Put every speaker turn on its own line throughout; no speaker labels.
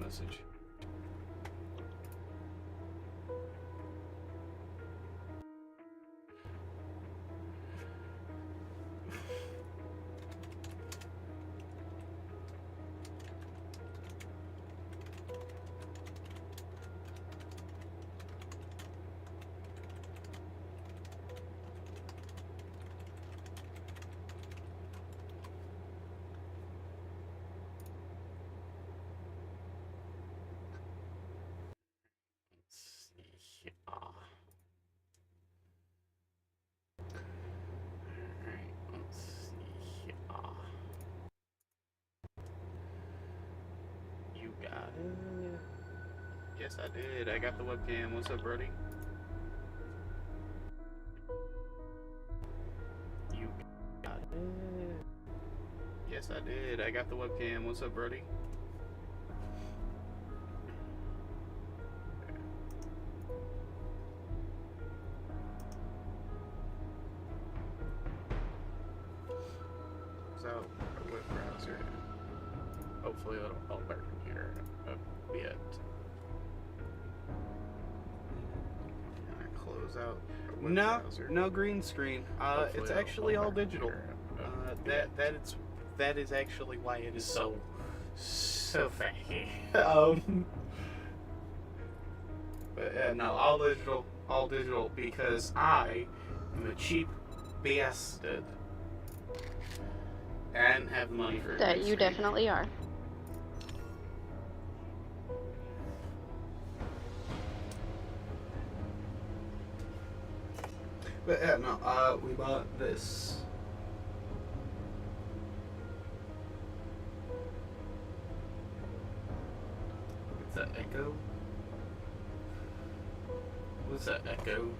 message. You got it. Yes, I did. I got the webcam. What's up, Brody? You got it. Yes, I did. I got the webcam. What's up, Brody? So, a web browser. Hopefully it'll all work in here a bit. Close out. No, browser. No green screen. It's actually all digital. That is actually why it is so fake. But no, all digital because I am a cheap bastard and have money for
that. You definitely are.
But yeah, no, we bought this. What's that echo? What's that echo?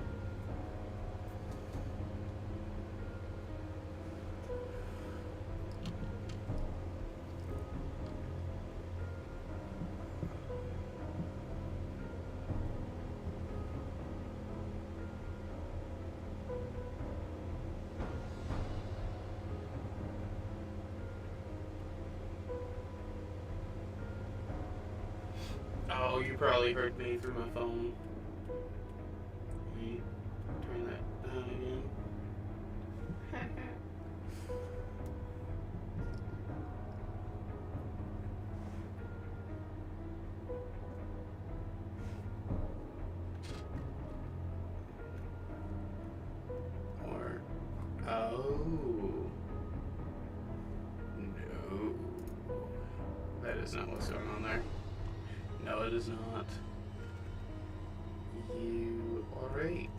Oh, you probably heard me through my phone. Let me turn that down again. Or, oh, no. That is not what's going on there. No, it is not. You are right.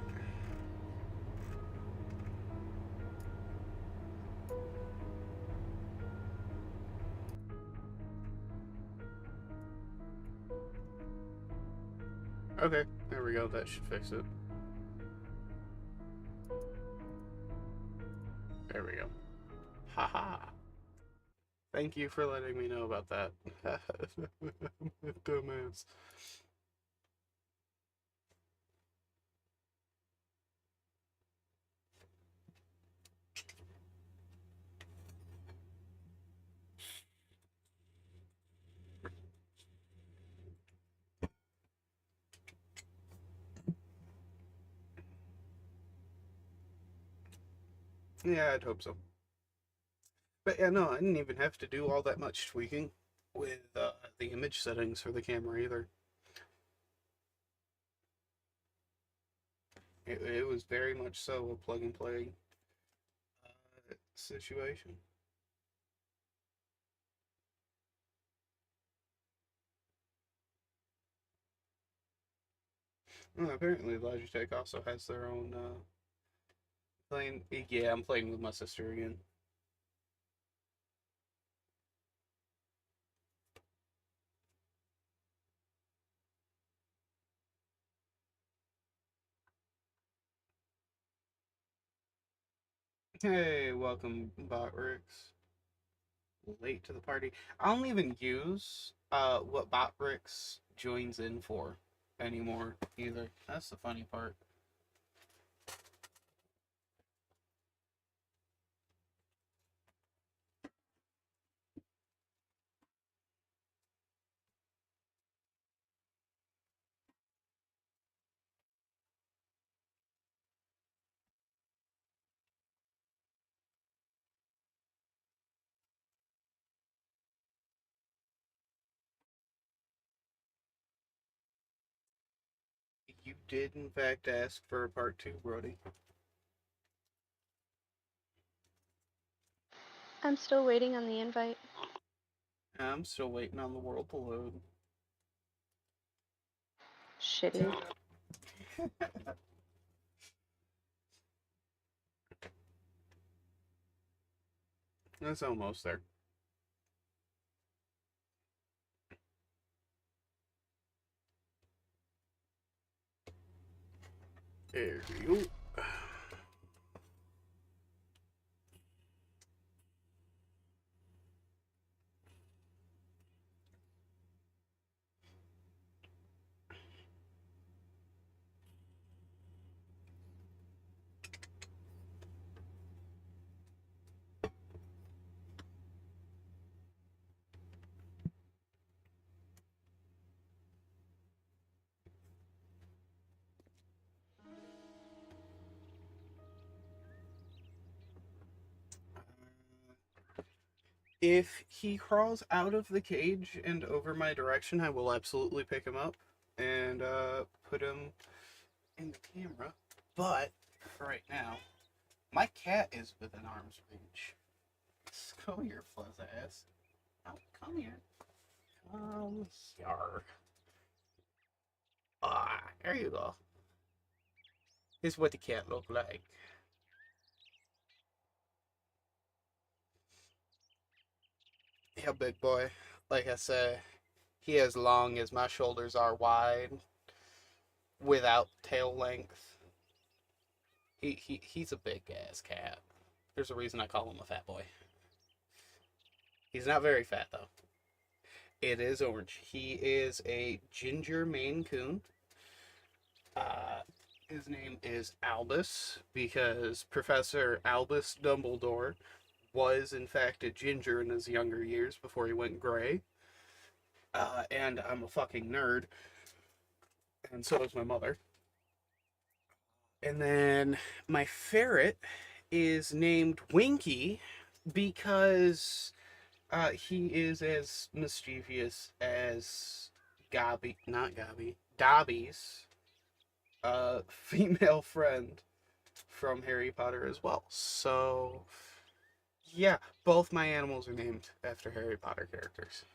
Okay, there we go. That should fix it. There we go. Haha. Thank you for letting me know about that. Dumbass. Yeah, I'd hope so. But yeah, no, I didn't even have to do all that much tweaking with the image settings for the camera either. It was very much so a plug and play situation. Well, apparently Logitech also has their own playing. Yeah, I'm playing with my sister again. Hey, welcome, Botrix. Late to the party. I don't even use what Botrix joins in for anymore either. That's the funny part. You did, in fact, ask for a part two, Brody.
I'm still waiting on the invite.
I'm still waiting on the world to load.
Shitty.
That's almost there. There you go. If he crawls out of the cage and over my direction, I will absolutely pick him up and put him in the camera. But for right now, my cat is within arm's reach. Come here, fuzz ass. Oh, come here. Come here. Ah, there you go. This is what the cat look like. Yeah, big boy. Like I said, he as long as my shoulders are wide without tail length. He's a big ass cat. There's a reason I call him a fat boy. He's not very fat though. It is orange. He is a ginger Maine Coon. Uh, his name is Albus because Professor Albus Dumbledore was in fact a ginger in his younger years before he went gray. And I'm a fucking nerd, and so is my mother. And then my ferret is named Winky because he is as mischievous as Dobby's female friend from Harry Potter as well. So, yeah, both my animals are named after Harry Potter characters.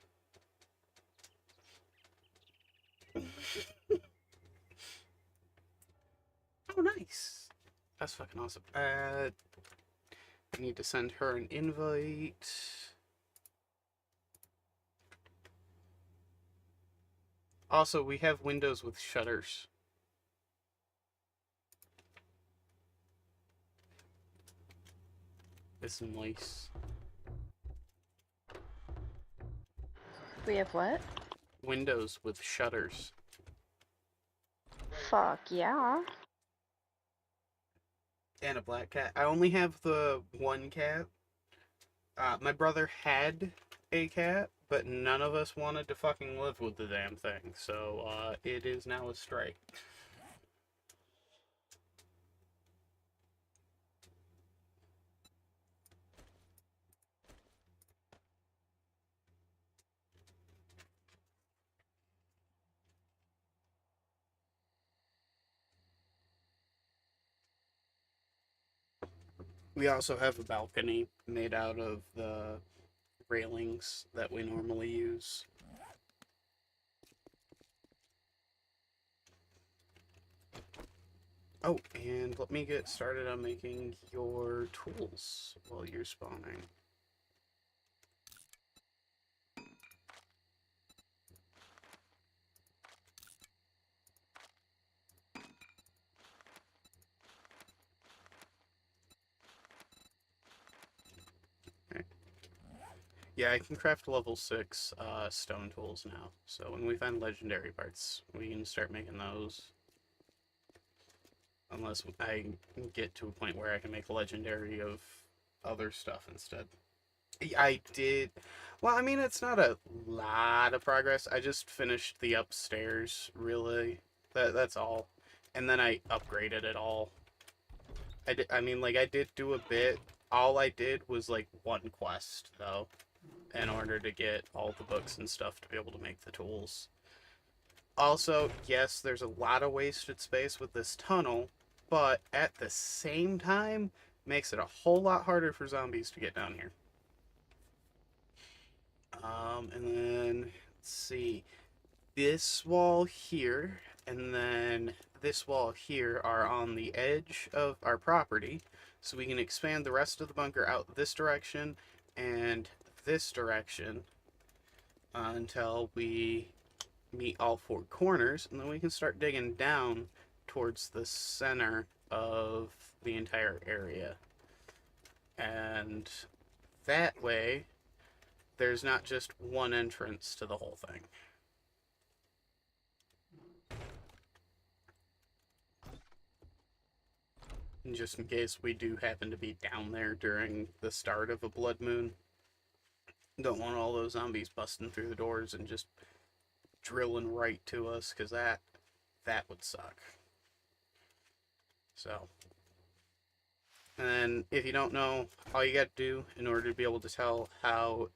Oh, nice. That's fucking awesome. I need to send her an invite. Also, we have windows with shutters. It's nice.
We have what?
Windows with shutters.
Fuck yeah.
And a black cat. I only have the one cat. My brother had a cat, but none of us wanted to fucking live with the damn thing. So it is now a stray. We also have a balcony made out of the railings that we normally use. Oh, and let me get started on making your tools while you're spawning. Okay. Yeah, I can craft level 6 stone tools now. So when we find legendary parts, we can start making those. Unless I get to a point where I can make legendary of other stuff instead. I did. Well, I mean, it's not a lot of progress. I just finished the upstairs, really. That's all. And then I upgraded it all. I mean, like, I did do a bit. All I did was, like, one quest, though, in order to get all the books and stuff to be able to make the tools. Also, yes, there's a lot of wasted space with this tunnel, but at the same time, makes it a whole lot harder for zombies to get down here. And then, let's see, this wall here, and then this wall here are on the edge of our property, so we can expand the rest of the bunker out this direction and this direction until we meet all four corners, and then we can start digging down towards the center of the entire area. And that way, there's not just one entrance to the whole thing. And just in case we do happen to be down there during the start of a blood moon, don't want all those zombies busting through the doors and just drilling right to us, because that would suck. So, and if you don't know, all you got to do in order to be able to tell how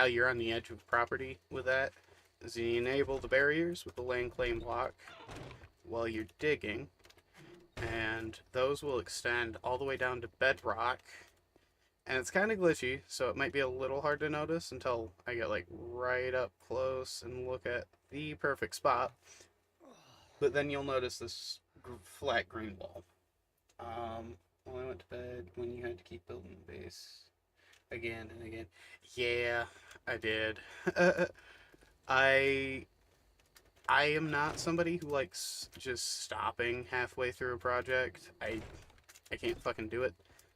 you're on the edge of property with that is you enable the barriers with the land claim block while you're digging, and those will extend all the way down to bedrock. And it's kind of glitchy, so it might be a little hard to notice until I get like right up close and look at the perfect spot. But then you'll notice this flat green wall. Well, I went to bed when you had to keep building the base again and again. Yeah, I did. I I am not somebody who likes just stopping halfway through a project. I can't fucking do it.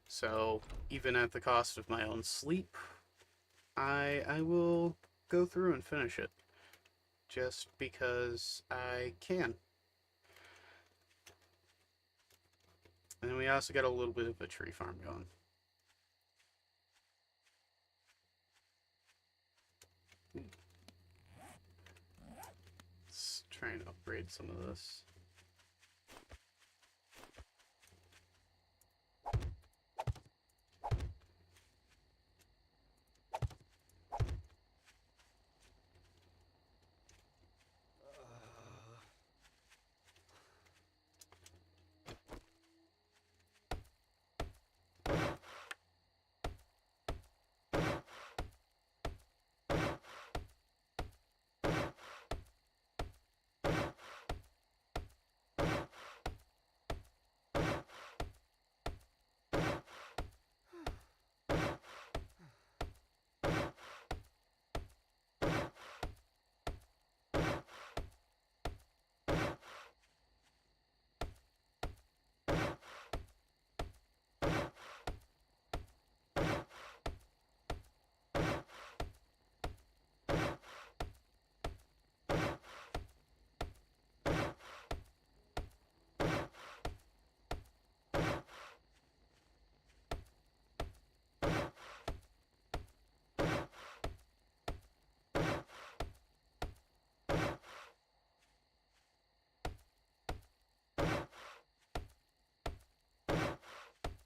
So even at the cost of my own sleep, I will go through and finish it just because I can. And we also got a little bit of a tree farm going. Let's try and upgrade some of this.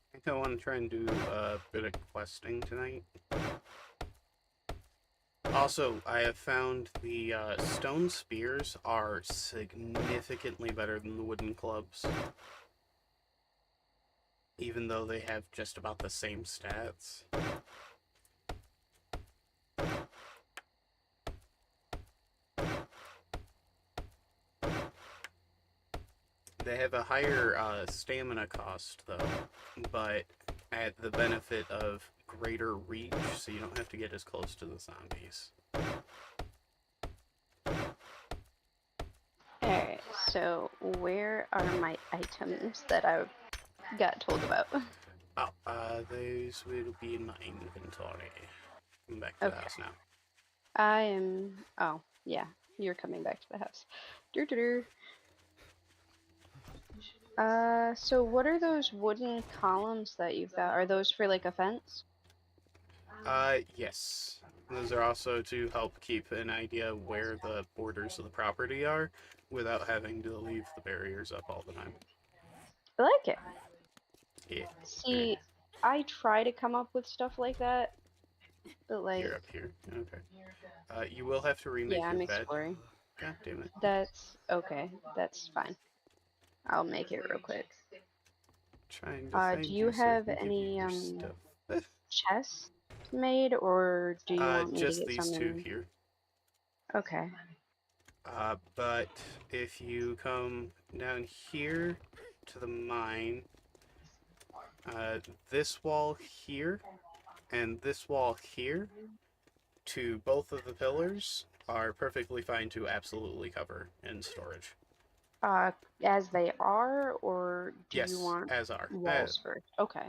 I think I want to try and do a bit of questing tonight. Also, I have found the stone spears are significantly better than the wooden clubs, even though they have just about the same stats. They have a higher stamina cost, though, but at the benefit of greater reach, so you don't have to get as close to the zombies.
Alright, so where are my items that I got told about?
Oh, those will be in my inventory. I'm back to the house now.
I am. Oh, yeah, you're coming back to the house. Doo-doo-doo. So what are those wooden columns that you've got? Are those for like a fence?
Yes. Those are also to help keep an idea where the borders of the property are without having to leave the barriers up all the time.
I like it.
Yeah.
See, I try to come up with stuff like that, but like,
You're up here. Okay. You will have to remake
yeah,
your
I'm
bed.
exploring.
God damn it.
That's okay. That's fine. I'll make it real quick.
Trying to
Do
find
you
you so I
have
can give you
any
your stuff.
chests made, or do you want me to
Just
get
these
some
two
in?
here.
Okay.
But if you come down here to the mine, this wall here and this wall here to both of the pillars are perfectly fine to absolutely cover in storage.
As they are, or do you
Yes,
want
as are.
walls first? Okay.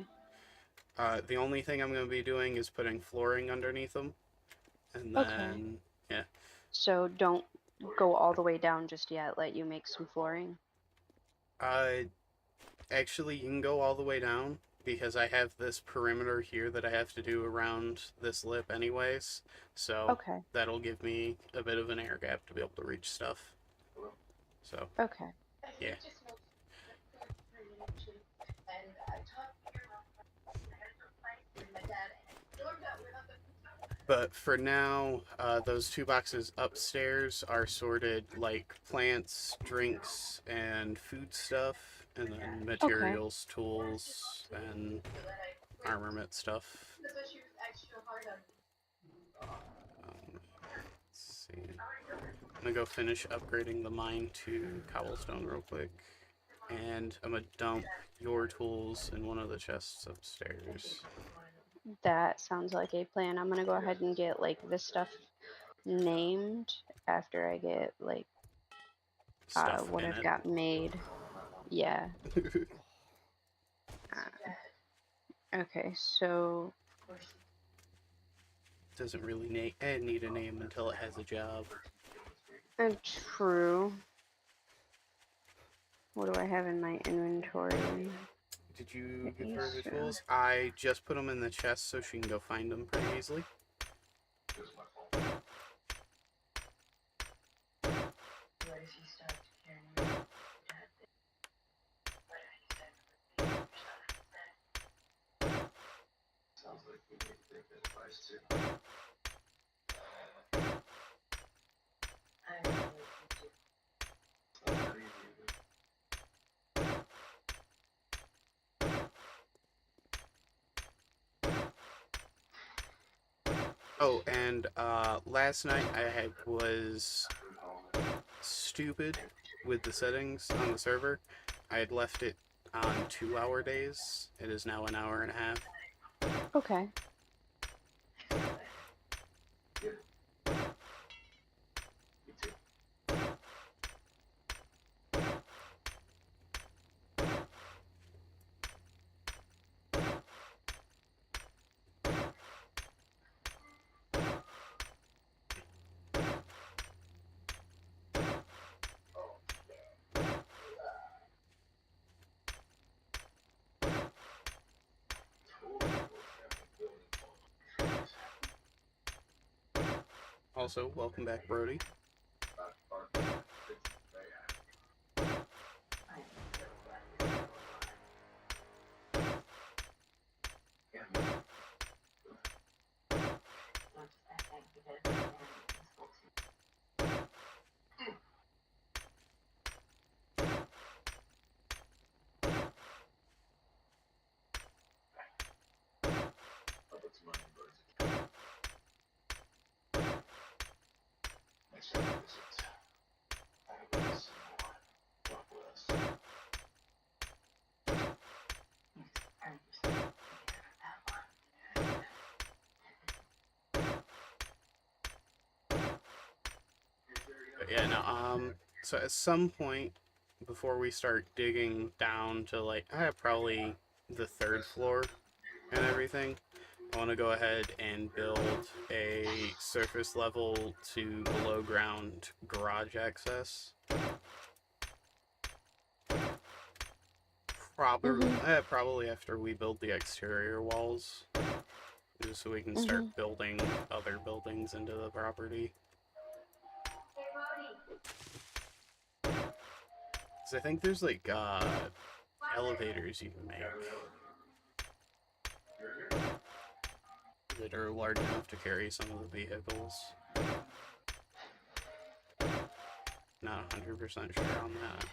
The only thing I'm going to be doing is putting flooring underneath them, and
Okay.
then, yeah.
So don't go all the way down just yet. Let you make some flooring.
Uh, Actually, you can go all the way down because I have this perimeter here that I have to do around this lip anyways. So
Okay.
that'll give me a bit of an air gap to be able to reach stuff. So,
Okay.
yeah. But for now, those two boxes upstairs are sorted like plants, drinks, and food stuff, and then
Okay.
materials, tools, and armament stuff. Let's see. I'm gonna go finish upgrading the mine to cobblestone real quick, and I'm gonna dump your tools in one of the chests upstairs.
That sounds like a plan. I'm gonna go ahead and get like this stuff named after I get like
Stuff
what
in
I've
it.
got made. Yeah. Okay, so
Doesn't really need a name until it has a job.
true. What do I have in my inventory?
Did you give
Okay,
her the
so
tools? I just put them in the chest so she can go find them pretty easily. Oh, and last night was stupid with the settings on the server. I had left it on 2 hour days. It is now an hour and a half.
okay.
Also, welcome back, Brody. But yeah, no, so at some point before we start digging down to like, probably the third floor and everything, I want to go ahead and build a surface level to below ground garage access. Probably after we build the exterior walls, just so we can start building other buildings into the property. Because I think there's like elevators you can make that are large enough to carry some of the vehicles. not 100% sure on that.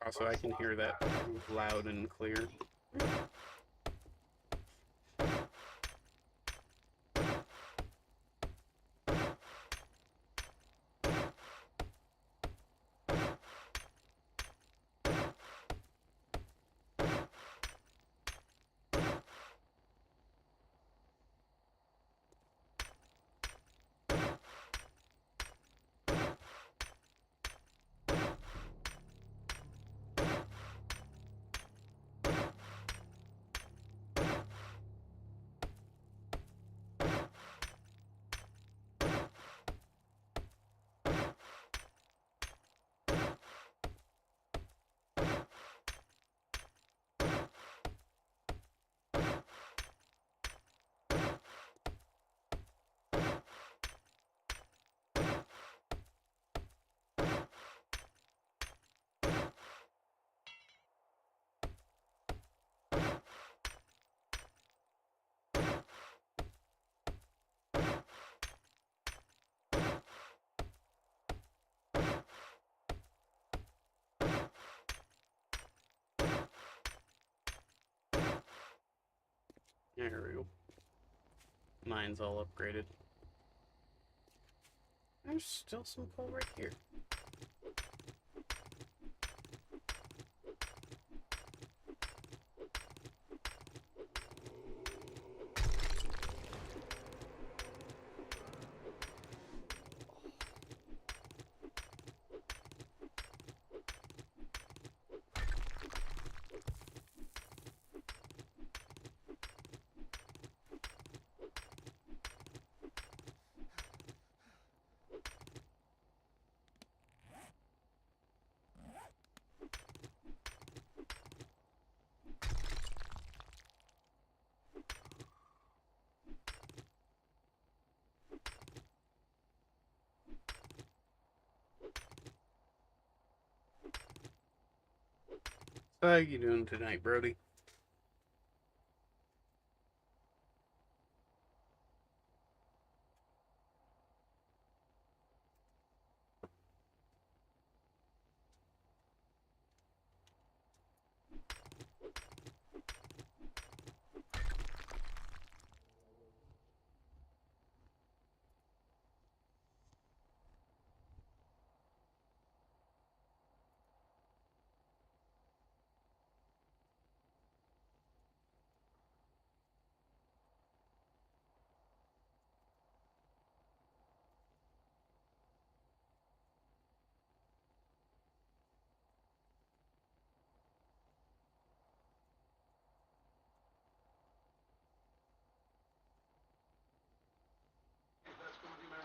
Also, I can hear that loud and clear. There we go. Mine's all upgraded. There's still some coal right here. So how you doing tonight, Brody?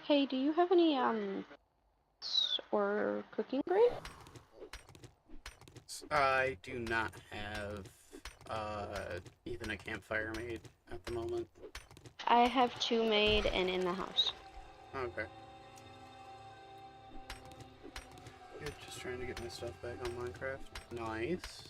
Hey, do you have any or cooking grate?
I do not have even a campfire made at the moment.
I have 2 made and in the house.
Okay. Good, just trying to get my stuff back on Minecraft. Nice.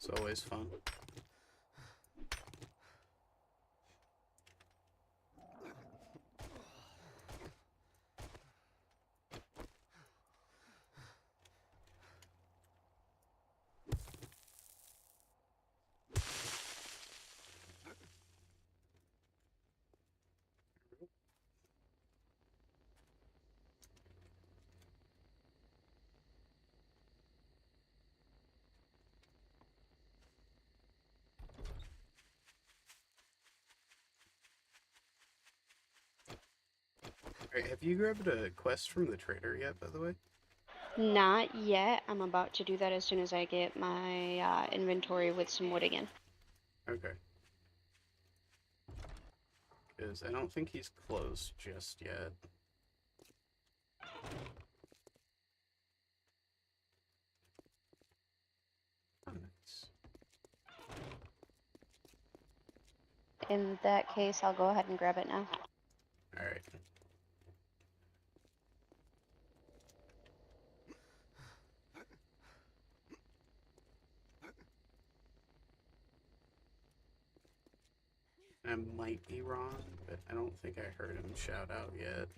It's always fun. Alright, have you grabbed a quest from the trader yet, by the way?
Not yet. I'm about to do that as soon as I get my inventory with some wood again.
Okay. Because I don't think he's closed just yet. Oh, nice.
In that case, I'll go ahead and grab it now.
Alright. I might be wrong, but I don't think I heard him shout out yet.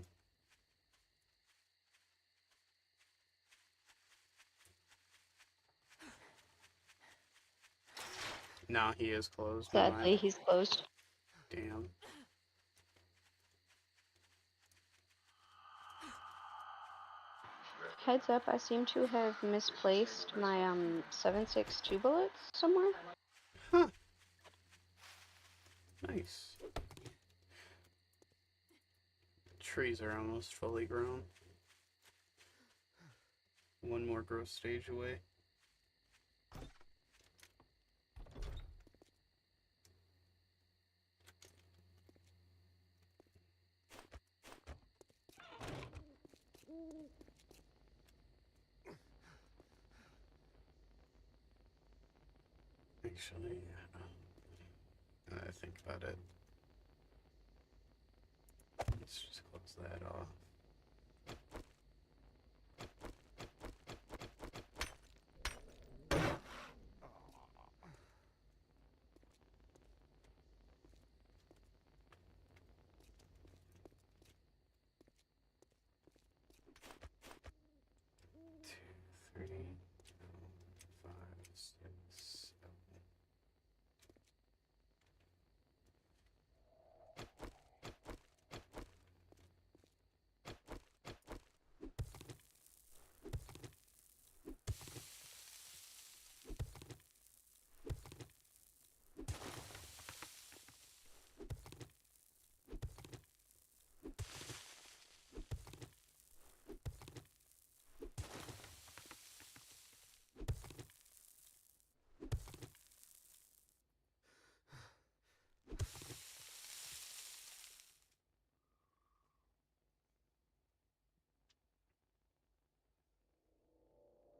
Nah, he is closed. Never mind.
Sadly, he's closed.
Damn.
Heads up, I seem to have misplaced my 7.62 bullets somewhere.
Huh. Nice. Trees are almost fully grown. One more growth stage away. Actually, now that I think about it, let's just close that off. Two, three, four, five, six, seven.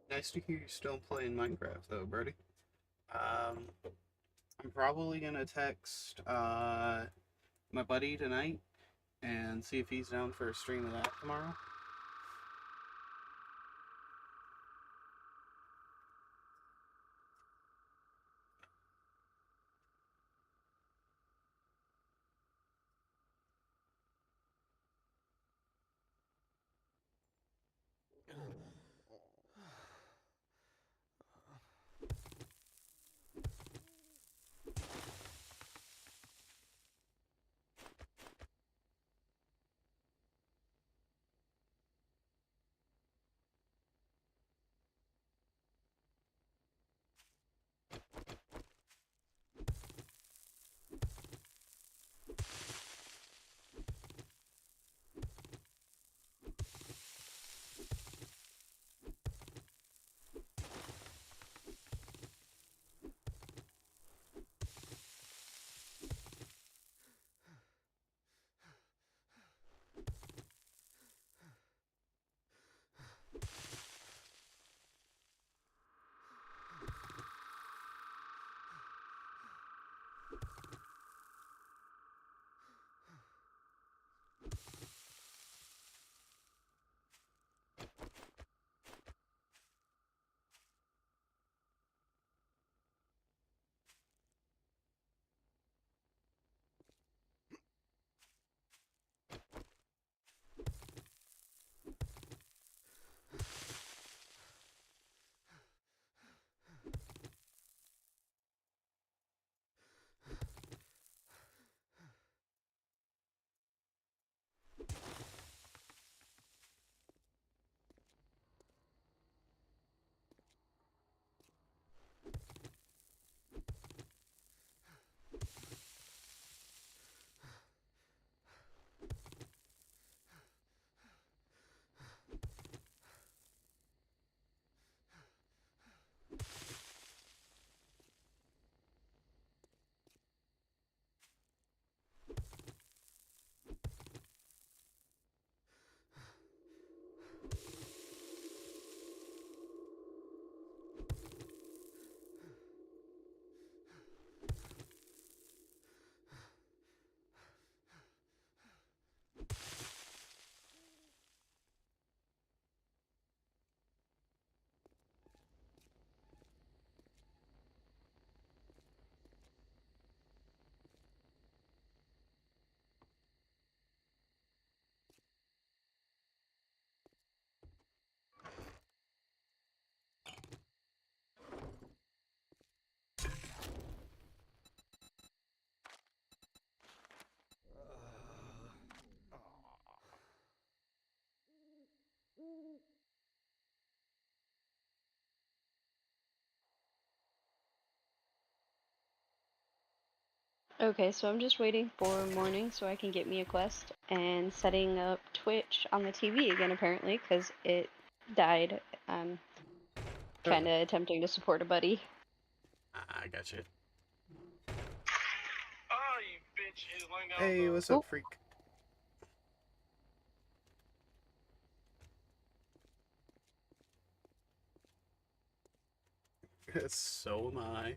Nice to hear you still playing Minecraft, though, Brody. Um, I'm probably gonna text my buddy tonight and see if he's down for a stream of that tomorrow.
Okay, so I'm just waiting for morning so I can get me a quest and setting up Twitch on the TV again, apparently, because it died. Kind of attempting to support a buddy.
I got you.
Oh, you bitch is laying down
Hey,
the.
what's
Oop.
up, freak? So am I.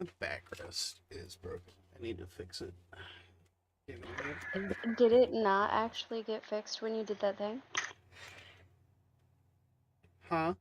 The backrest is broken. I need to fix it. Give me a minute.
Did it not actually get fixed when you did that thing?
Huh?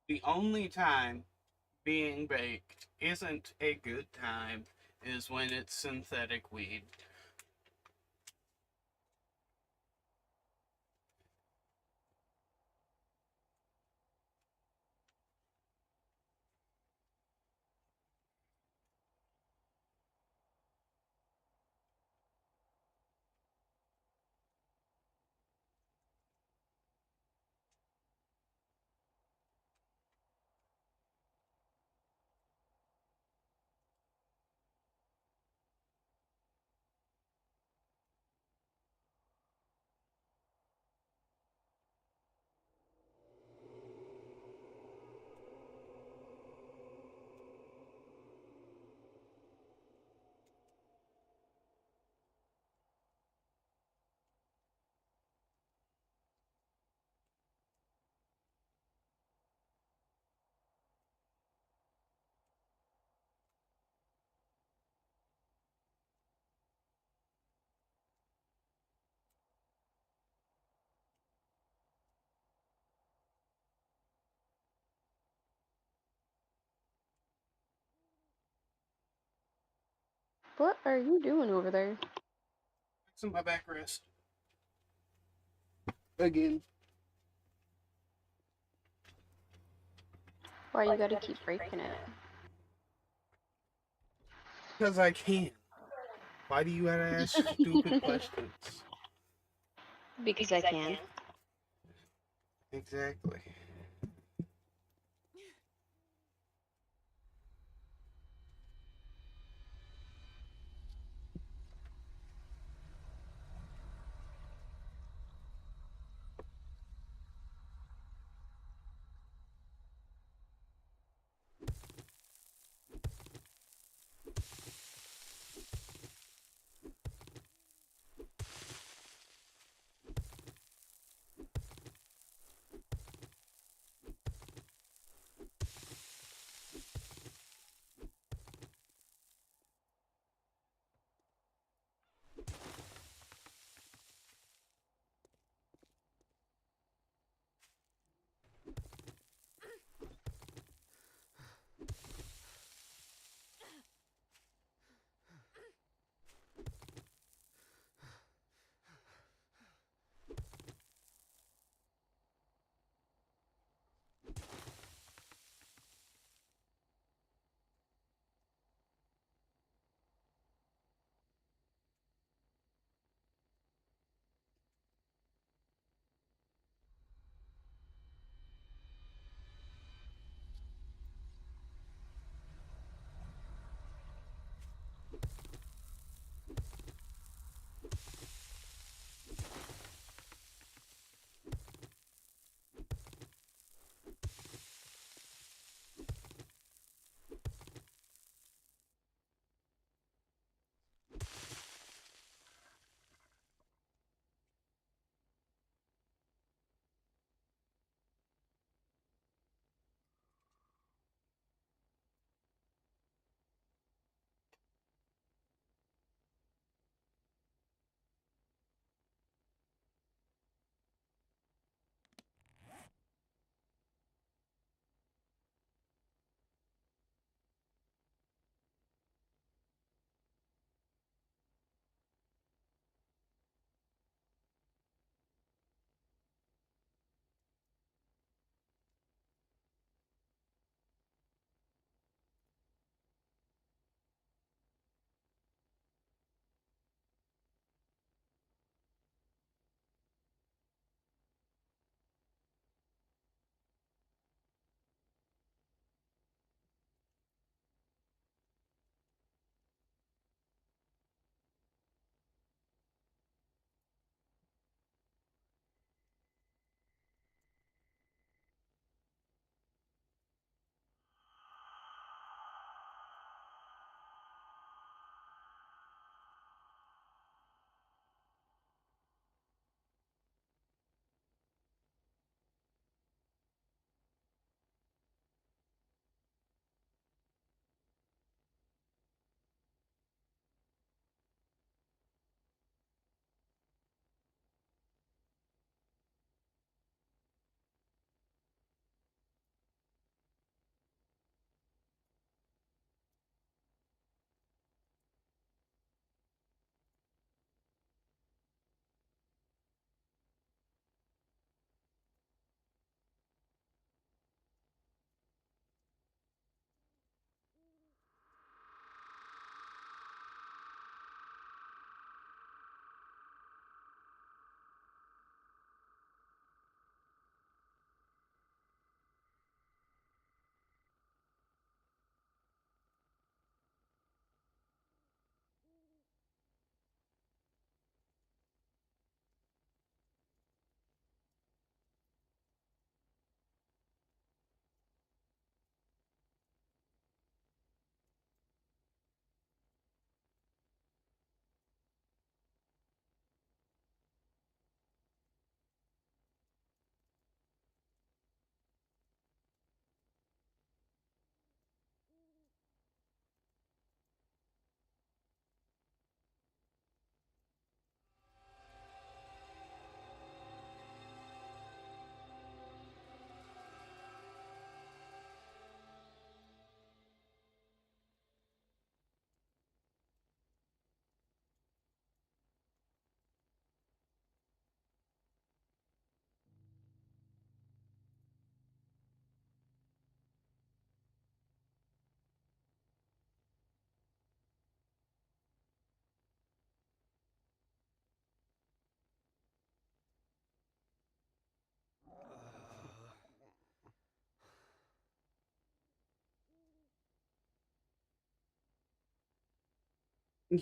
The only time being baked isn't a good time is when it's synthetic weed.
What are you doing over there?
Fixing my backrest. Again.
Why you gotta keep breaking it?
Because I can. Why do you gotta ask stupid questions?
Because I can.
Exactly.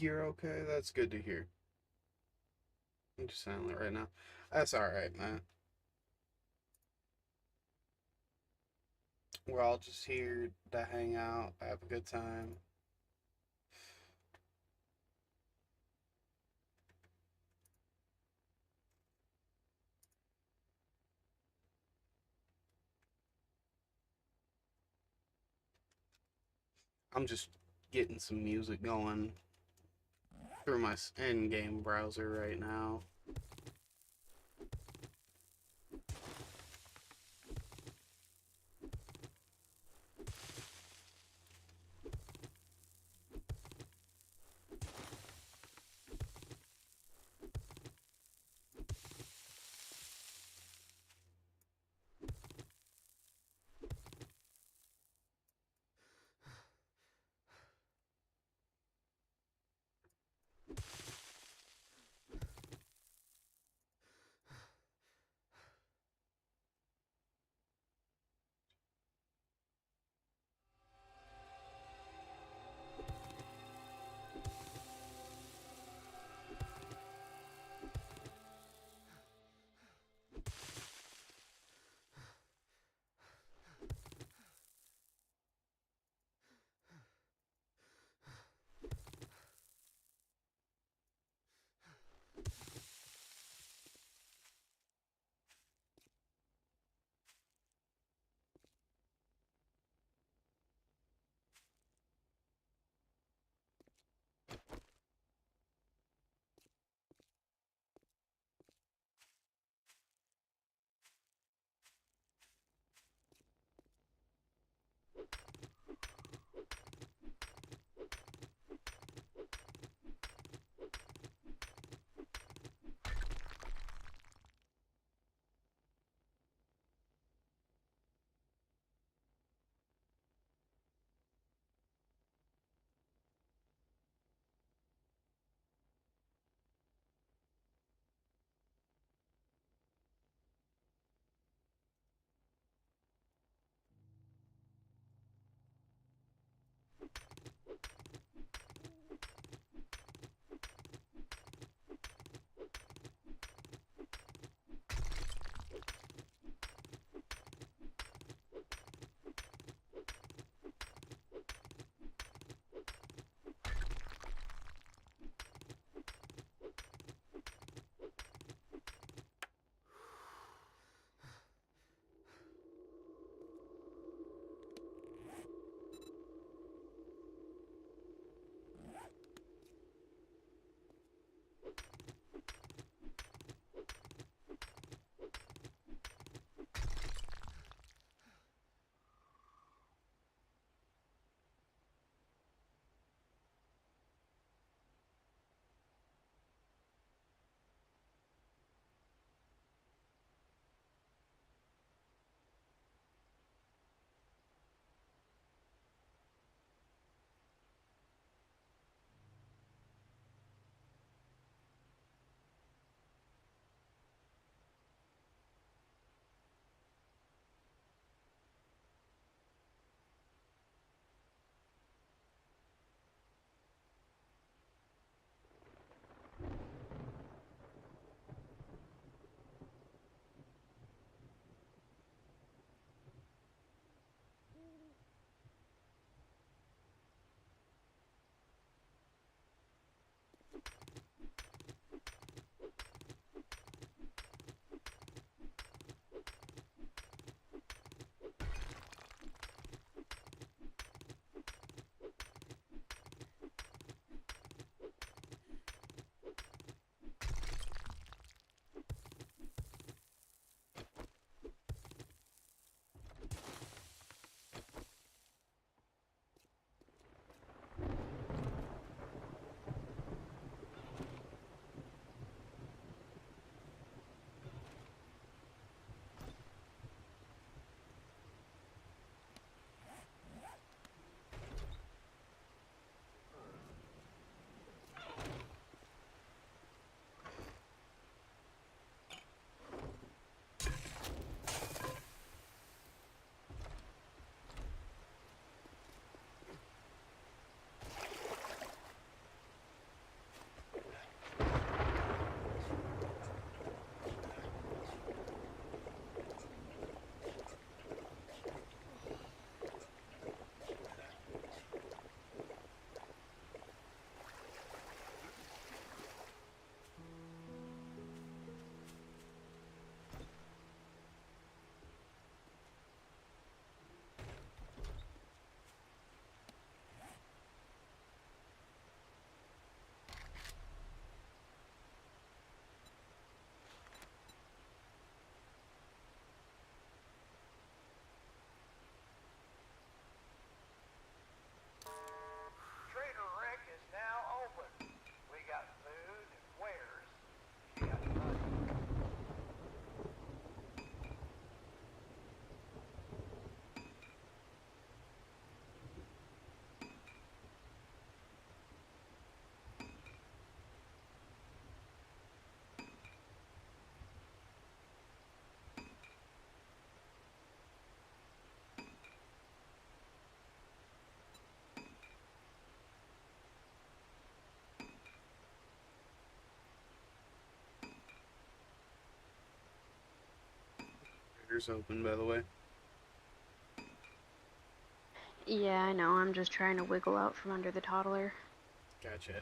You're okay. That's good to hear. I'm just silent right now. That's all right, man. We're all just here to hang out, have a good time. I'm just getting some music going through my in-game browser right now. door's open, by the way.
Yeah, I know. I'm just trying to wiggle out from under the toddler.
Gotcha.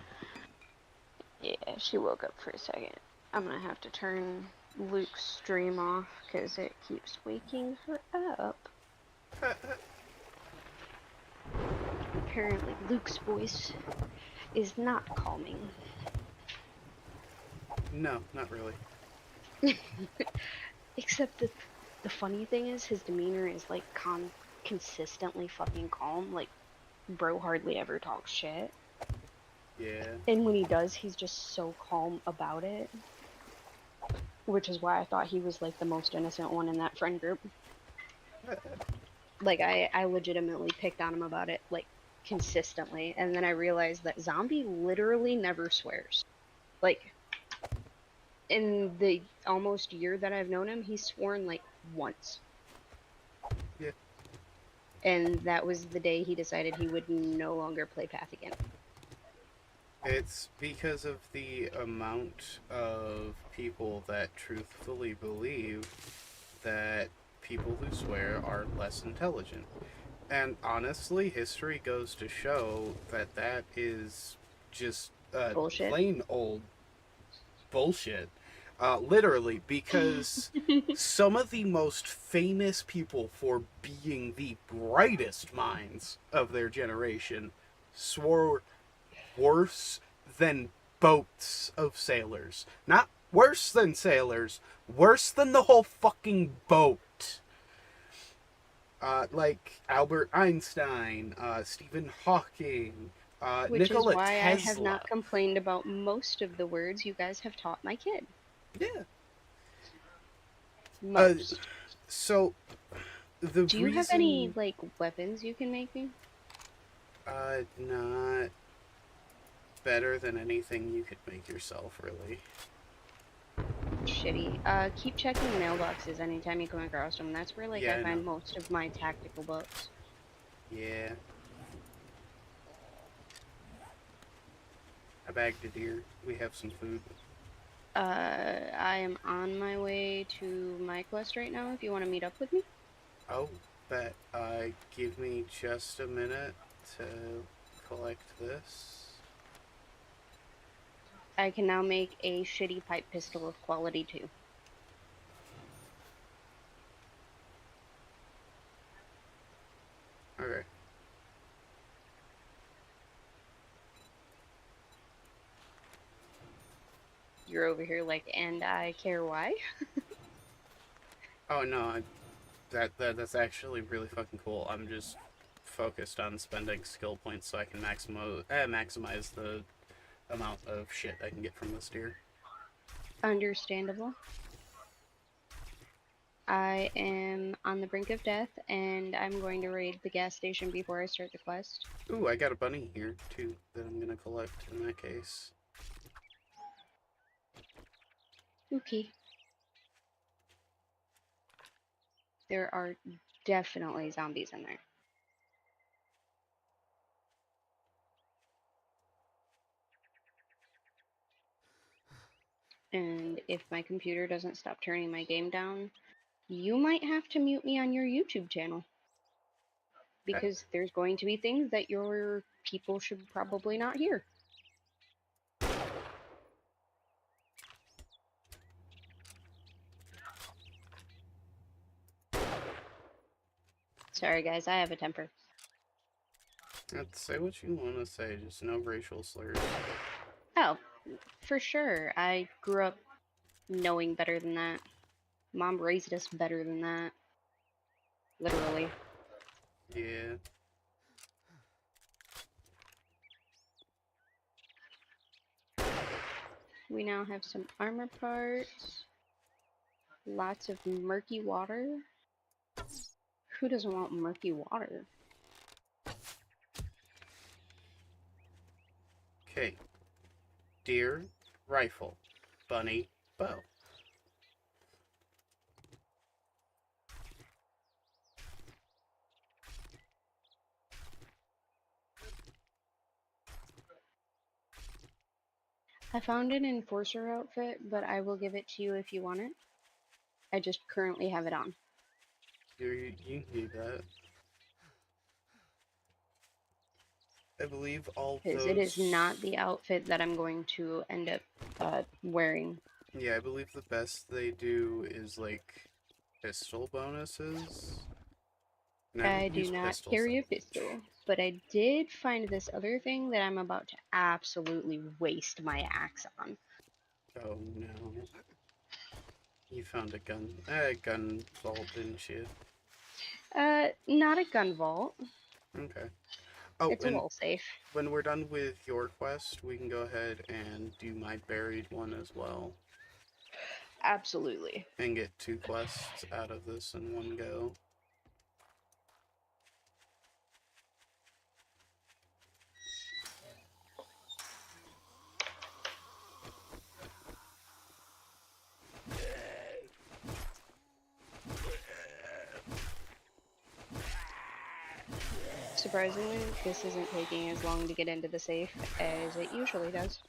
Yeah, she woke up for a second. I'm gonna have to turn Luke's stream off because it keeps waking her up. Apparently, Luke's voice is not calming.
No, not really.
Except that the funny thing is, his demeanor is like consistently fucking calm. Like, bro hardly ever talks shit.
Yeah.
And when he does, he's just so calm about it. Which is why I thought he was like the most innocent one in that friend group. Like, I legitimately picked on him about it, like, consistently. And then I realized that Zombie literally never swears. Like, in the almost year that I've known him, he's sworn like once.
Yeah.
And that was the day he decided he would no longer play Path again.
It's because of the amount of people that truthfully believe that people who swear are less intelligent. And honestly, history goes to show that that is just
Bullshit.
plain old bullshit. Literally, because some of the most famous people for being the brightest minds of their generation swore worse than boats of sailors. Not worse than sailors, worse than the whole fucking boat. Like Albert Einstein, Stephen Hawking,
Which is
Nikola
why
Tesla.
I have not complained about most of the words you guys have taught my kid.
Yeah.
Most.
So, the
Do you
reason...
have any, like, weapons you can make me?
Not better than anything you could make yourself, really.
Shitty. Keep checking mailboxes anytime you come across them. That's where, like,
Yeah,
I
I
find
know.
most of my tactical books.
Yeah. I bagged a deer. We have some food.
I am on my way to my quest right now, if you want to meet up with me.
Oh, bet. Give me just a minute to collect this.
I can now make a shitty pipe pistol of quality 2.
Okay.
You're over here like, and I care why?
Oh, no, that's actually really fucking cool. I'm just focused on spending skill points so I can maximize the amount of shit I can get from this deer.
Understandable. I am on the brink of death, and I'm going to raid the gas station before I start the quest.
Ooh, I got a bunny here, too, that I'm gonna collect in that case.
Okay. There are definitely zombies in there. And if my computer doesn't stop turning my game down, you might have to mute me on your YouTube channel. Because there's going to be things that your people should probably not hear. Sorry guys, I have a temper.
Say what you want to say, just no racial slurs.
Oh, for sure. I grew up knowing better than that. Mom raised us better than that. Literally.
Yeah.
We now have some armor parts. Lots of murky water. Who doesn't want murky water?
Okay. Deer, rifle. Bunny, bow.
I found an enforcer outfit, but I will give it to you if you want it. I just currently have it on.
You can do that. I believe all
Because it is
those.
not the outfit that I'm going to end up wearing.
Yeah, I believe the best they do is like pistol bonuses. And I
I
haven't
do
used
not
pistols
carry a
that much.
pistol, but I did find this other thing that I'm about to absolutely waste my axe on.
Oh no. You found a gun vault, didn't you?
Not a gun vault.
Okay. Oh,
It's a
and
wall safe.
when we're done with your quest, we can go ahead and do my buried one as well.
Absolutely.
And get 2 quests out of this in one go.
Surprisingly, this isn't taking as long to get into the safe as it usually does.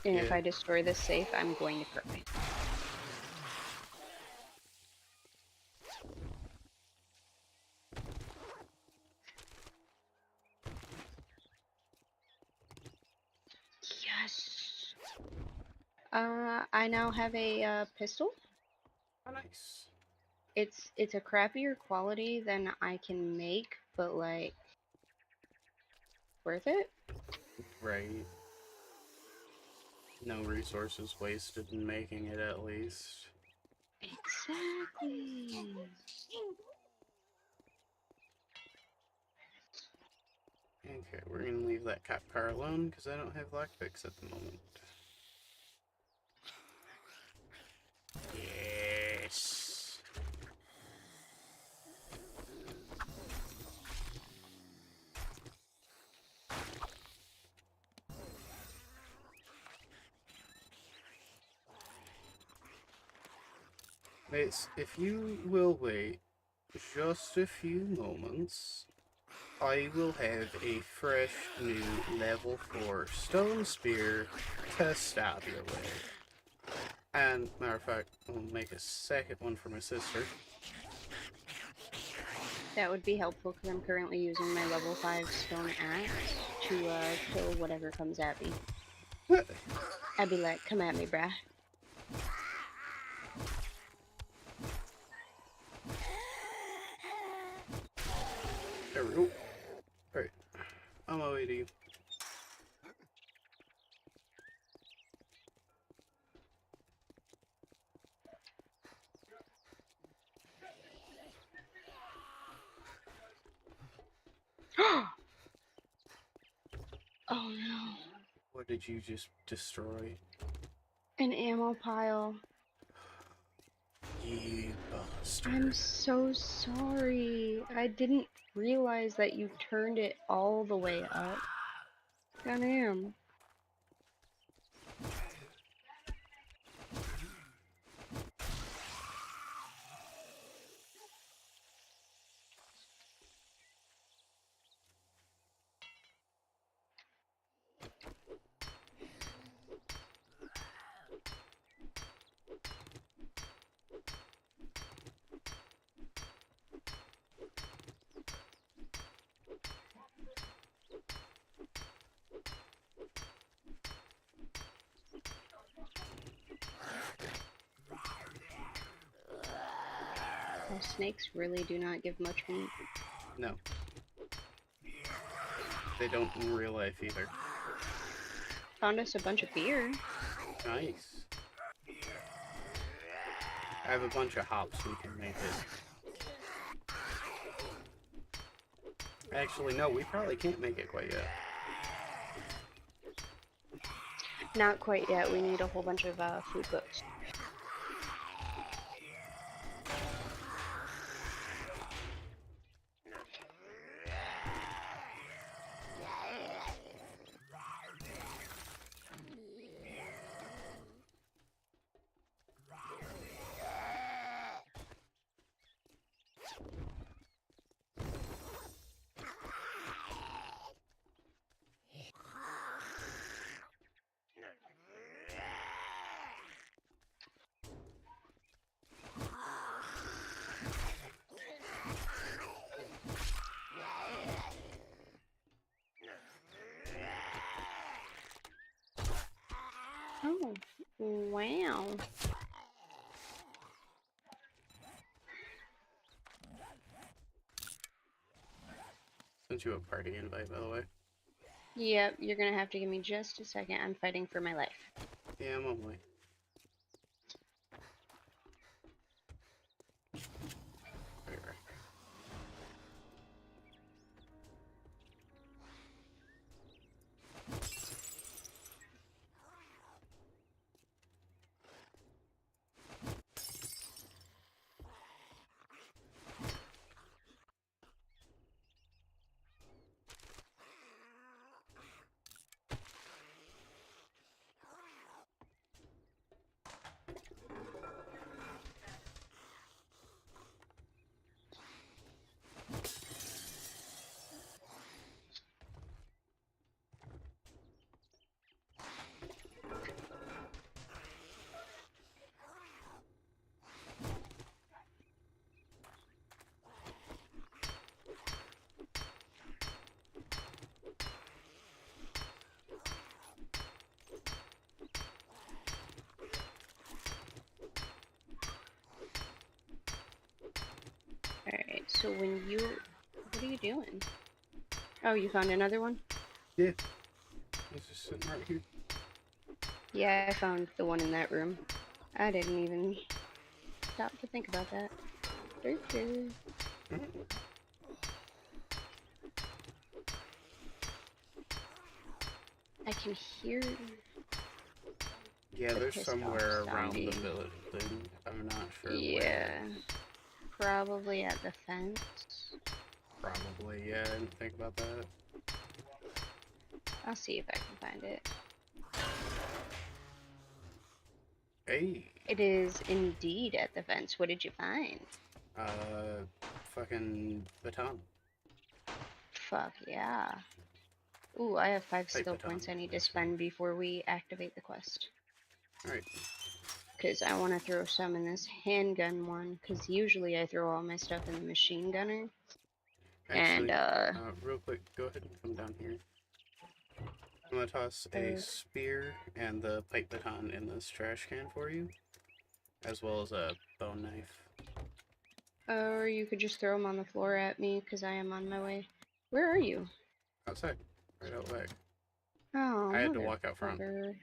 And if
Yeah.
I destroy this safe, I'm going to cry. Yes! I now have a pistol.
Oh, nice.
It's a crappier quality than I can make, but like worth it.
Right. No resources wasted in making it, at least.
Exactly.
Okay, we're gonna leave that cop car alone because I don't have lockpicks at the moment. Yes. Mates, if you will wait just a few moments, I will have a fresh new level 4 stone spear to stab you with. And, matter of fact, I'll make a second one for my sister.
That would be helpful because I'm currently using my level 5 stone axe to kill whatever comes at me. I'd be like, come at me, bruh.
There we go. Alright, on my way to you.
Oh no.
What did you just destroy?
An ammo pile.
You
I'm
bastard.
so sorry. I didn't realize that you turned it all the way up. Goddamn. Well, snakes really do not give much meat.
No. They don't in real life either.
Found us a bunch of beer.
Nice. I have a bunch of hops, we can make it. Actually, no, we probably can't make it quite yet.
Not quite yet. We need a whole bunch of food books. Wow.
Sent you a party invite, by the way.
Yep, you're gonna have to give me just a second. I'm fighting for my life.
Yeah, I'm on my way. There.
Alright, so when you... What are you doing? Oh, you found another one?
Yeah. It's just sitting right here.
Yeah, I found the one in that room. I didn't even stop to think about that. I can hear
Yeah,
the
there's
pissed
somewhere
off
around
zombie.
the building. I'm not sure
Yeah,
where.
probably at the fence.
Probably, yeah, I didn't think about that.
I'll see if I can find it.
Hey,
It is indeed at the fence. What did you find?
fucking baton.
Fuck yeah. Ooh, I have 5
Pipe
skill
baton,
points I need to
actually.
spend before we activate the quest.
Alright.
Because I want to throw some in this handgun one. Because usually I throw all my stuff in the machine gunner.
Actually,
And,
real quick, go ahead and come down here. I'm gonna toss a spear and the pipe baton in this trash can for you, as well as a bone knife.
or you could just throw them on the floor at me, because I am on my way. Where are you?
Outside, right out back.
Oh,
I had to walk out front.
motherfucker.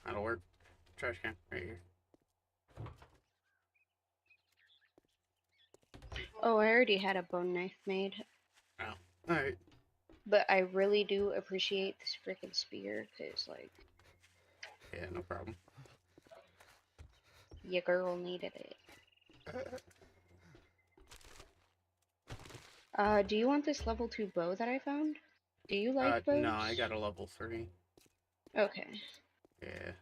That'll work. Trash can, right here.
Oh, I already had a bone knife made.
Oh, alright.
But I really do appreciate this freaking spear, because, like,
Yeah, no problem.
your girl needed it. Do you want this level 2 bow that I found? Do you like bows?
No, I got a level 3.
Okay.
Yeah.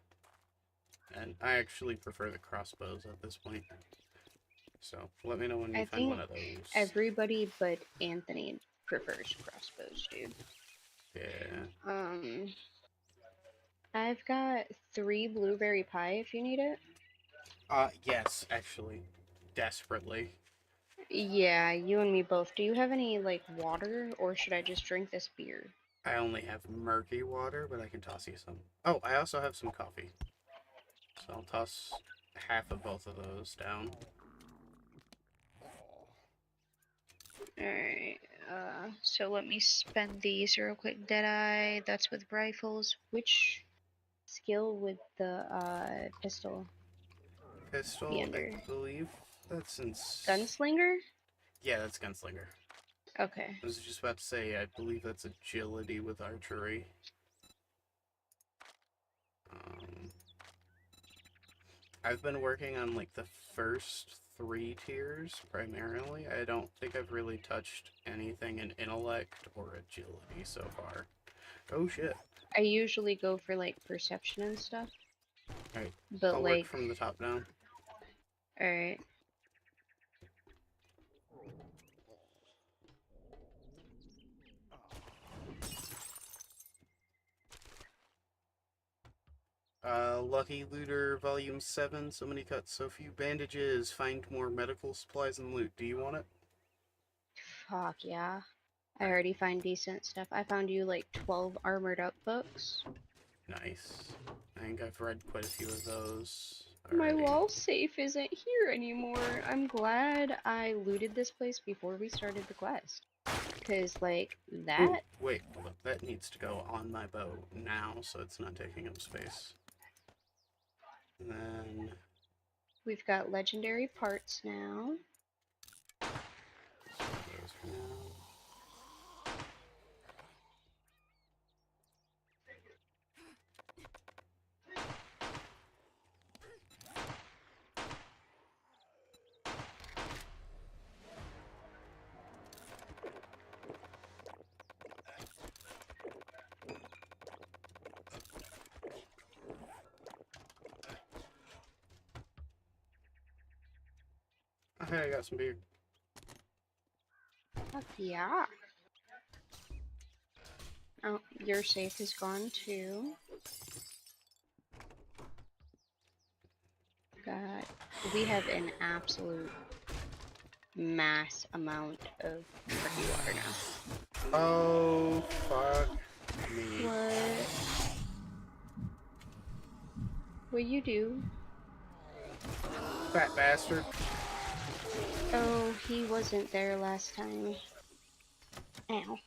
And I actually prefer the crossbows at this point. So, let me know when you
I
find
think
one of those.
everybody but Anthony prefers crossbows, dude.
Yeah.
I've got 3 blueberry pie if you need it.
Yes, actually. Desperately.
Yeah, you and me both. Do you have any, like, water, or should I just drink this beer?
I only have murky water, but I can toss you some. Oh, I also have some coffee. So I'll toss half of both of those down.
Alright, so let me spend these real quick. Deadeye, that's with rifles. Which skill would the, pistol
Pistol,
be
I
under?
believe that's in...
Gunslinger?
Yeah, that's gunslinger.
Okay.
I was just about to say, I believe that's agility with archery. I've been working on, like, the first 3 tiers, primarily. I don't think I've really touched anything in intellect or agility so far. Oh, shit.
I usually go for, like, perception and stuff.
Alright,
But,
I'll
like...
work from the top down.
Alright.
Lucky Looter Volume 7, so many cuts, so few bandages, find more medical supplies and loot. Do you want it?
Fuck yeah. I already find decent stuff. I found you like 12 armored up books.
Nice. I think I've read quite a few of those
My
already.
wall safe isn't here anymore. I'm glad I looted this place before we started the quest. Because, like,
Ooh,
that...
wait, look, that needs to go on my bow now, so it's not taking up space. And then...
We've got legendary parts now.
those for now. Hey, I got some beer.
Fuck yeah. Oh, your safe is gone too. God, we have an absolute mass amount of murky water now.
Oh, fuck me.
What? What you do?
Fat bastard.
Oh, he wasn't there last time. Ow.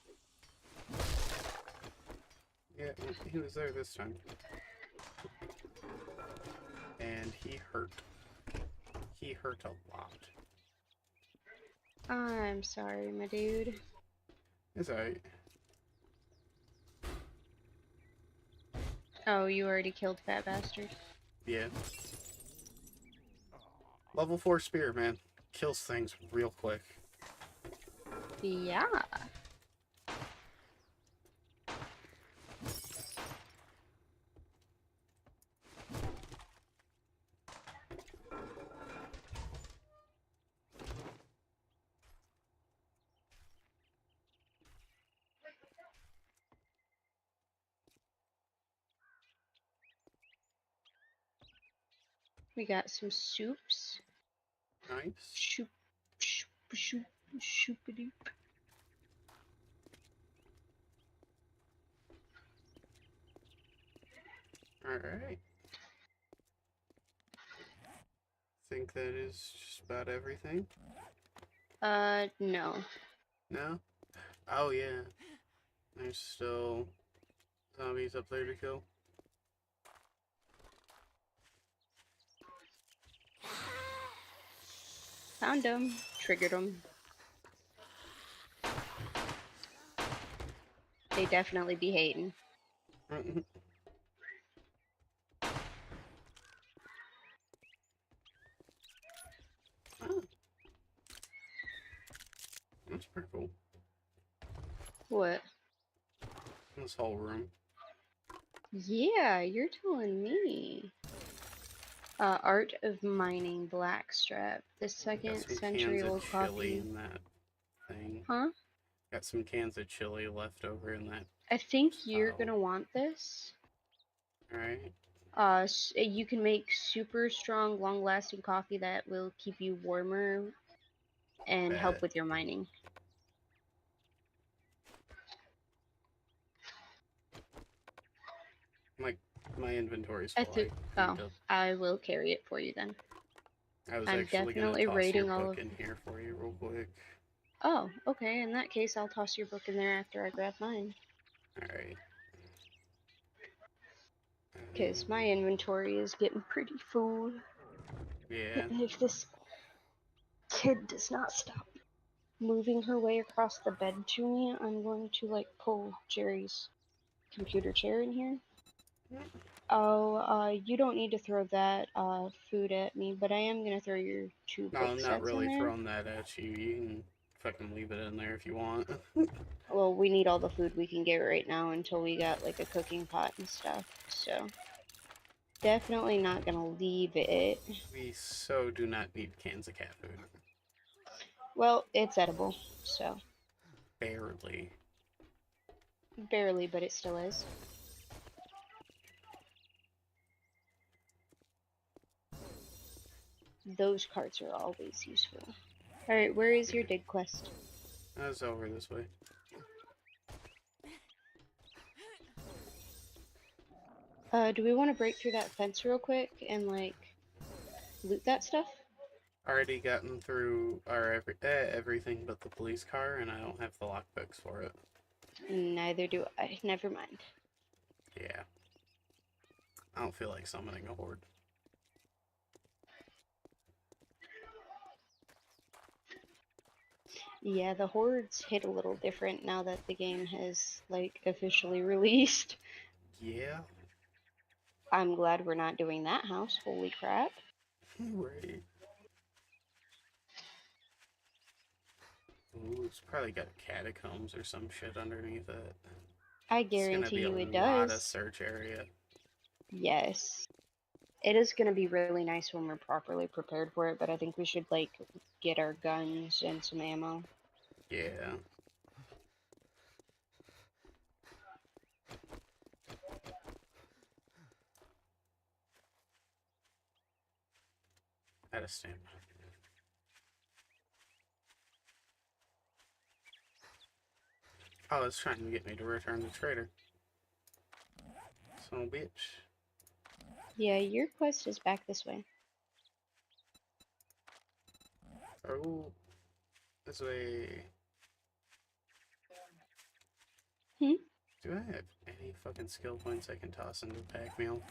Yeah, he was there this time. And he hurt. He hurt a lot.
I'm sorry, my dude.
It's alright.
Oh, you already killed Fat Bastard?
Yeah. Level 4 spear, man. Kills things real quick.
Yeah. We got some soups.
Nice.
Shoop, shoop, shoop, shoop-a-doop.
Alright. Think that is just about everything?
No.
No? Oh, yeah. There's still zombies up there to kill.
Found them. Triggered them. They definitely be hating.
Oh, that's pretty cool.
What?
This whole room.
Yeah, you're telling me. Art of Mining Blackstrap. The
Got
second
some
century
cans of
old
chili
coffee.
in that thing.
Huh?
Got some cans of chili left over in that.
I think you're
Oh.
gonna want this.
Alright.
You can make super strong, long-lasting coffee that will keep you warmer and help
Bet.
with your mining.
My inventory's
I
full.
think.
I
Oh,
need to,
I will carry it for you then.
I was
I'm
actually gonna
definitely
toss
rating
your
all
book
of.
in here for you real quick.
Oh, okay. In that case, I'll toss your book in there after I grab mine.
Alright.
Because my inventory is getting pretty full.
Yeah.
If this kid does not stop moving her way across the bed to me, I'm going to like pull Jerry's computer chair in here. Oh, you don't need to throw that food at me, but I am gonna throw your two
No,
book
I'm not
sets
really
in there.
throwing that at you. You can fucking leave it in there if you want.
Well, we need all the food we can get right now until we got like a cooking pot and stuff. So definitely not gonna leave it.
We so do not need cans of cat food.
Well, it's edible, so
Barely.
barely, but it still is. Those carts are always useful. Alright, where is your dig quest?
That's over this way.
Do we want to break through that fence real quick and, like, loot that stuff?
Already gotten through everything but the police car, and I don't have the lockpicks for it.
Neither do I. Never mind.
Yeah. I don't feel like summoning a horde.
Yeah, the hordes hit a little different now that the game has, like, officially released.
Yeah.
I'm glad we're not doing that house. Holy crap.
Right. Ooh, it's probably got catacombs or some shit underneath it.
I
It's gonna
guarantee
be a
you it
lot of
does.
search area.
Yes. It is going to be really nice when we're properly prepared for it, but I think we should, like, get our guns and some ammo.
Yeah. Out of stamina. Oh, it's trying to get me to return the trader. Son of a bitch.
Yeah, your quest is back this way.
Oh, this way.
Hmm?
Do I have any fucking skill points I can toss into the pack meal?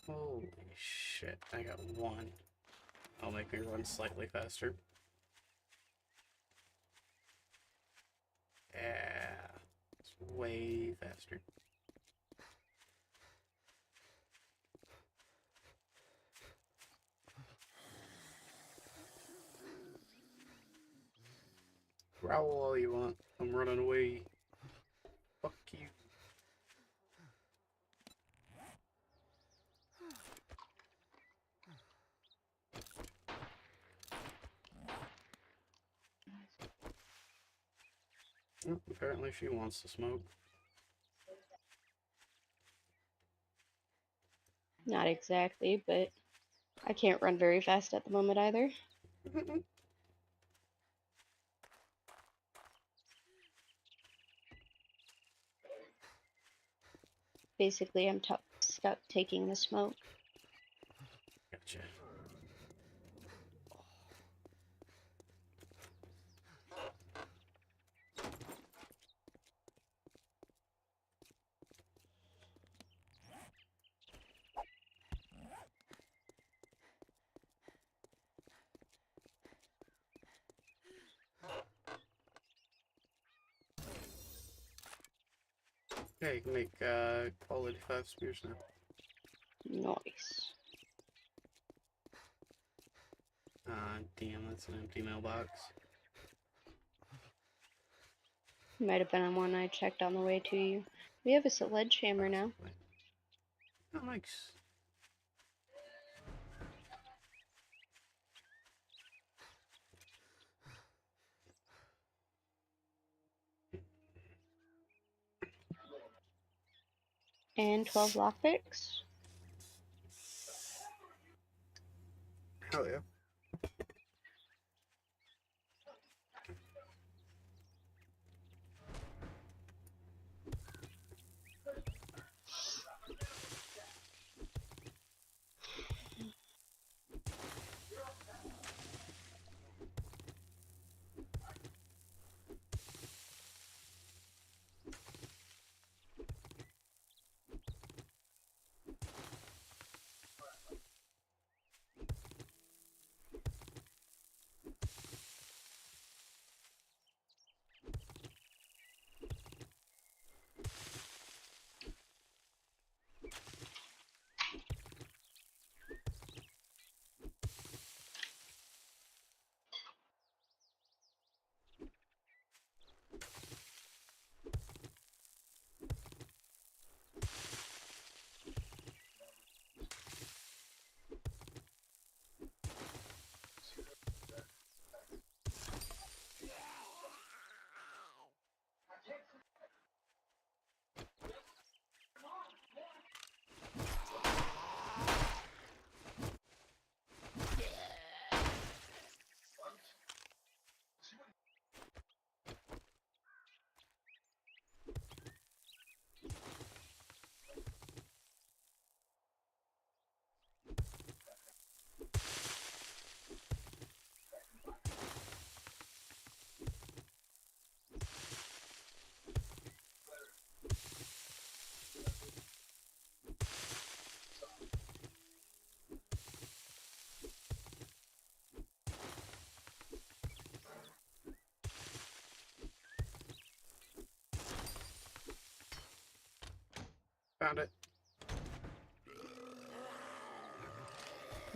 Holy shit, I got one. That'll make me run slightly faster. Yeah, it's way faster. Growl all you want. I'm running away. Fuck you. Oh, apparently she wants to smoke.
Not exactly, but I can't run very fast at the moment either. Basically, I'm stuck taking the smoke.
Gotcha. Yeah, you can make quality 5 spears now.
Nice.
Damn, that's an empty mailbox.
Might have been on one I checked on the way to you. We have a sledgehammer now.
Possibly. Oh, nice.
And 12 lockpicks.
Hell yeah.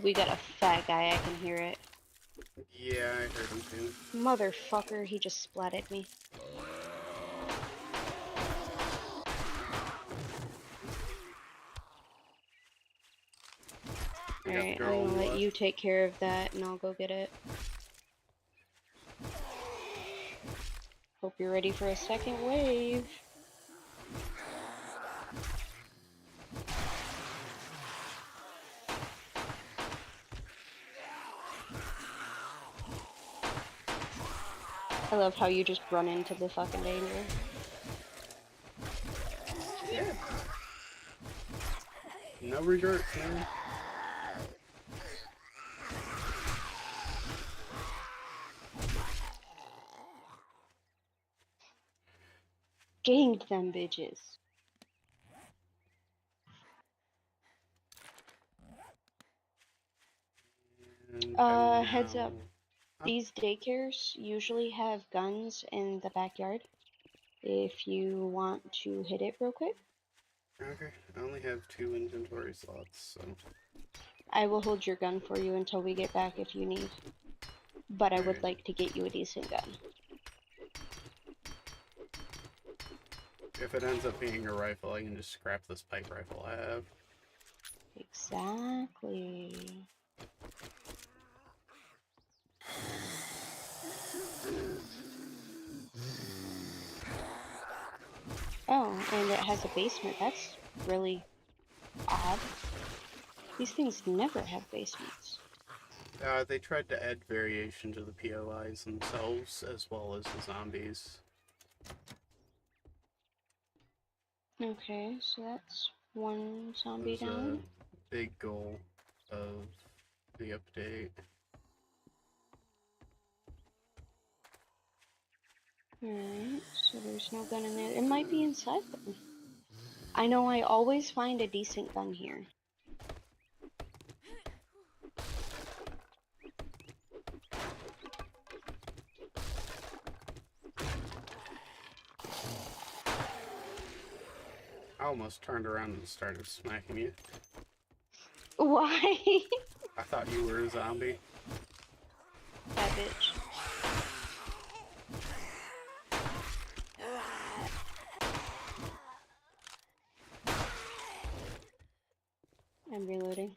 We got a fat guy, I can hear it.
Yeah, I heard him too.
Motherfucker, he just splatted me.
I got the
Alright,
girl
I'm
on
gonna
the
let
left.
you take care of that and I'll go get it. Hope you're ready for a second wave. I love how you just run into the fucking danger.
Yeah. No regrets, man.
Ganked them bitches.
And
Heads up.
now... Oh,
These daycares usually have guns in the backyard. If you want to hit it real quick,
okay. I only have 2 inventory slots, so...
I will hold your gun for you until we get back if you need. But I would
Alright.
like to get you a decent gun.
If it ends up being a rifle, I can just scrap this pipe rifle I have.
Exactly. Oh, and it has a basement. That's really odd. These things never have basements.
They tried to add variation to the POIs themselves, as well as the zombies.
Okay, so that's one
It
zombie
was a
down.
big goal of the update.
Alright, so there's no gun in there. It might be inside them. I know I always find a decent gun here.
I almost turned around and started smacking you.
Why?
I thought you were a zombie.
That bitch. I'm reloading.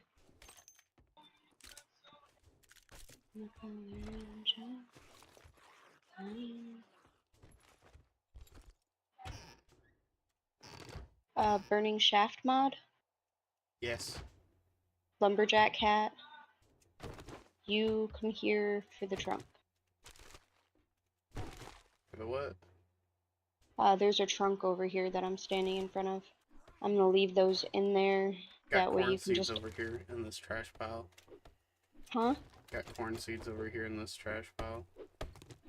Burning shaft mod,
Yes.
lumberjack hat. You come here for the trunk.
For the what?
There's a trunk over here that I'm standing in front of. I'm gonna leave those in there.
Got
That way
corn
you can
seeds
just...
over here in this trash pile.
Huh?
Got corn seeds over here in this trash pile.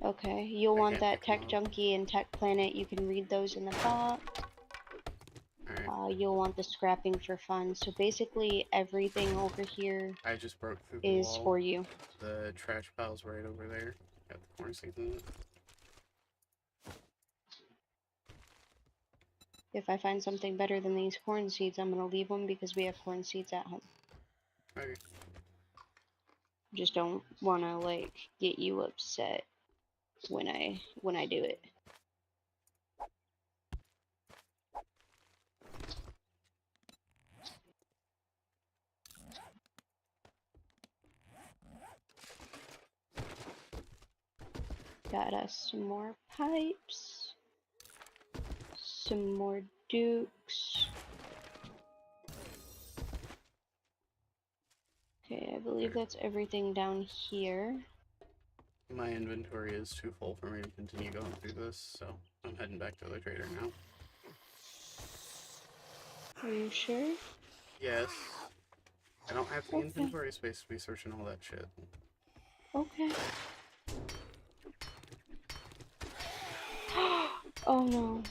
Okay, you'll
I
want
can't
that
pick 'em
Tech
up.
Junkie and Tech Planet. You can read those in the box.
Alright.
You'll want the scrapping for fun. So basically everything over here
I just broke through the
is
wall.
for you.
The trash pile's right over there. Got the corn seeds in it.
If I find something better than these corn seeds, I'm gonna leave them because we have corn seeds at home.
Okay.
Just don't wanna like get you upset when I do it. Got us some more pipes, some more dukes. Okay, I believe that's everything down here.
My inventory is too full for me to continue going through this, so I'm heading back to the trader now.
Are you sure?
Yes. I don't have the
Okay.
inventory space to be searching all that shit.
Okay. Oh no.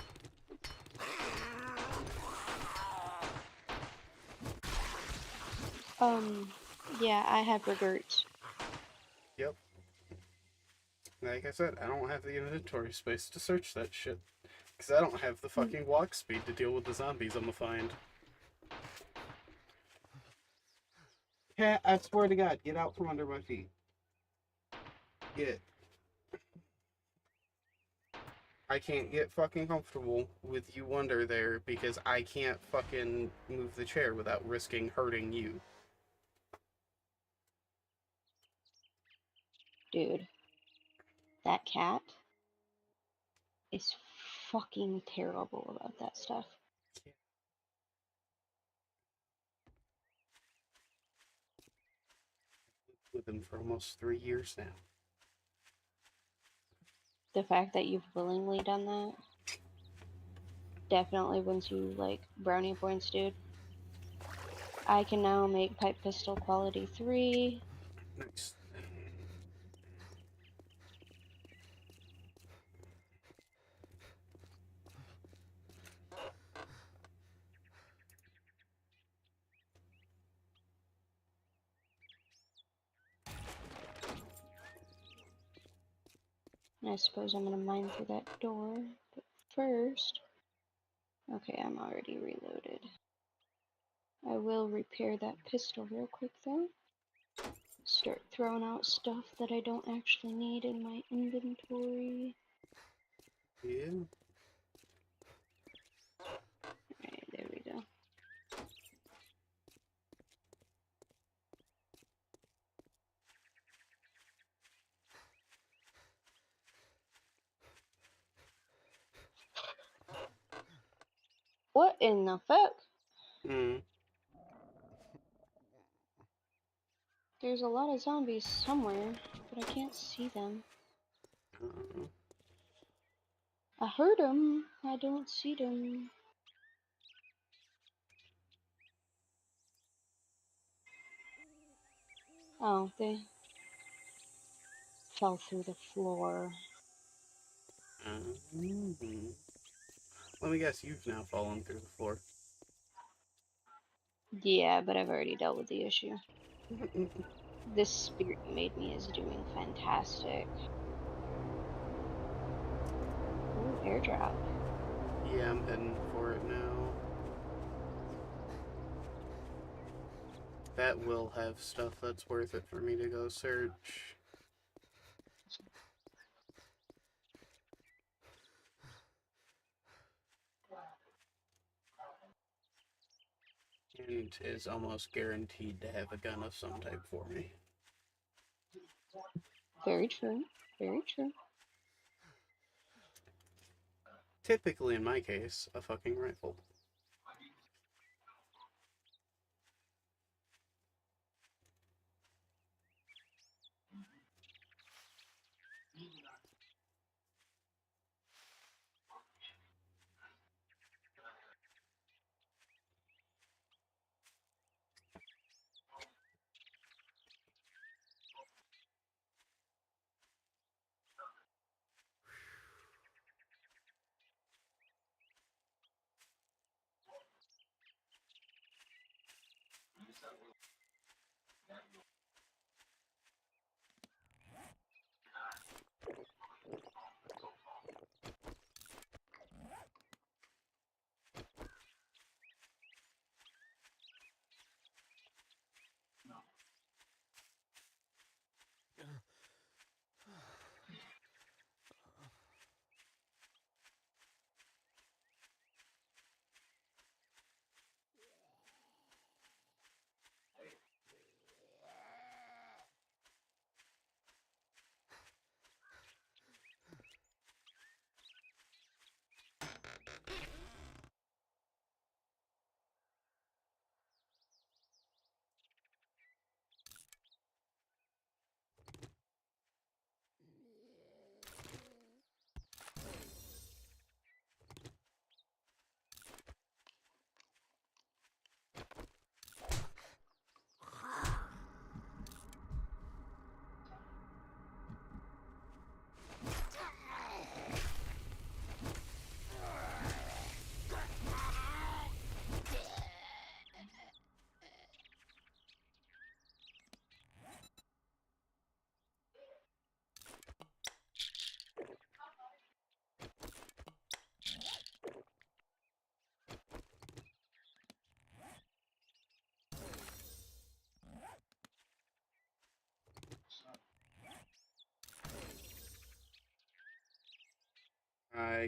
Yeah, I have regrets.
Yep. Like I said, I don't have the inventory space to search that shit. Because I don't have the fucking walk speed to deal with the zombies I'm gonna find. Cat, I swear to God, get out from under my feet. Get. I can't get fucking comfortable with you under there because I can't fucking move the chair without risking hurting you.
Dude, that cat is fucking terrible about that stuff.
With him for almost 3 years now.
The fact that you've willingly done that definitely wins you, like, brownie points, dude. I can now make pipe pistol quality 3.
Nice.
And I suppose I'm gonna mine through that door, but first... Okay, I'm already reloaded. I will repair that pistol real quick, though. Start throwing out stuff that I don't actually need in my inventory.
Yeah.
Alright, there we go. What in the fuck?
Mm.
There's a lot of zombies somewhere, but I can't see them. I heard them, I don't see them. Oh, they fell through the floor.
Mm. Let me guess, you've now fallen through the floor.
Yeah, but I've already dealt with the issue. This spirit you made me is doing fantastic. Ooh, airdrop.
Yeah, I'm heading for it now. That will have stuff that's worth it for me to go search. And is almost guaranteed to have a gun of some type for me.
Very true. Very true.
Typically, in my case, a fucking rifle.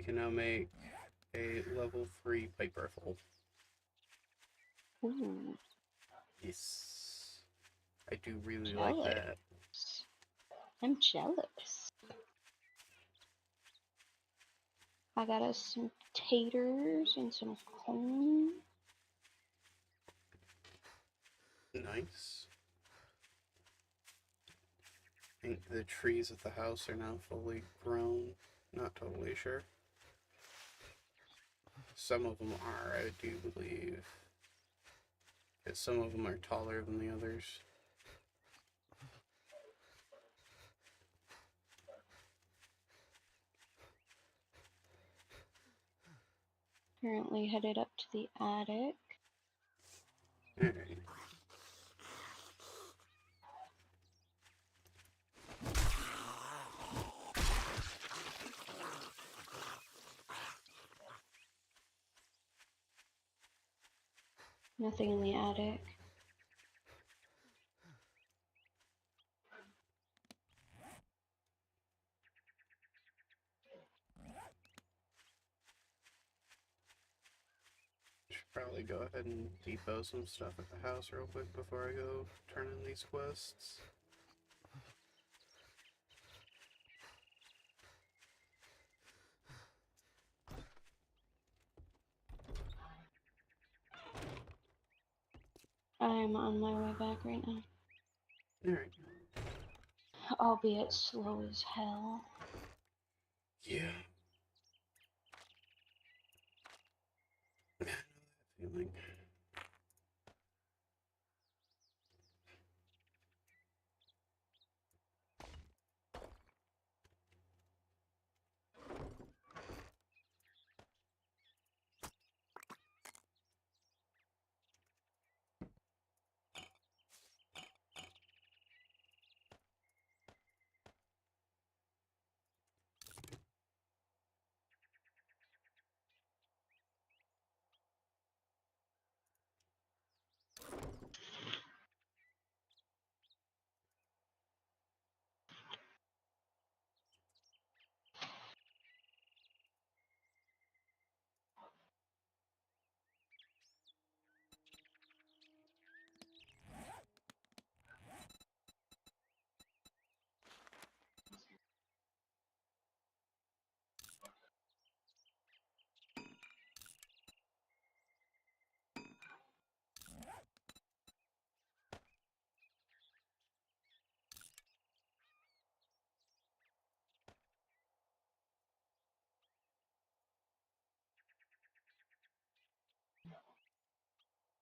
I can now make a level 3 pipe rifle.
Ooh,
Yes. I do really like
jealous.
that.
I'm jealous. I got us some taters and some corn.
Nice. I think the trees at the house are now fully grown. Not totally sure. Some of them are, I do believe. Because some of them are taller than the others.
Currently headed up to the attic.
Alright.
Nothing in the attic.
Should probably go ahead and depot some stuff at the house real quick before I go turn in these quests.
I'm on my way back right now.
Alright.
Albeit slow as hell.
Yeah. I know that feeling.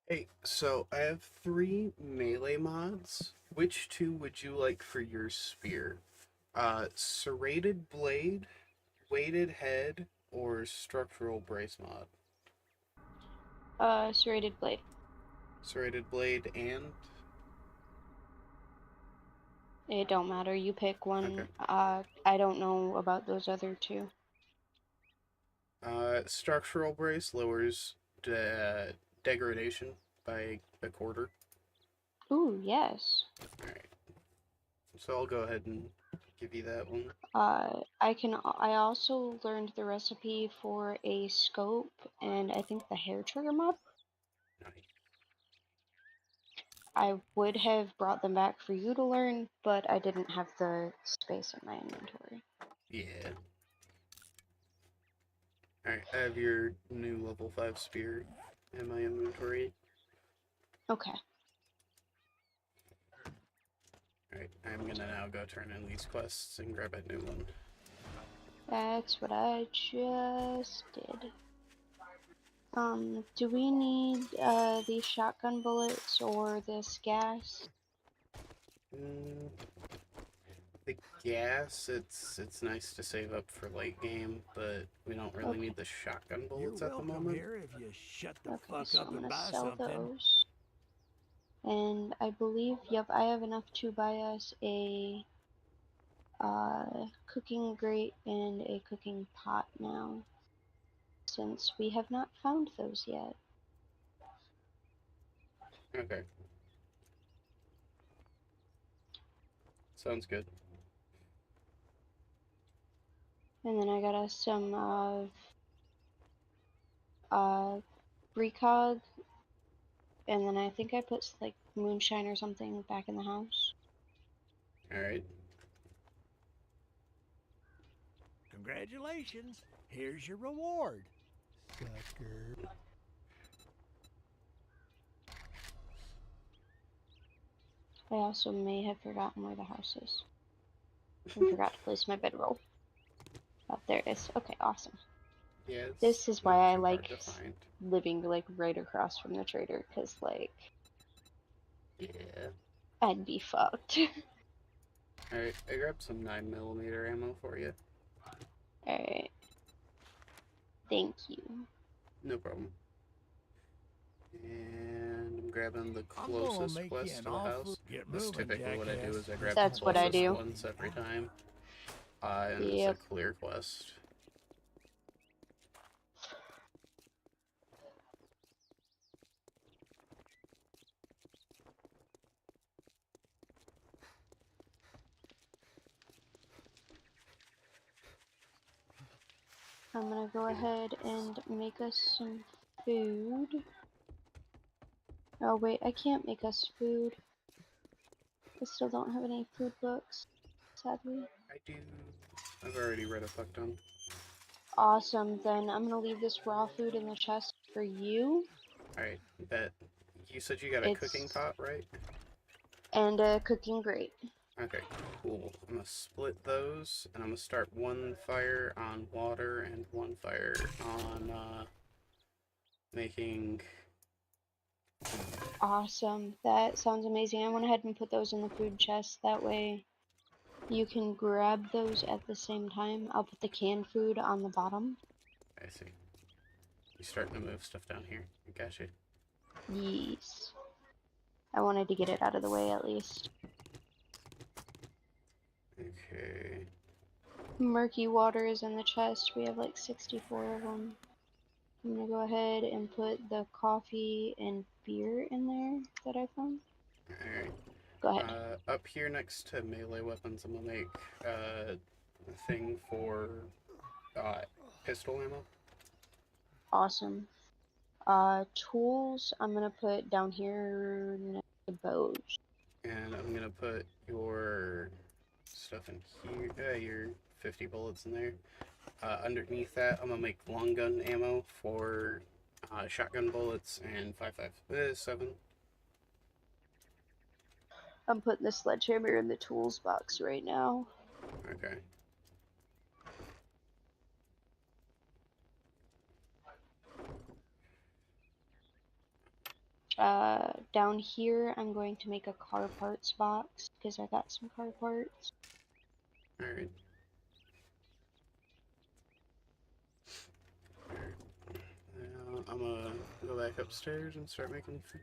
Hey, so I have 3 melee mods. Which 2 would you like for your spear? Serrated blade, weighted head, or structural brace mod?
Serrated blade.
Serrated blade and
It don't matter. You pick
okay.
one. I don't know about those other two.
Structural brace lowers degradation by a quarter.
Ooh, yes.
Alright. So I'll go ahead and give you that one.
I also learned the recipe for a scope and I think the hair trigger mod.
Nice.
I would have brought them back for you to learn, but I didn't have the space in my inventory.
Yeah. Alright, I have your new level 5 spear in my inventory.
Okay.
Alright, I'm gonna now go turn in these quests and grab a new one.
That's what I just did. Do we need these shotgun bullets or this gas?
Mm, the gas, it's nice to save up for late game, but we don't really
Okay.
need the shotgun
You're
bullets at the
welcome
moment.
here if you shut the
Okay,
fuck
so
up
I'm
and
gonna
buy
sell
something.
those. And I believe, yep, I have enough to buy us a cooking grate and a cooking pot now, since we have not found those yet.
Okay. Sounds good.
And then I got us some precog, and then I think I put like moonshine or something back in the house.
Alright.
Congratulations. Here's your reward. Sucker.
I also may have forgotten where the house is. I forgot to place my bedroll. Oh, there it is. Okay, awesome.
Yeah, it's
This is
not
why I
too
like
hard to find.
living like right across from the trader, because like
Yeah.
I'd be fucked.
Alright, I grabbed some 9mm ammo for you.
Alright. Thank you.
No problem. And I'm grabbing the
I'm gonna
closest
make you
quest
an
to the
offer.
house.
Get
That's
moving,
typically what I do
jackass.
is I grab
That's
the
what I
closest
do.
ones every time. And it's a
Yep.
clear quest.
I'm gonna go ahead and make us some food. Oh wait, I can't make us food. I still don't have any food books, sadly.
I do. I've already read a fuck ton.
Awesome, then I'm gonna leave this raw food in the chest for you.
Alright, bet. You said you got a cooking
It's
pot, right?
and a cooking grate.
Okay, cool. I'm gonna split those, and I'm gonna start one fire on water and one fire on, making...
Awesome, that sounds amazing. I went ahead and put those in the food chest. That way you can grab those at the same time. I'll put the canned food on the bottom.
I see. You're starting to move stuff down here. I got you.
Yes. I wanted to get it out of the way at least.
Okay.
Murky water is in the chest. We have like 64 of them. I'm gonna go ahead and put the coffee and beer in there that I found.
Alright.
Go ahead.
Up here next to melee weapons, I'm gonna make a thing for pistol ammo.
Awesome. Tools I'm gonna put down here next to bows.
And I'm gonna put your stuff in here, your 50 bullets in there. Underneath that, I'm gonna make long gun ammo for shotgun bullets and 5.57.
I'm putting the sledgehammer in the tools box right now.
Okay.
Down here I'm going to make a car parts box because I got some car parts.
Alright. Now I'm gonna go back upstairs and start making food.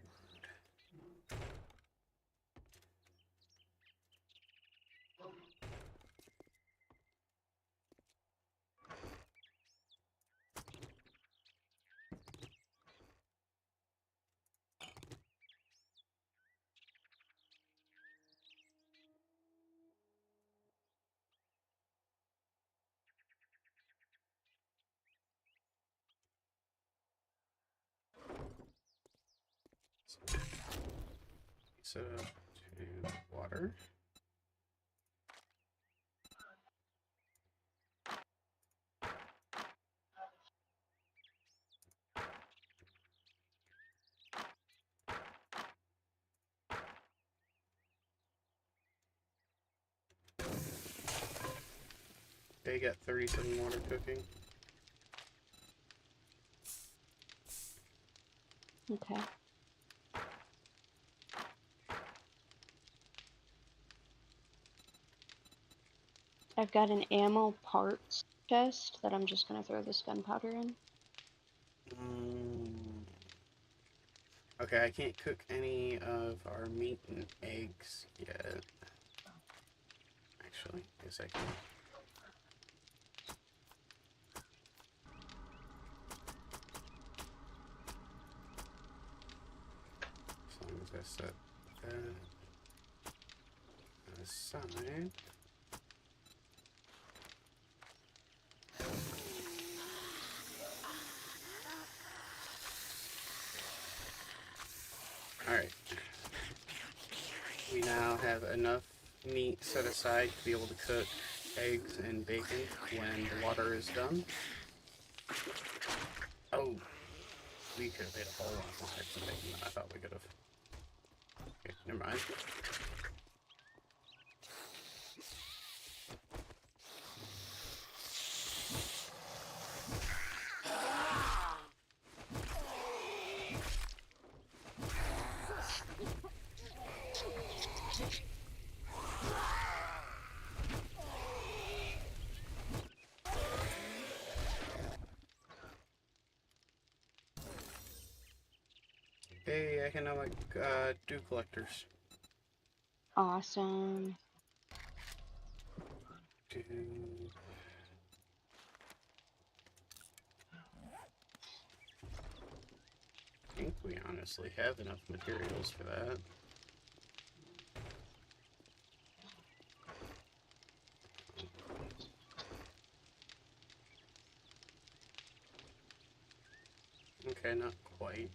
So, to water. They got 37 water cooking.
Okay. I've got an ammo parts chest that I'm just gonna throw this gunpowder in.
Okay, I can't cook any of our meat and eggs yet. Actually, yes I can. As long as I set that. Aside. now have enough meat set aside to be able to cook eggs and bacon when the water is done. Oh, we could have made a whole lot more eggs and bacon than I thought we could have. Okay, never mind. Hey, I can now make dew collectors.
Awesome.
Dew. I think we honestly have enough materials for that. Okay, not quite.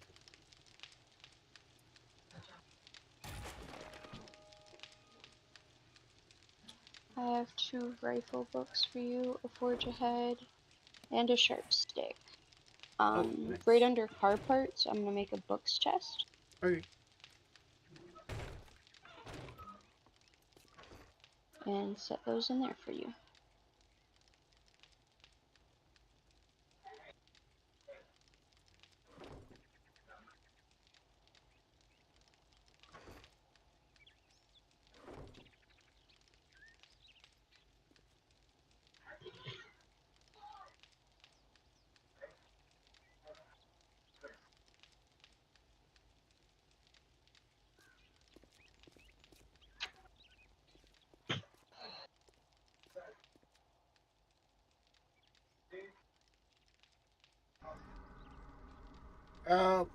I have 2 rifle books for you, a forge ahead, and a sharp stick.
Nice.
Right under car parts, I'm gonna make a books chest.
Okay.
And set those in there for you.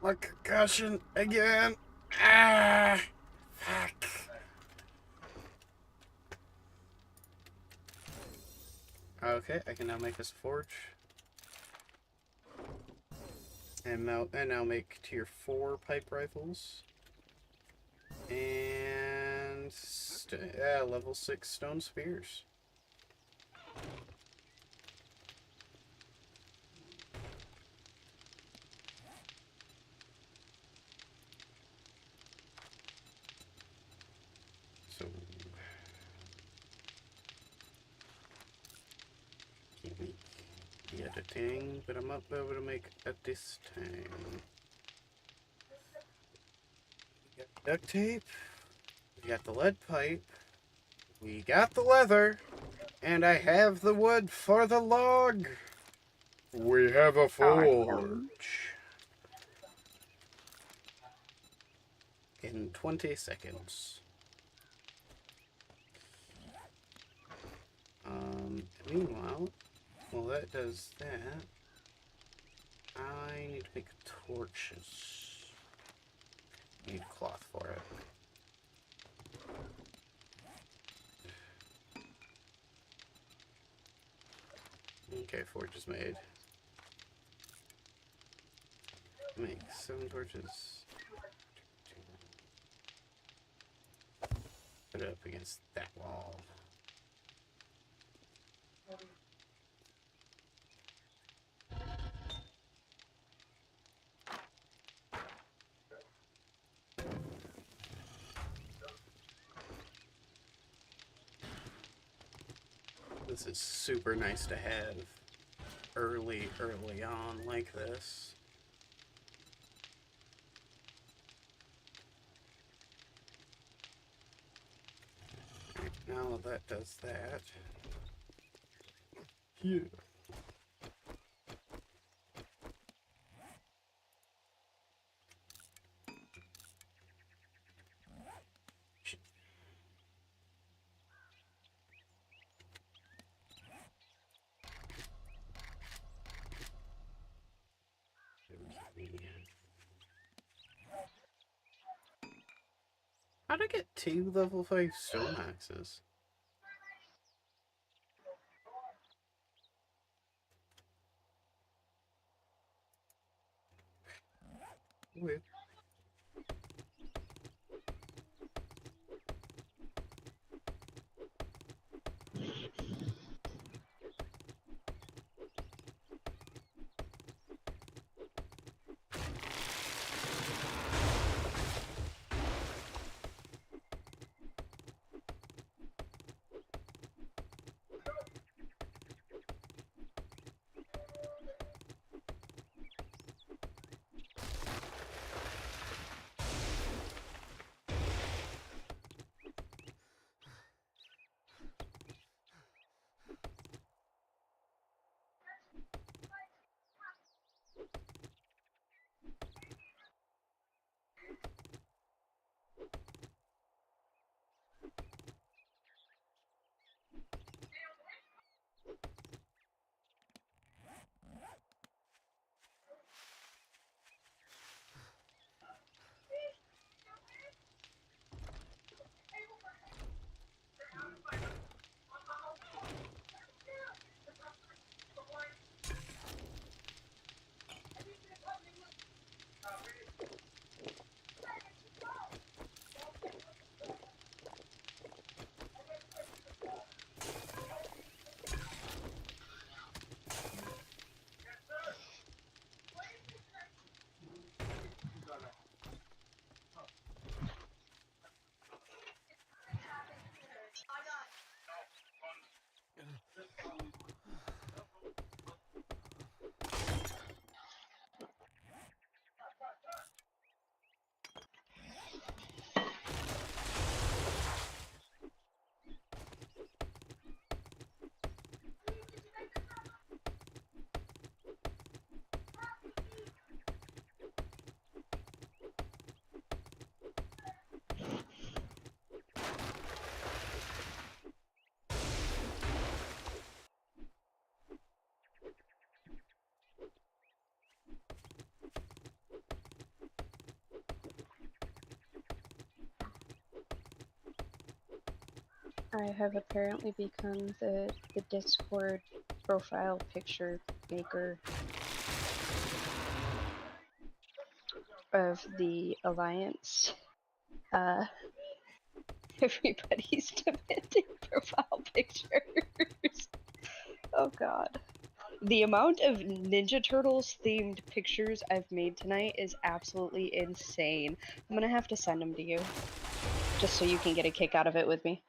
My concussion again. Ah, fuck. Okay, I can now make this forge. And now make tier 4 pipe rifles. And level 6 stone spears. So can't make the editing, but I'm not able to make at this time. We got duct tape. We got the lead pipe. We got the leather. And I have the wood for the log. We have a forge.
Awesome.
In 20 seconds. Meanwhile, while that does that, I need to make torches. Need cloth for it. Okay, forge is made. Make 7 torches. Put it up against that wall. This is super nice to have early on like this. Right, now that does that. Yeah. How'd I get 2 level 5 stone axes? Weird.
I have apparently become the Discord profile picture maker of the Alliance. Everybody's demanding profile pictures. Oh god. The amount of Ninja Turtles themed pictures I've made tonight is absolutely insane. I'm gonna have to send them to you, just so you can get a kick out of it with me.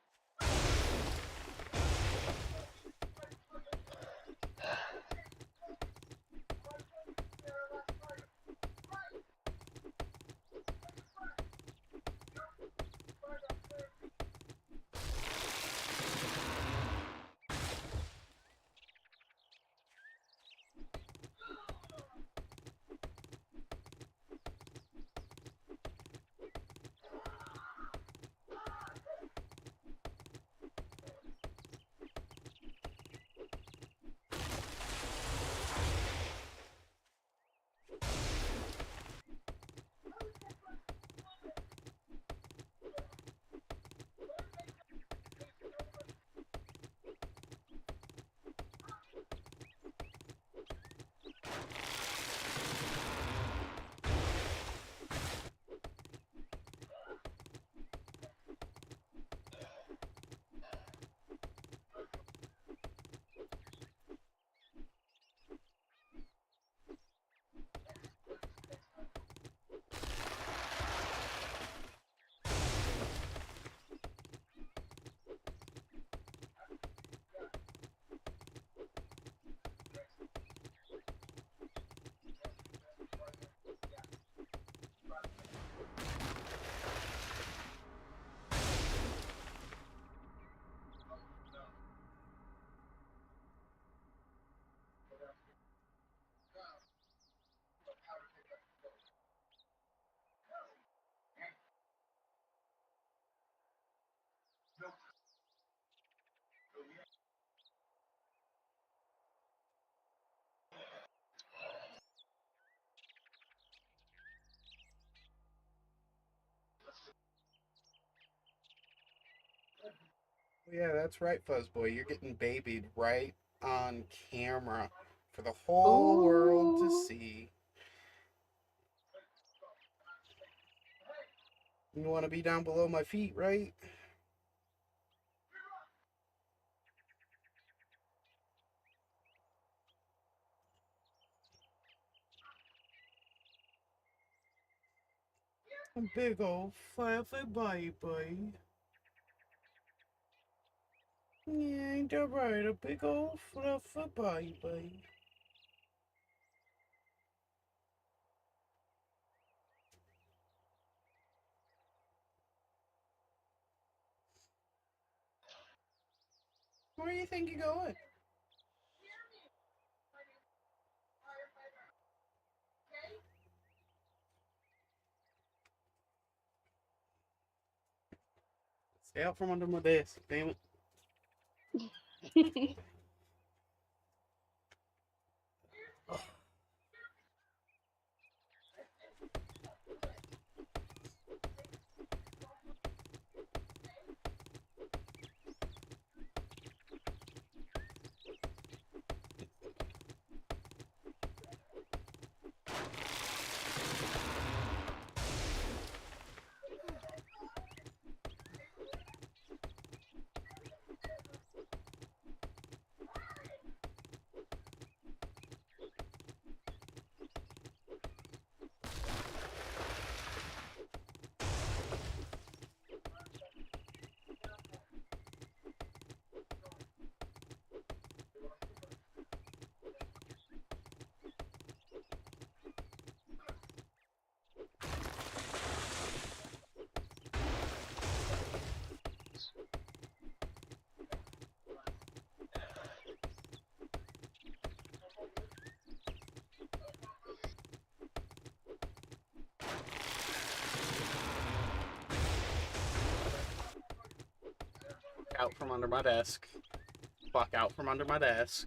Yeah, that's right, Fuzzboy. You're getting babied right on camera for the whole world to
Ooh.
see. You want to be down below my feet, right? A big old fluffy baby. Yeah, ain't that right? A big old fluffy baby. Where do you think you're going? Stay out from under my desk, damn it. Out from under my desk. Fuck out from under my desk.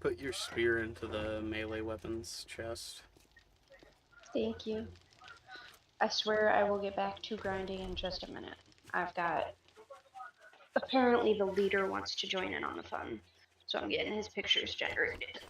put your spear into the melee weapons chest.
Thank you. I swear I will get back to grinding in just a minute. I've got... Apparently the leader wants to join in on the fun, so I'm getting his pictures generated.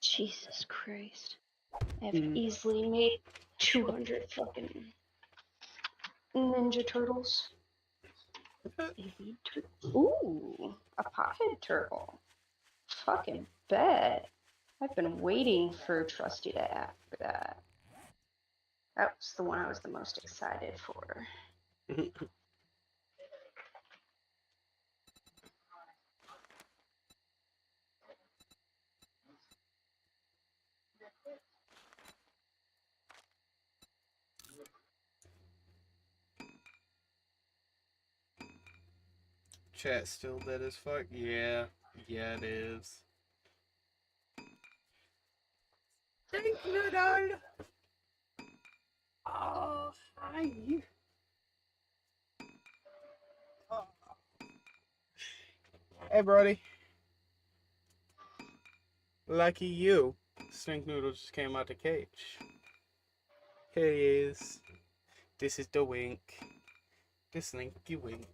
Jesus Christ. I've easily made 200 fucking Ninja Turtles. Ooh, a pothead turtle. Fucking bet. I've been waiting for Trusty to ask for that. That was the one I was the most excited for.
Chat still dead as fuck? Yeah. Yeah, it is. Thank Noodle! Oh, hi. Oh. Hey, Brody. Lucky you. Snake Noodle just came out the cage. Here he is. This is the wink. The slinky wink.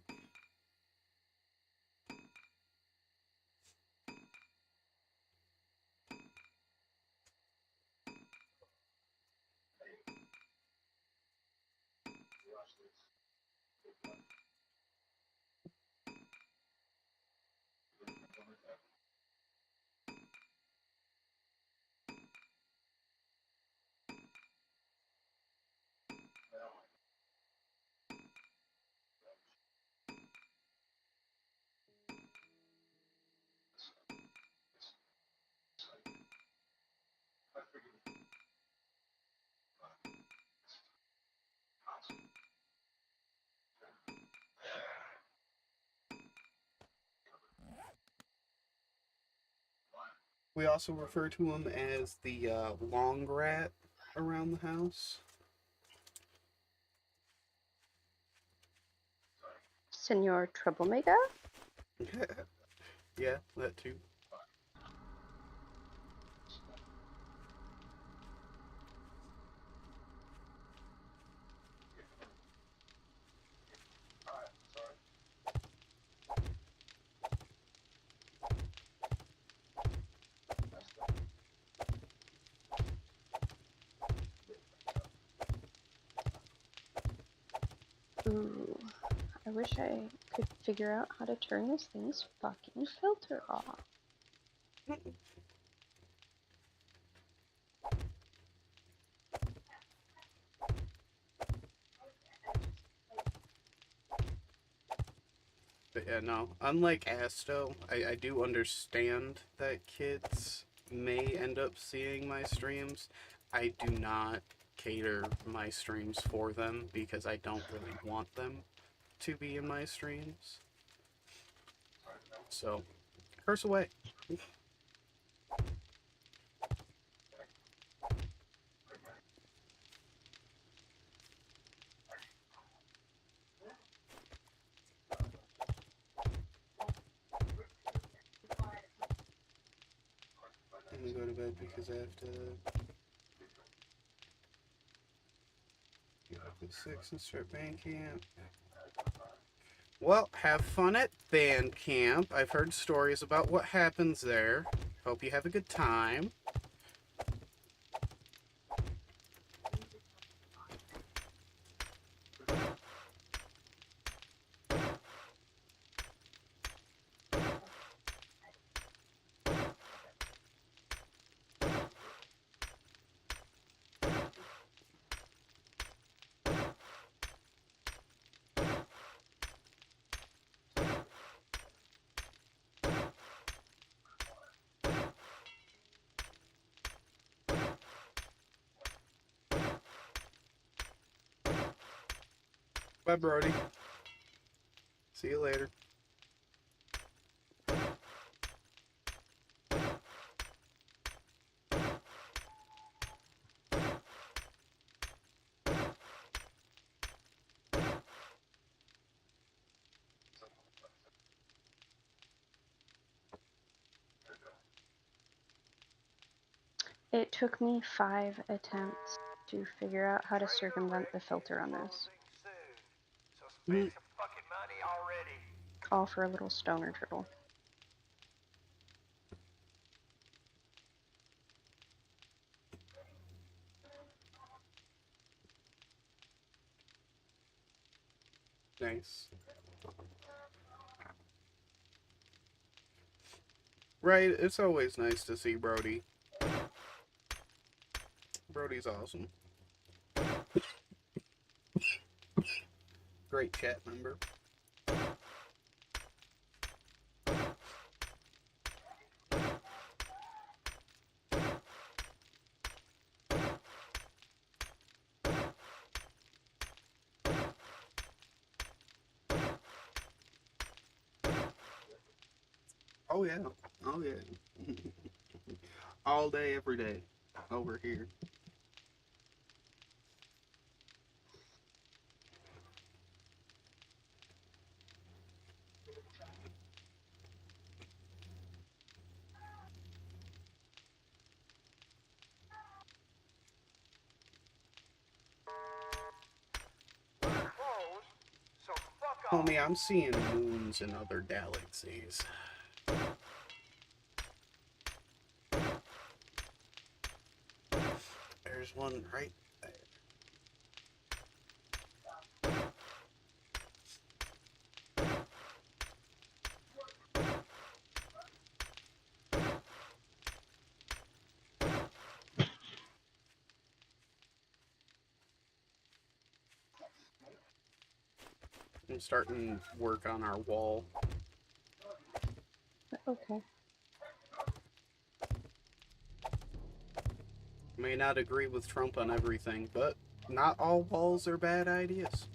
We also refer to him as the long rat around the house.
Senor Troublemaker?
Yeah, that too.
Ooh, I wish I could figure out how to turn this thing's fucking filter off.
But yeah, no. Unlike Asto, I do understand that kids may end up seeing my streams. I do not cater my streams for them because I don't really want them to be in my streams. So, curse away. I'm gonna go to bed because I have to get up at 6 and start band camp. Well, have fun at band camp. I've heard stories about what happens there. Hope you have a good time. Bye, Brody. See you later.
It took me 5 attempts to figure out how to circumvent the filter on this.
Mm.
All for a little stoner turtle.
Nice. Right, it's always nice to see Brody. Brody's awesome. Great chat member. Oh yeah. Oh yeah. All day, every day. Over here. Homie, I'm seeing moons in other galaxies. There's one right there. I'm starting work on our wall.
Okay.
May not agree with Trump on everything, but not all walls are bad ideas.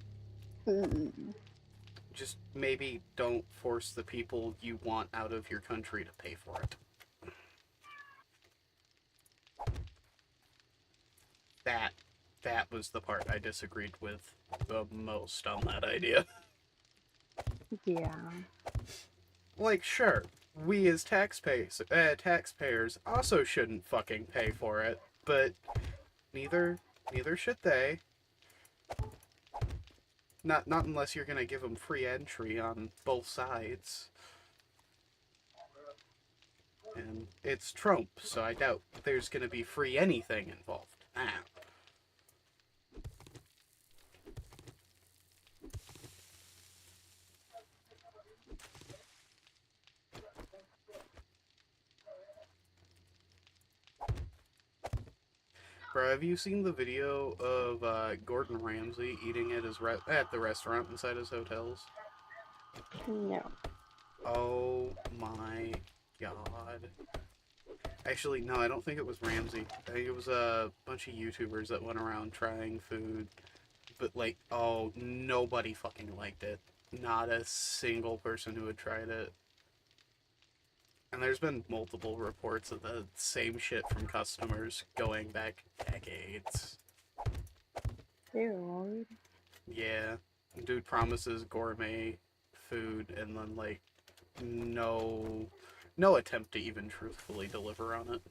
Just maybe don't force the people you want out of your country to pay for it. That was the part I disagreed with the most on that idea.
Yeah.
Like, sure, we as taxpayers also shouldn't fucking pay for it, but neither should they. Not unless you're gonna give them free entry on both sides. And it's Trump, so I doubt there's gonna be free anything involved. Bro, have you seen the video of Gordon Ramsay eating at at the restaurant inside his hotels?
No.
Oh my god. Actually, no, I don't think it was Ramsay. I think it was a bunch of YouTubers that went around trying food. But, like, oh, nobody fucking liked it. Not a single person who had tried it. And there's been multiple reports of the same shit from customers going back decades.
Ew.
Yeah. Dude promises gourmet food and then, like, no attempt to even truthfully deliver on it.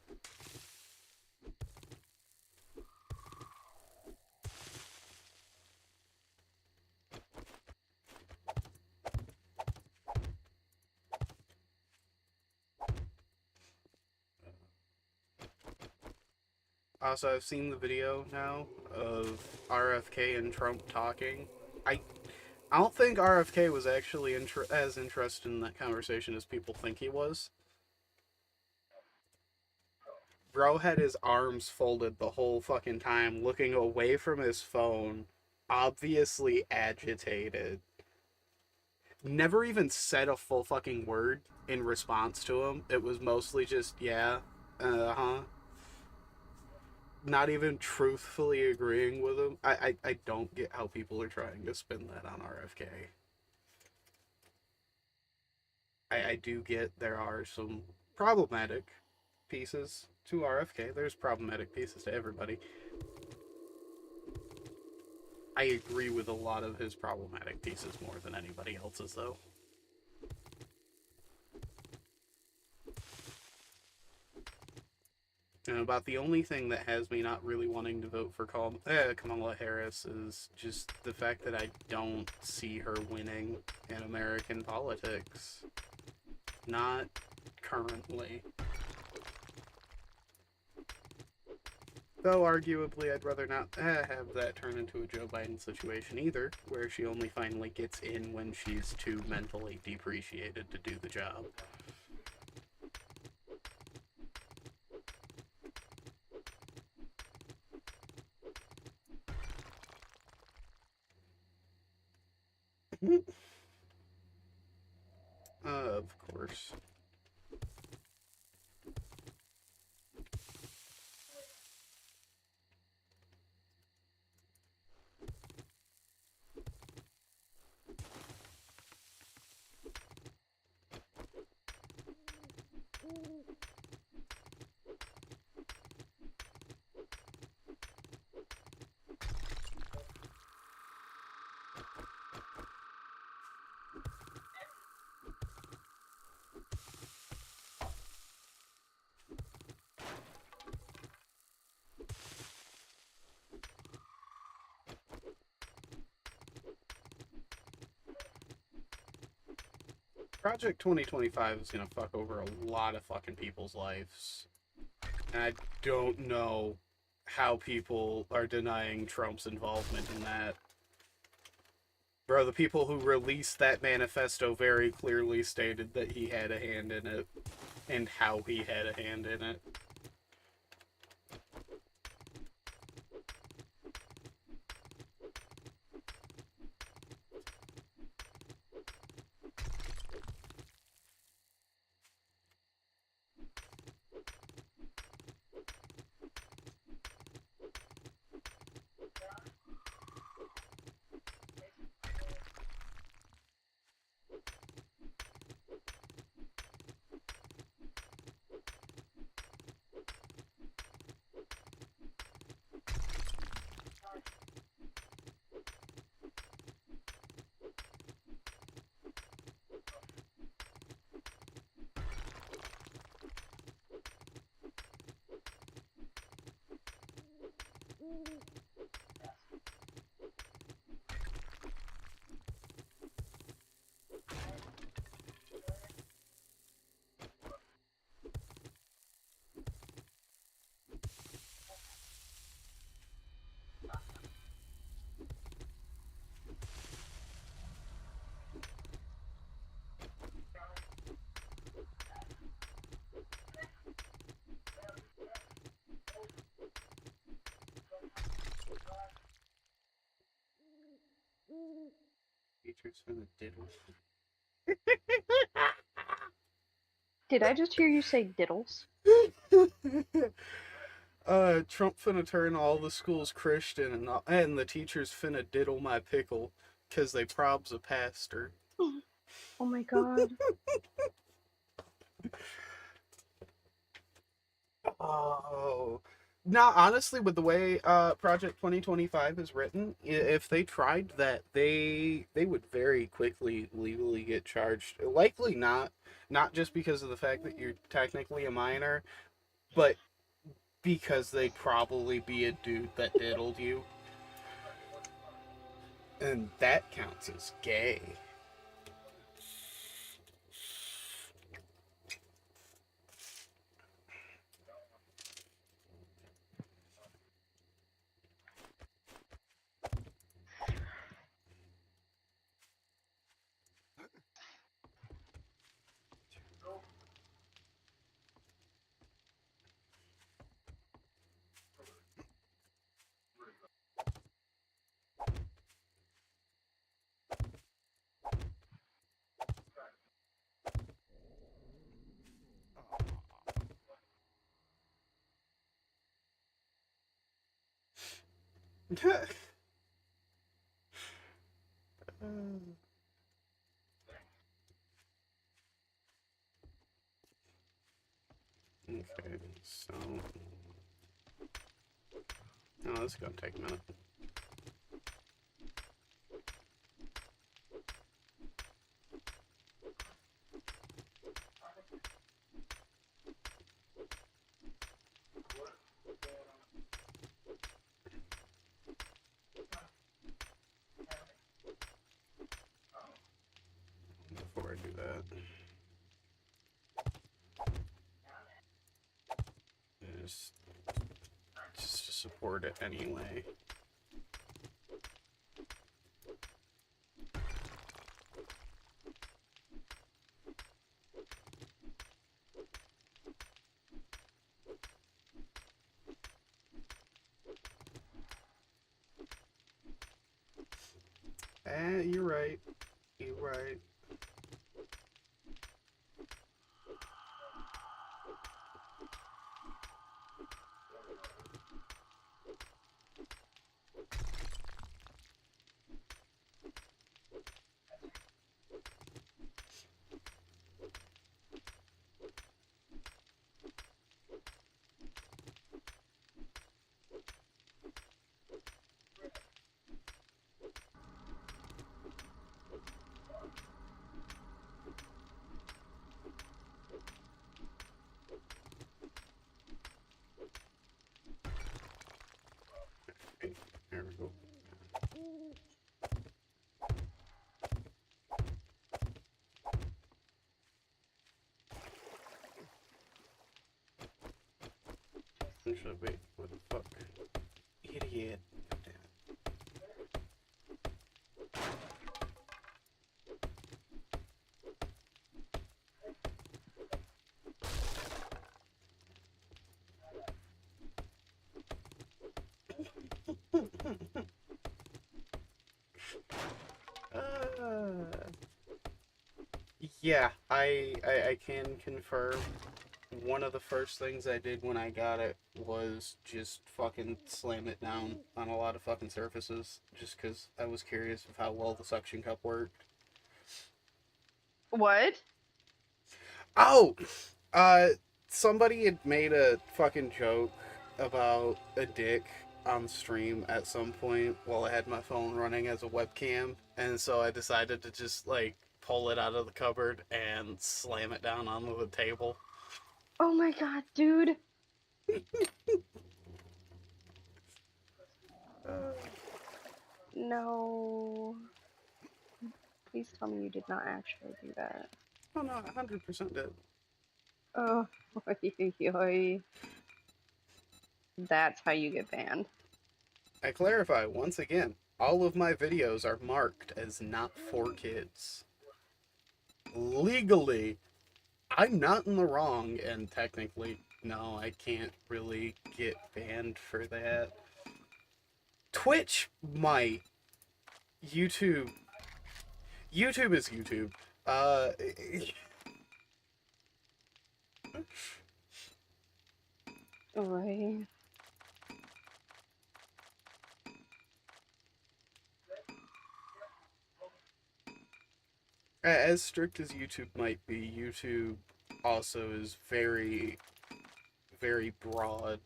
Also, I've seen the video now of RFK and Trump talking. I don't think RFK was actually as interested in that conversation as people think he was. Bro had his arms folded the whole fucking time, looking away from his phone, obviously agitated. Never even said a full fucking word in response to him. It was mostly just, yeah, uh-huh. Not even truthfully agreeing with him. I don't get how people are trying to spin that on RFK. I do get there are some problematic pieces to RFK. There's problematic pieces to everybody. I agree with a lot of his problematic pieces more than anybody else's, though. And about the only thing that has me not really wanting to vote for Kamala Harris is just the fact that I don't see her winning in American politics. Not currently. Though, arguably, I'd rather not have that turn into a Joe Biden situation either, where she only finally gets in when she's too mentally depreciated to do the job. Of course. Project 2025 is gonna fuck over a lot of fucking people's lives. And I don't know how people are denying Trump's involvement in that. Bro, the people who released that manifesto very clearly stated that he had a hand in it, and how he had a hand in it. Teachers finna diddle.
Did I just hear you say diddles?
Trump finna turn all the schools Christian, and the teachers finna diddle my pickle, cause they probs a pastor.
Oh my god.
Oh. Now, honestly, with the way Project 2025 is written, if they tried that, they would very quickly legally get charged. Likely not just because of the fact that you're technically a minor, but because they'd probably be a dude that diddled you. And that counts as gay. Okay, so... Oh, this is gonna take a minute. Before I do that, just to support it anyway. You're right. You're right. Okay, there we go. Actually, wait, what the fuck? Idiot. Yeah, I can confirm. One of the first things I did when I got it was just fucking slam it down on a lot of fucking surfaces, just because I was curious of how well the suction cup worked.
What?
Oh! Uh, somebody had made a fucking joke about a dick on stream at some point while I had my phone running as a webcam, and so I decided to just, like, pull it out of the cupboard and slam it down onto the table.
Oh my god, dude. No. Please tell me you did not actually do that.
Oh no, 100% did.
Oh, oi. That's how you get banned.
I clarify once again, all of my videos are marked as not for kids. Legally, I'm not in the wrong, and technically, no, I can't really get banned for that. Twitch might. YouTube, YouTube is YouTube.
Right.
As strict as YouTube might be, YouTube also is very, very broad.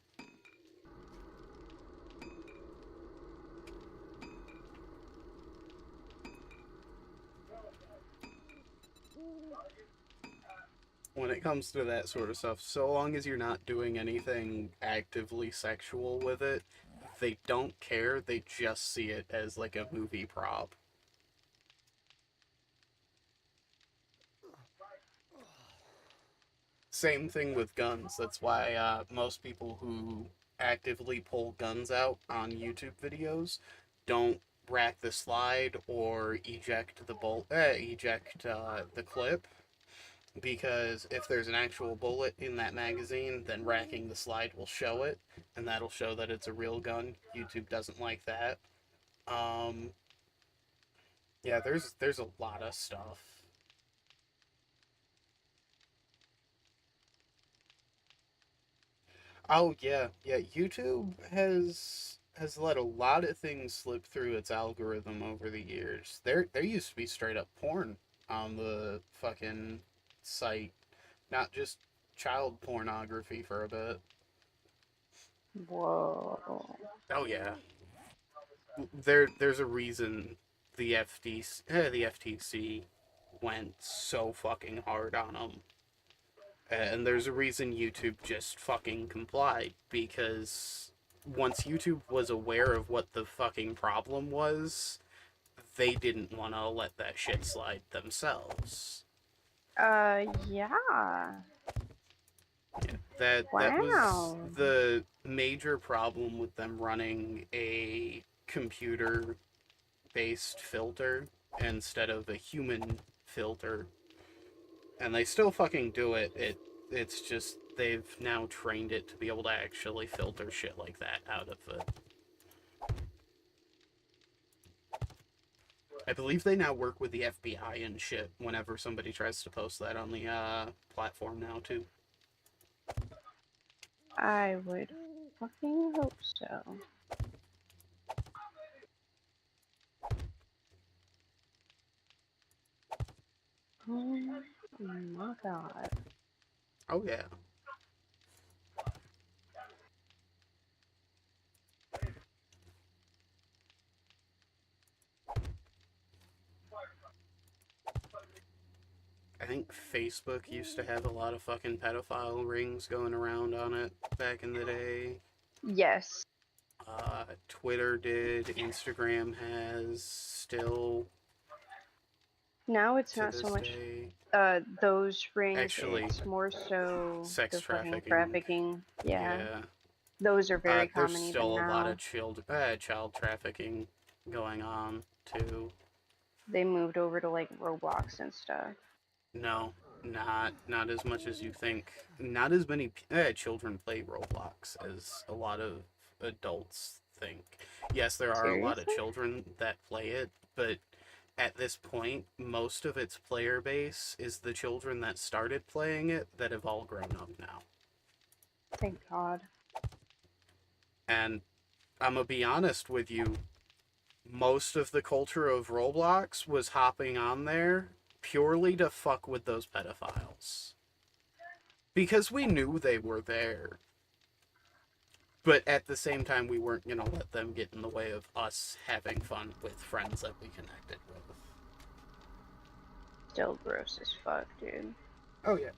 When it comes to that sort of stuff, so long as you're not doing anything actively sexual with it, they don't care. They just see it as like a movie prop. Same thing with guns. That's why most people who actively pull guns out on YouTube videos don't rack the slide or eject the clip, because if there's an actual bullet in that magazine, then racking the slide will show it, and that'll show that it's a real gun. YouTube doesn't like that. Um, yeah, there's a lot of stuff. Oh yeah, yeah. YouTube has let a lot of things slip through its algorithm over the years. There used to be straight up porn on the fucking site, not just child pornography for a bit.
Whoa.
Oh yeah. There's a reason the FTC went so fucking hard on them. And there's a reason YouTube just fucking complied, because once YouTube was aware of what the fucking problem was, they didn't want to let that shit slide themselves.
Yeah.
Yeah, that was
Wow.
the major problem with them running a computer-based filter instead of a human filter. And they still fucking do it. It's just they've now trained it to be able to actually filter shit like that out of it. I believe they now work with the FBI and shit whenever somebody tries to post that on the platform now too.
I would fucking hope so. Oh my god.
Oh yeah. I think Facebook used to have a lot of fucking pedophile rings going around on it back in the day.
Yes.
Twitter did, Instagram has, still
Now it's
to
not
this
so much
day.
those rings,
Actually,
it's more so
sex
the fucking
trafficking.
trafficking. Yeah.
Yeah.
Those are very
There's
common even
still a lot
now.
of child trafficking going on too.
They moved over to like Roblox and stuff.
No, not as much as you think. Not as many children play Roblox as a lot of adults think. Yes, there are a lot of
Seriously?
children that play it, but at this point, most of its player base is the children that started playing it that have all grown up now.
Thank God.
And I'm gonna be honest with you, most of the culture of Roblox was hopping on there purely to fuck with those pedophiles. Because we knew they were there. But at the same time, we weren't going to let them get in the way of us having fun with friends that we connected with.
Still gross as fuck, dude.
Oh, yeah.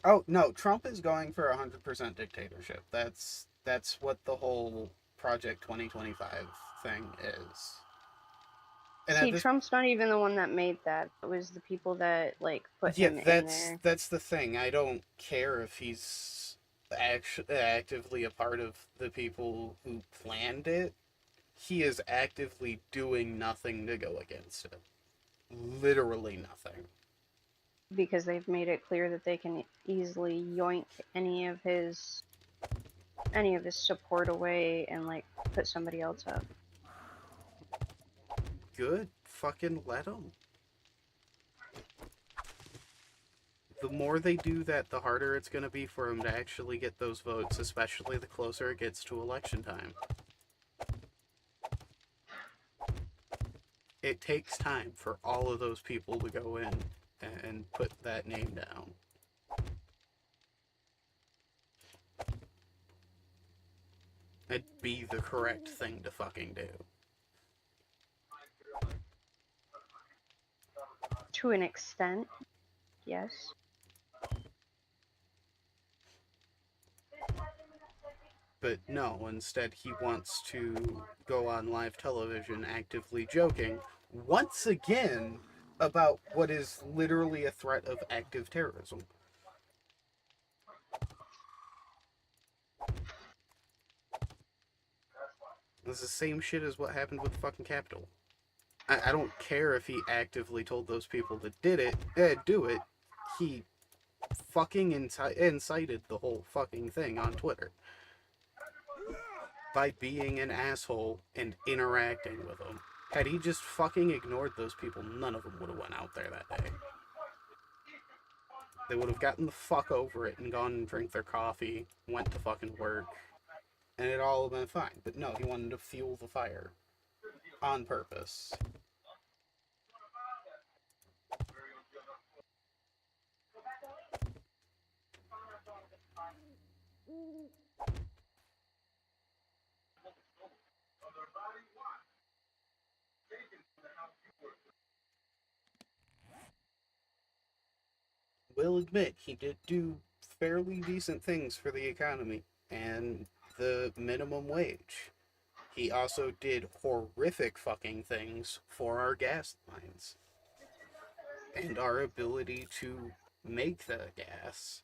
Oh, no, Trump is going for 100% dictatorship. That's what the whole Project 2025 thing is. And
See, Trump's not even the one that made that. It was the people that like put him in there.
That's the thing. I don't care if he's actively a part of the people who planned it. He is actively doing nothing to go against it. Literally nothing.
Because they've made it clear that they can easily yoink any of his support away and like put somebody else up.
good. Fucking let them. The more they do that, the harder it's going to be for them to actually get those votes, especially the closer it gets to election time. It takes time for all of those people to go in and put that name down. It'd be the correct thing to fucking do.
To an extent, yes.
But no, instead he wants to go on live television actively joking, once again, about what is literally a threat of active terrorism. It's the same shit as what happened with the fucking Capitol. I don't care if he actively told those people that did it, do it. He fucking incited the whole fucking thing on Twitter by being an asshole and interacting with them. Had he just fucking ignored those people, none of them would have went out there that day. They would have gotten the fuck over it and gone and drank their coffee, went to fucking work, and it all would have been fine. But no, he wanted to fuel the fire. On purpose. Will admit he did do fairly decent things for the economy and the minimum wage. He also did horrific fucking things for our gas lines and our ability to make the gas,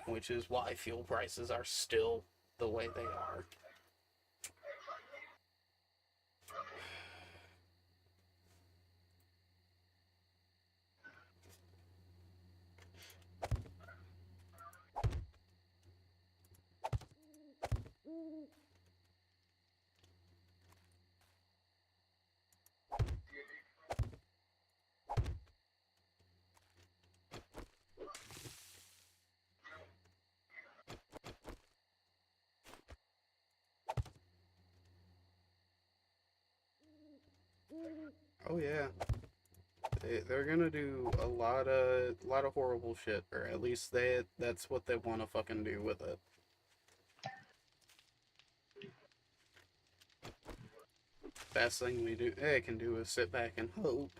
which is why fuel prices are still the way they are. Oh yeah, they're gonna do a lot of horrible shit, or at least that's what they want to fucking do with it. Best thing they can do is sit back and hope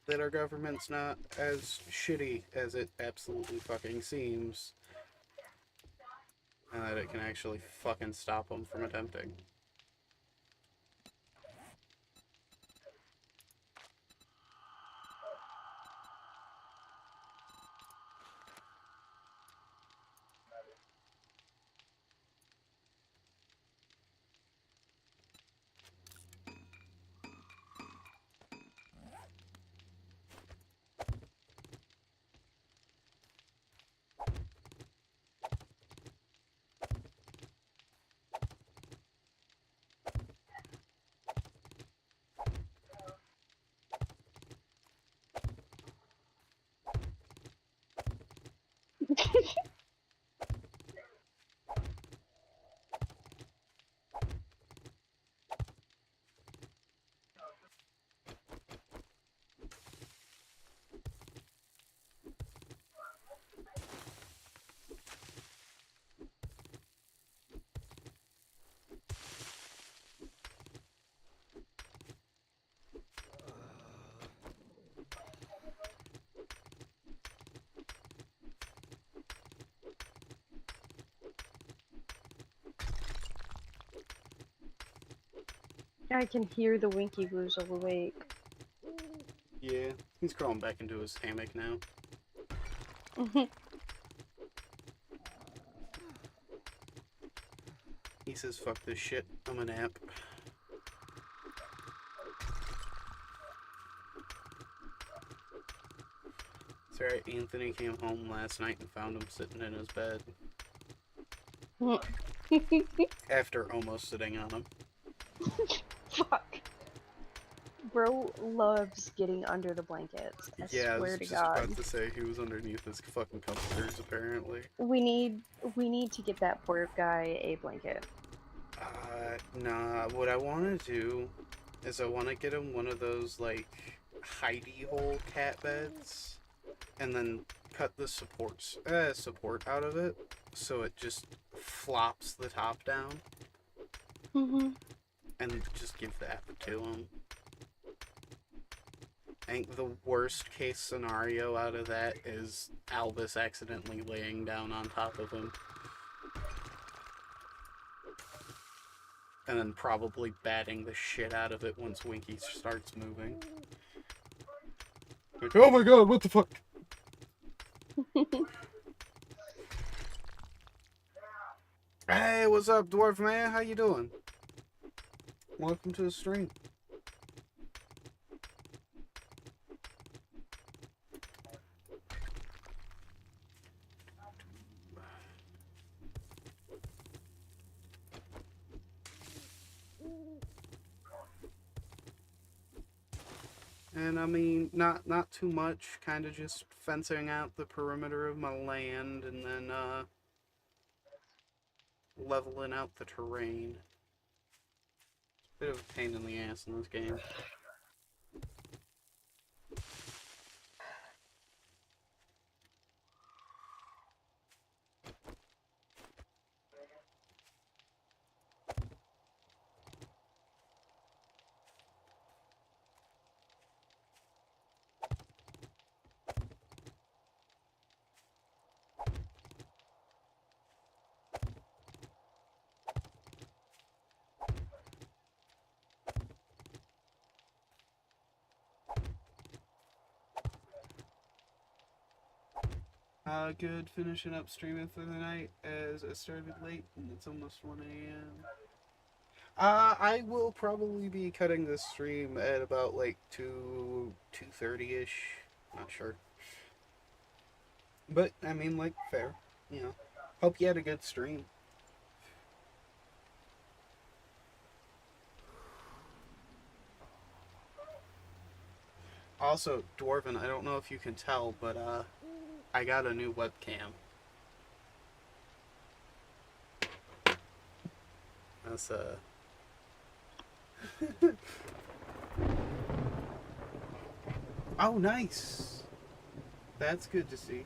that our government's not as shitty as it absolutely fucking seems, and that it can actually fucking stop them from attempting.
I can hear the Winky Woozle awake.
Yeah, he's crawling back into his hammock now. He says, fuck this shit, I'm a nap. It's alright, Anthony came home last night and found him sitting in his bed. After almost sitting on him.
Fuck. Bro loves getting under the blankets. I
Yeah, I
swear
was
to
just
God.
about to say he was underneath his fucking comforters, apparently.
We need to get that poor guy a blanket.
Nah, what I want to do is I want to get him one of those, like, hidey hole cat beds, and then cut the support out of it, so it just flops the top down,
Mm-hmm.
and just give that to him. I think the worst case scenario out of that is Albus accidentally laying down on top of him. And then probably batting the shit out of it once Winky starts moving. Like, oh my god, what the fuck? Hey, what's up, dwarf man? How you doing? Welcome to the stream. And I mean, not too much, kind of just fencing out the perimeter of my land and then leveling out the terrain. Bit of a pain in the ass in this game. Good, finishing up streaming for the night as I started late and it's almost 1 a.m. I will probably be cutting this stream at about like 2:30ish. Not sure. But I mean, like, fair. You know. Hope you had a good stream. Also, Dwarven, I don't know if you can tell, but I got a new webcam. That's Oh, nice. That's good to see.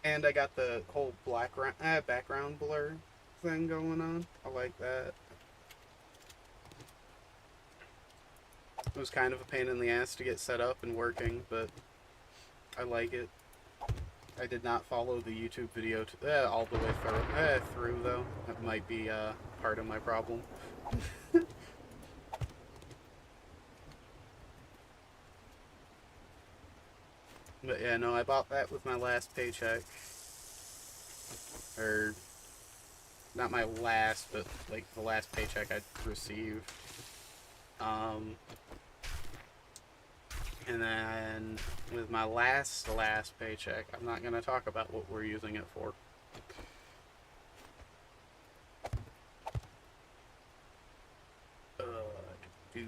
And I got the whole background blur thing going on. I like that. It was kind of a pain in the ass to get set up and working, but I like it. I did not follow the YouTube video all the way through, though. That might be part of my problem. But yeah, no, I bought that with my last paycheck. Or, not my last, but like the last paycheck I received. And then with my last paycheck, I'm not going to talk about what we're using it for. Do.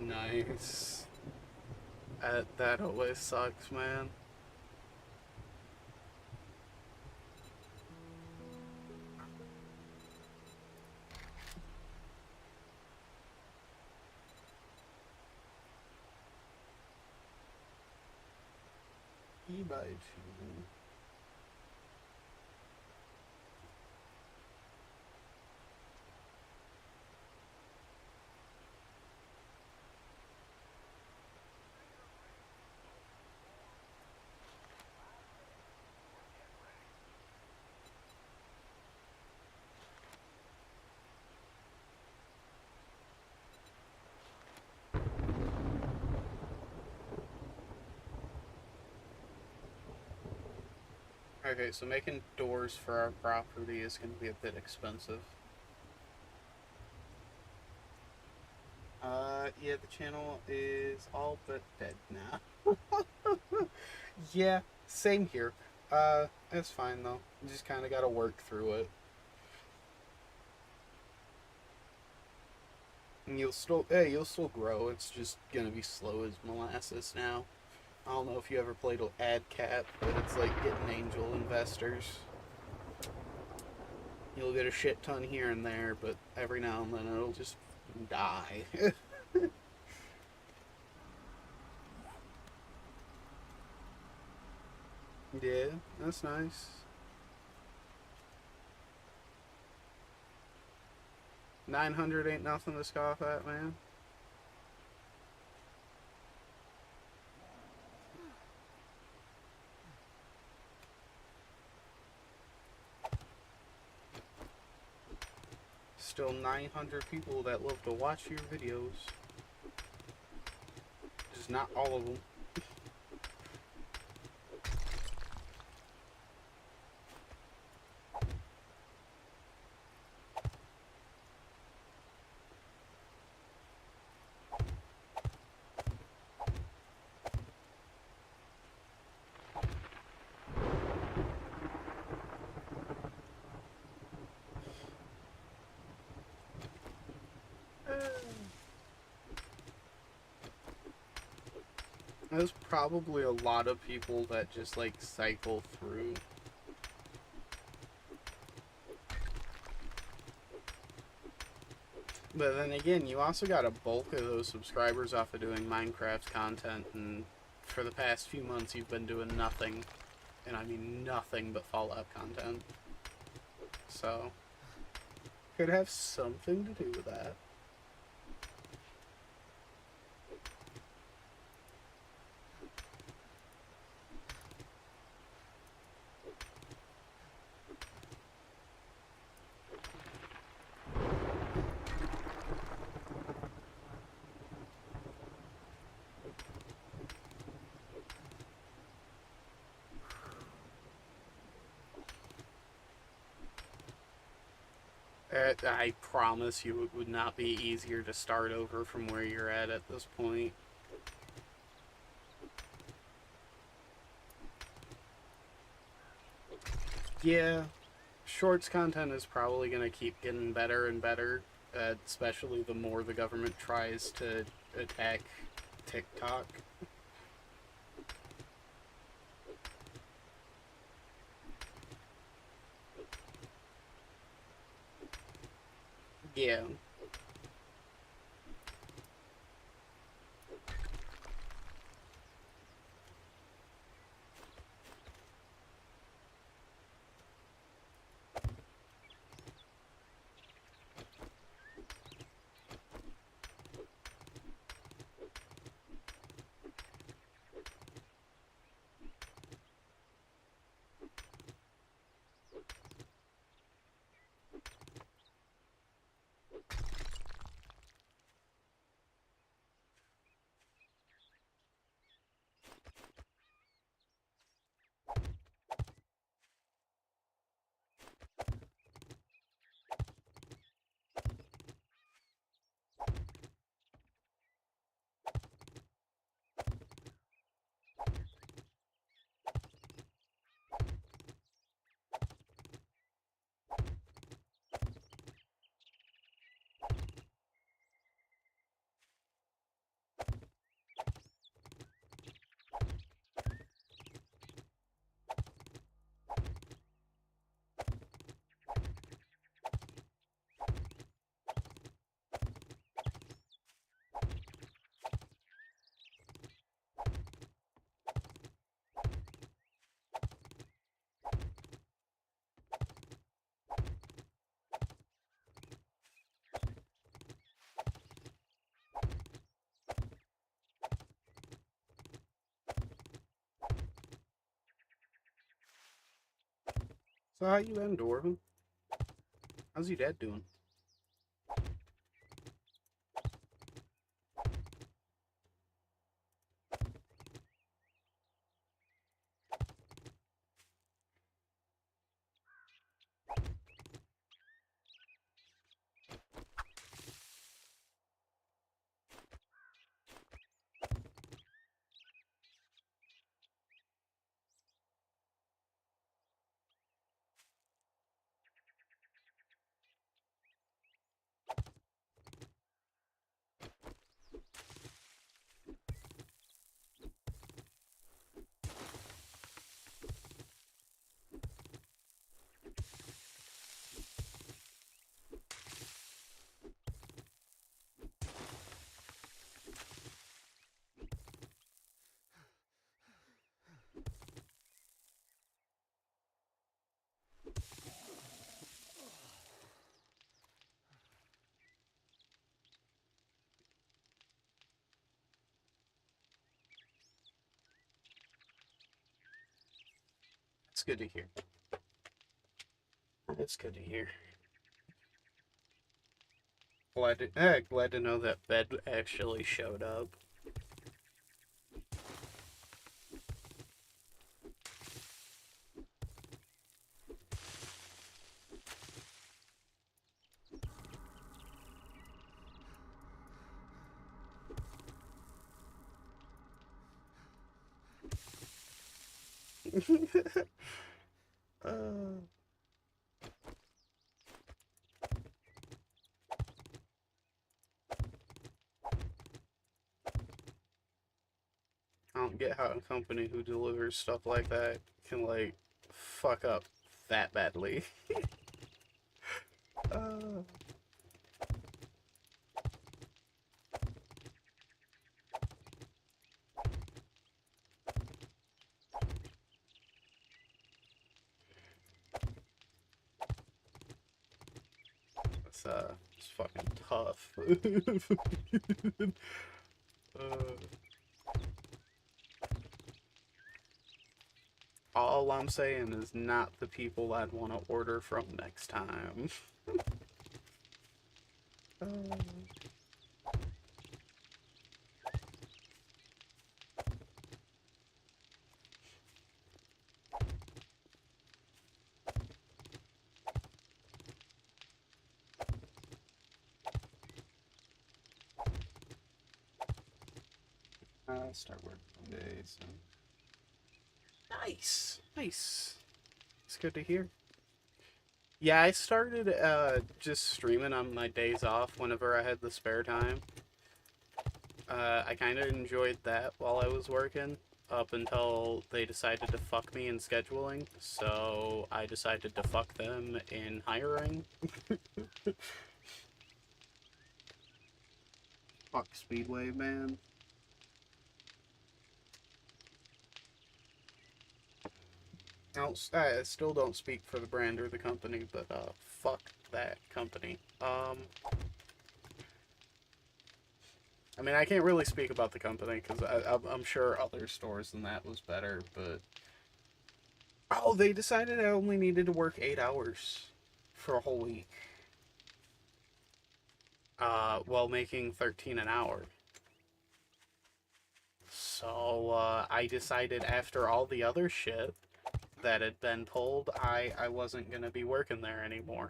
Nice. That always sucks, man. eBay too. Okay, so making doors for our property is going to be a bit expensive. Yeah, the channel is all but dead now. Yeah, same here. It's fine though. You just kind of got to work through it. And you'll still grow. It's just gonna be slow as molasses now. I don't know if you ever played Ad Cap, but it's like getting angel investors. You'll get a shit ton here and there, but every now and then it'll just die. Yeah, that's nice. 900 ain't nothing to scoff at, man. Still 900 people that love to watch your videos. Just not all of them. There's probably a lot of people that just like cycle through. But then again, you also got a bulk of those subscribers off of doing Minecraft content, and for the past few months you've been doing nothing, and I mean nothing but Fallout content. So, could have something to do with that. I promise you it would not be easier to start over from where you're at this point. Yeah, shorts content is probably going to keep getting better and better, especially the more the government tries to attack TikTok. Yeah. So how you been, Dwarven? How's your dad doing? It's good to hear. It's good to hear. Glad to know that bed actually showed up. uh... I don't get how a company who delivers stuff like that can, like, fuck up that badly. uh... It's fucking tough. All I'm saying is not the people I'd want to order from next time. uh... Start work Monday, so... Nice! Nice! It's good to hear. Yeah, I started just streaming on my days off whenever I had the spare time. I kind of enjoyed that while I was working, up until they decided to fuck me in scheduling, so I decided to fuck them in hiring. Fuck Speedway, man. I still don't speak for the brand or the company, but fuck that company. I mean, I can't really speak about the company because I'm sure other stores than that was better, but... Oh, they decided I only needed to work 8 hours for a whole week. While making 13 an hour. So, I decided after all the other shit that had been pulled, I wasn't gonna be working there anymore.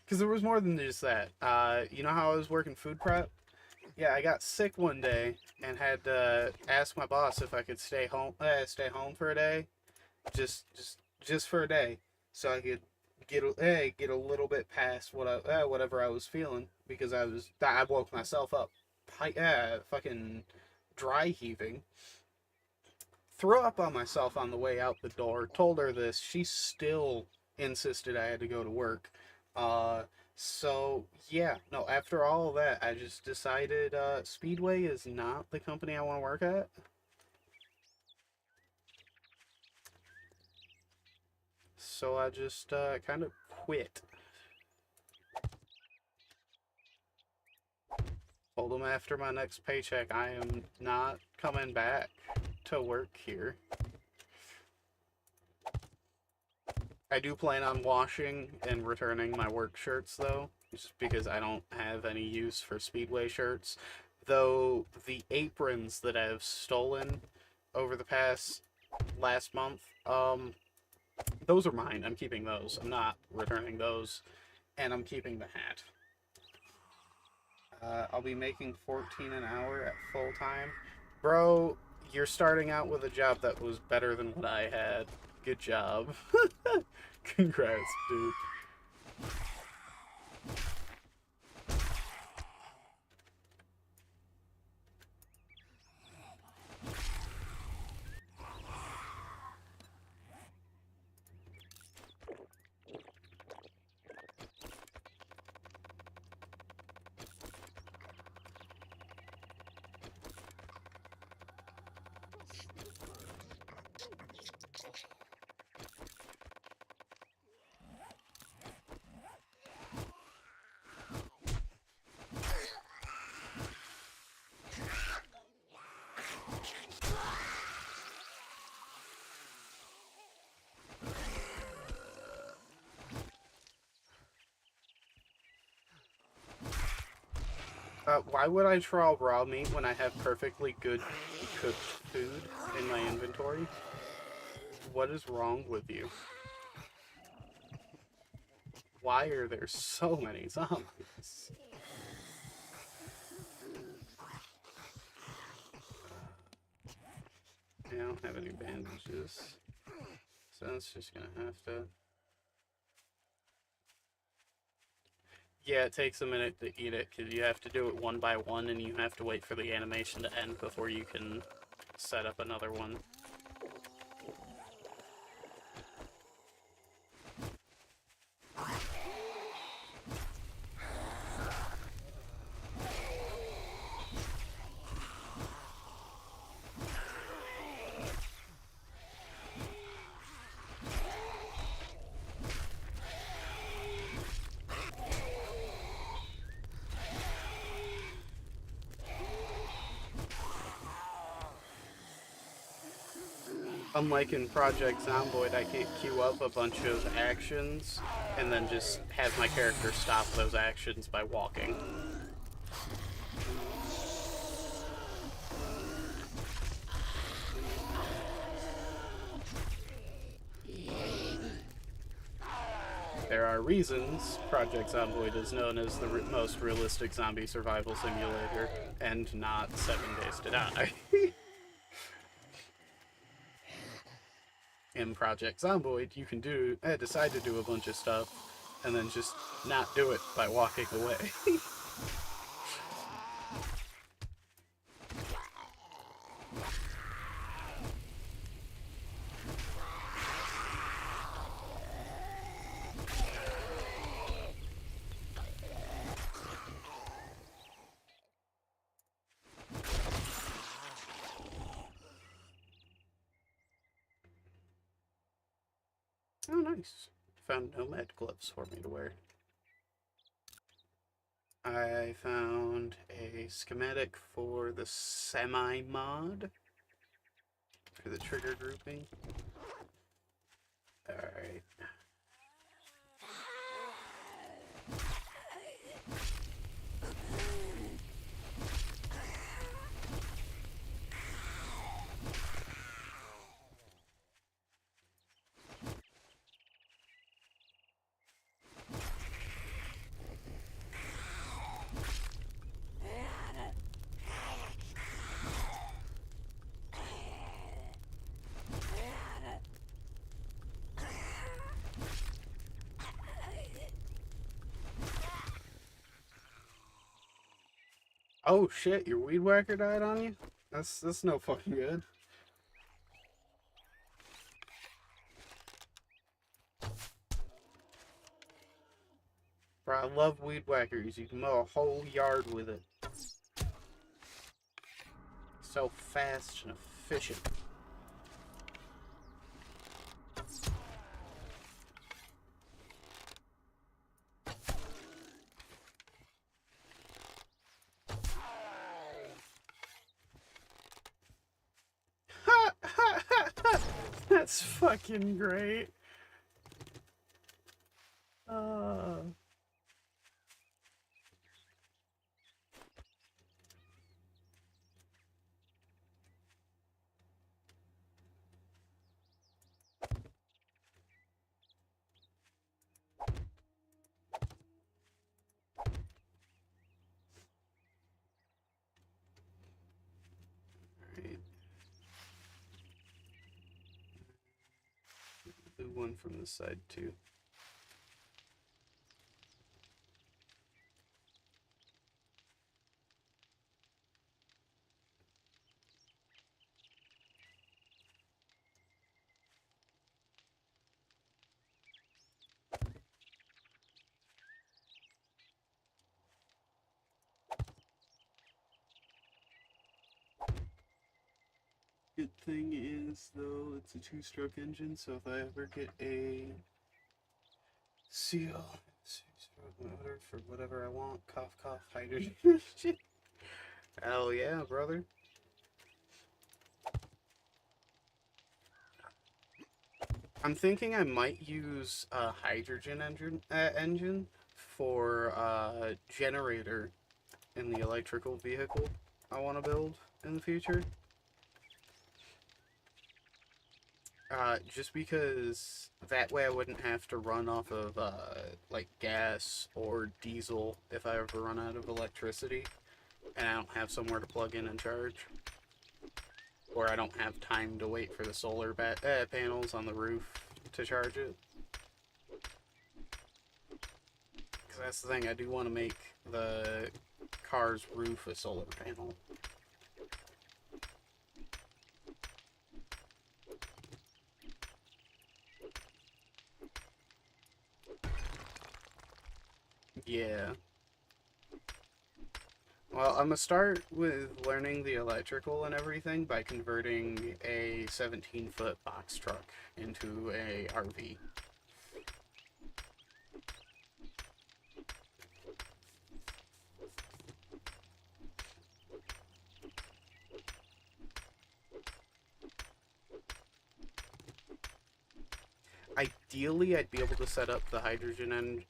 Because there was more than just that. You know how I was working food prep? Yeah, I got sick one day and had to ask my boss if I could stay home for a day, just for a day, so I could get a little bit past whatever I was feeling, because I woke myself up, fucking dry heaving. Threw up on myself on the way out the door. Told her this. She still insisted I had to go to work. So yeah, no, after all of that, I just decided Speedway is not the company I want to work at. So I just kind of quit. Told them after my next paycheck I am not coming back to work here. I do plan on washing and returning my work shirts, though, just because I don't have any use for Speedway shirts. Though the aprons that I've stolen over the last month, those are mine. I'm keeping those. I'm not returning those, and I'm keeping the hat. I'll be making 14 an hour at full time. Bro, you're starting out with a job that was better than what I had. Good job. Congrats, dude. Why would I draw raw meat when I have perfectly good cooked food in my inventory? What is wrong with you? Why are there so many zombies? I don't have any bandages, so it's just gonna have to... Yeah, it takes a minute to eat it, because you have to do it one by one, and you have to wait for the animation to end before you can set up another one. Unlike in Project Zomboid, I can queue up a bunch of actions and then just have my character stop those actions by walking. There are reasons Project Zomboid is known as the most realistic zombie survival simulator and not 7 Days to Die. In Project Zomboid, you can decide to do a bunch of stuff and then just not do it by walking away. Oh, nice. Found nomad gloves for me to wear. I found a schematic for the semi-mod for the trigger grouping. Alright. Oh shit, your weed whacker died on you? That's no fucking good. Bro, I love weed whackers. You can mow a whole yard with it. So fast and efficient. That's fucking great. Alright. Do one from this side too. Good thing is, though, it's a two-stroke engine, so if I ever get a seal, two-stroke motor for whatever I want, cough, cough, hydrogen. Hell yeah, brother. I'm thinking I might use a hydrogen engine for generator in the electrical vehicle I want to build in the future. Just because that way I wouldn't have to run off of, like, gas or diesel if I ever run out of electricity, and I don't have somewhere to plug in and charge. Or I don't have time to wait for the solar panels on the roof to charge it. Because that's the thing, I do want to make the car's roof a solar panel. Yeah. Well, I'm gonna start with learning the electrical and everything by converting a 17-foot box truck into a RV. Ideally, I'd be able to set up the hydrogen and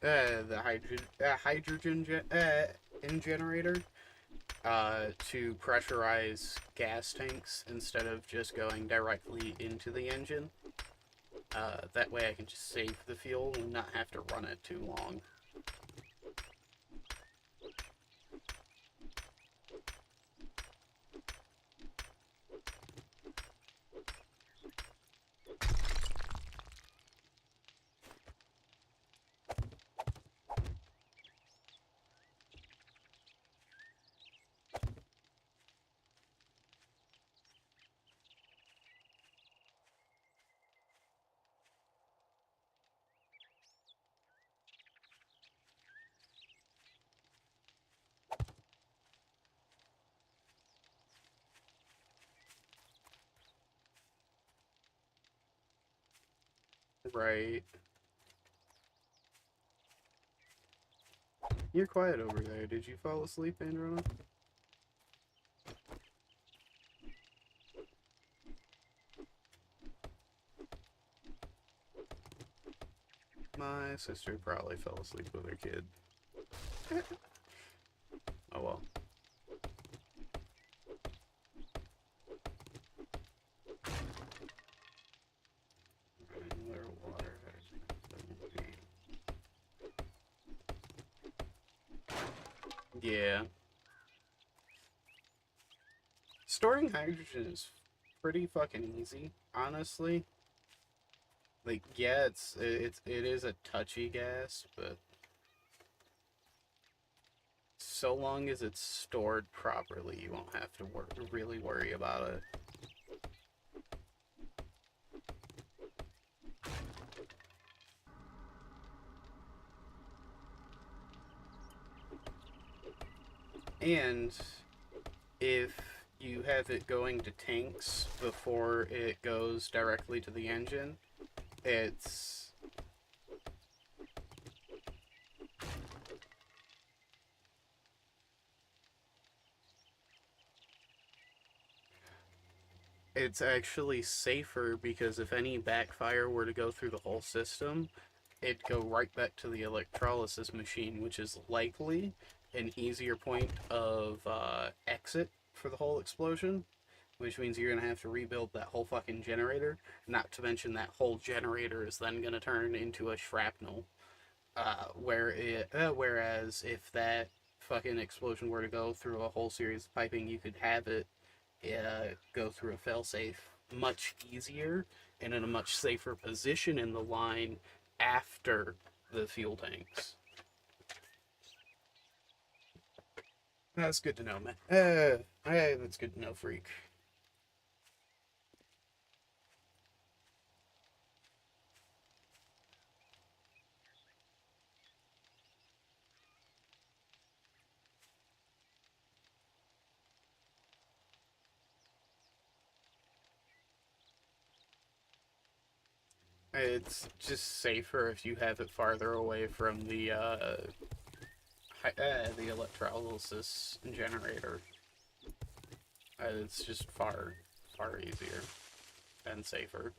generator to pressurize gas tanks instead of just going directly into the engine. That way, I can just save the fuel and not have to run it too long. Right. You're quiet over there. Did you fall asleep, Androna? My sister probably fell asleep with her kid. Oh well. Their water. Yeah. Storing hydrogen is pretty fucking easy, honestly. Like, yeah, it is a touchy gas, but so long as it's stored properly, you won't have to really worry about it. And if you have it going to tanks before it goes directly to the engine, it's actually safer, because if any backfire were to go through the whole system, it'd go right back to the electrolysis machine, which is likely an easier point of exit for the whole explosion, which means you're going to have to rebuild that whole fucking generator, not to mention that whole generator is then going to turn into a shrapnel. Whereas if that fucking explosion were to go through a whole series of piping, you could have it go through a failsafe much easier and in a much safer position in the line after the fuel tanks. That's good to know, man. Hey, that's good to know, freak. It's just safer if you have it farther away from the electrolysis generator. It's just far easier and safer.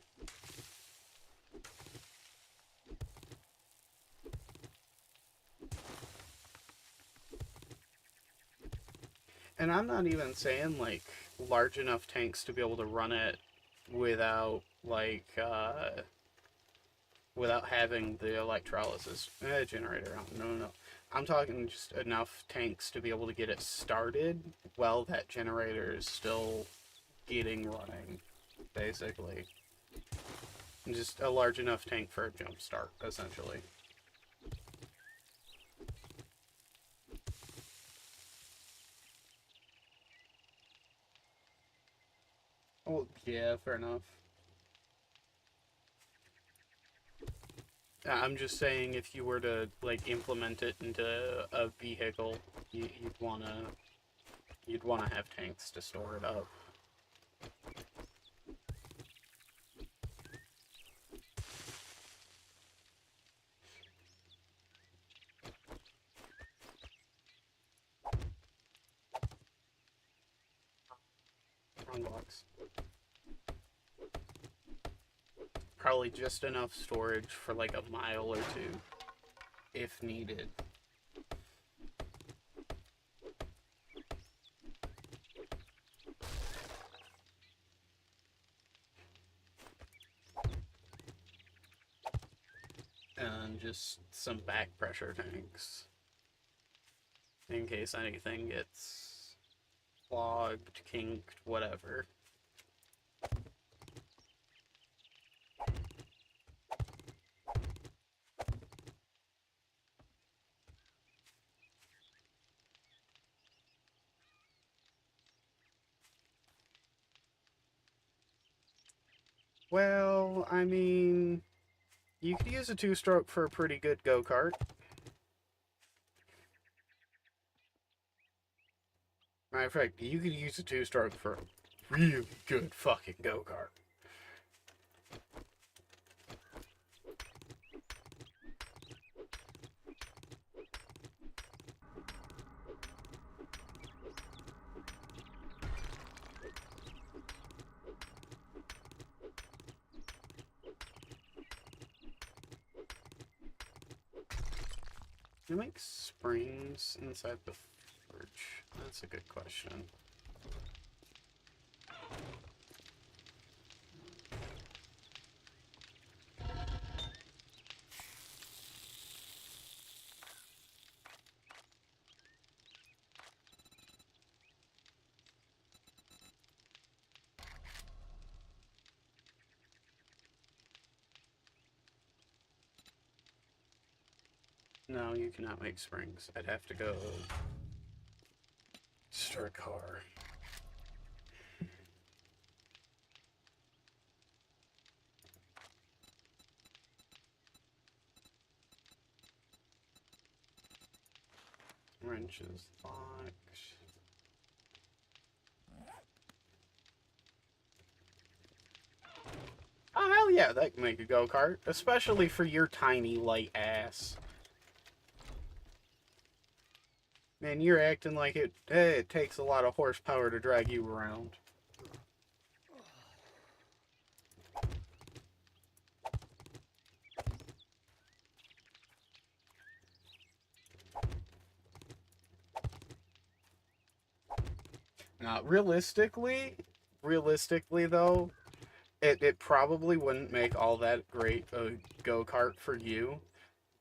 And I'm not even saying, like, large enough tanks to be able to run it without, like, without having the electrolysis generator on. No. I'm talking just enough tanks to be able to get it started while that generator is still getting running, basically. Just a large enough tank for a jump start, essentially. Oh, yeah, fair enough. I'm just saying, if you were to, like, implement it into a vehicle, you'd wanna have tanks to store it up. Wrong box. Probably just enough storage for like a mile or two, if needed. And just some back pressure tanks, in case anything gets clogged, kinked, whatever. Well, I mean, you could use a two-stroke for a pretty good go-kart. Matter of fact, you could use a two-stroke for a really good fucking go-kart. Do you make springs inside the forge? That's a good question. No, you cannot make springs. I'd have to go start a car. Wrenches locked. Oh, hell yeah, that can make a go-kart. Especially for your tiny, light ass. Man, you're acting like it takes a lot of horsepower to drag you around. Now, realistically though, it probably wouldn't make all that great a go-kart for you,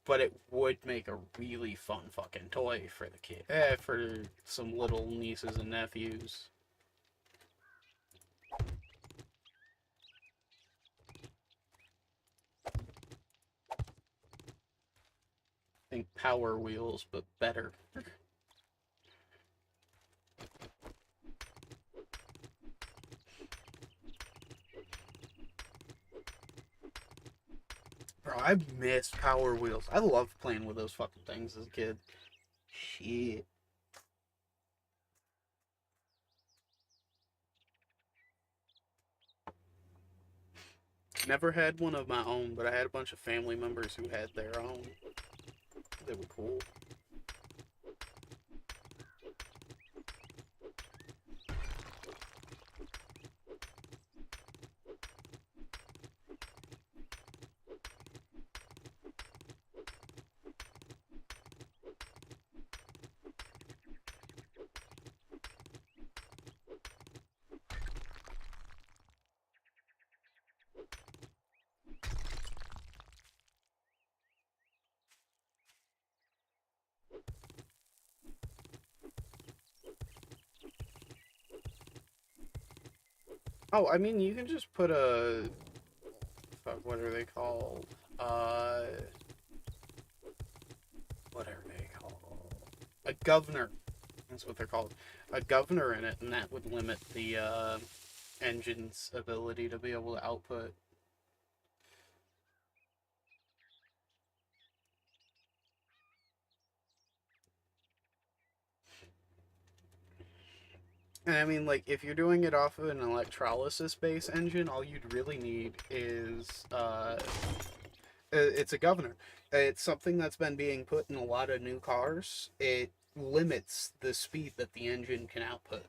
but it would make a really fun fucking toy for the kid, for some little nieces and nephews. Think Power Wheels, but better. Bro, I miss Power Wheels. I loved playing with those fucking things as a kid. Shit. Never had one of my own, but I had a bunch of family members who had their own. They were cool. Oh, I mean, you can just put a... Fuck, what are they called? What are they called? A governor. That's what they're called. A governor in it, and that would limit the engine's ability to be able to output. And I mean, like, if you're doing it off of an electrolysis-based engine, all you'd really need is, it's a governor. It's something that's been being put in a lot of new cars. It limits the speed that the engine can output.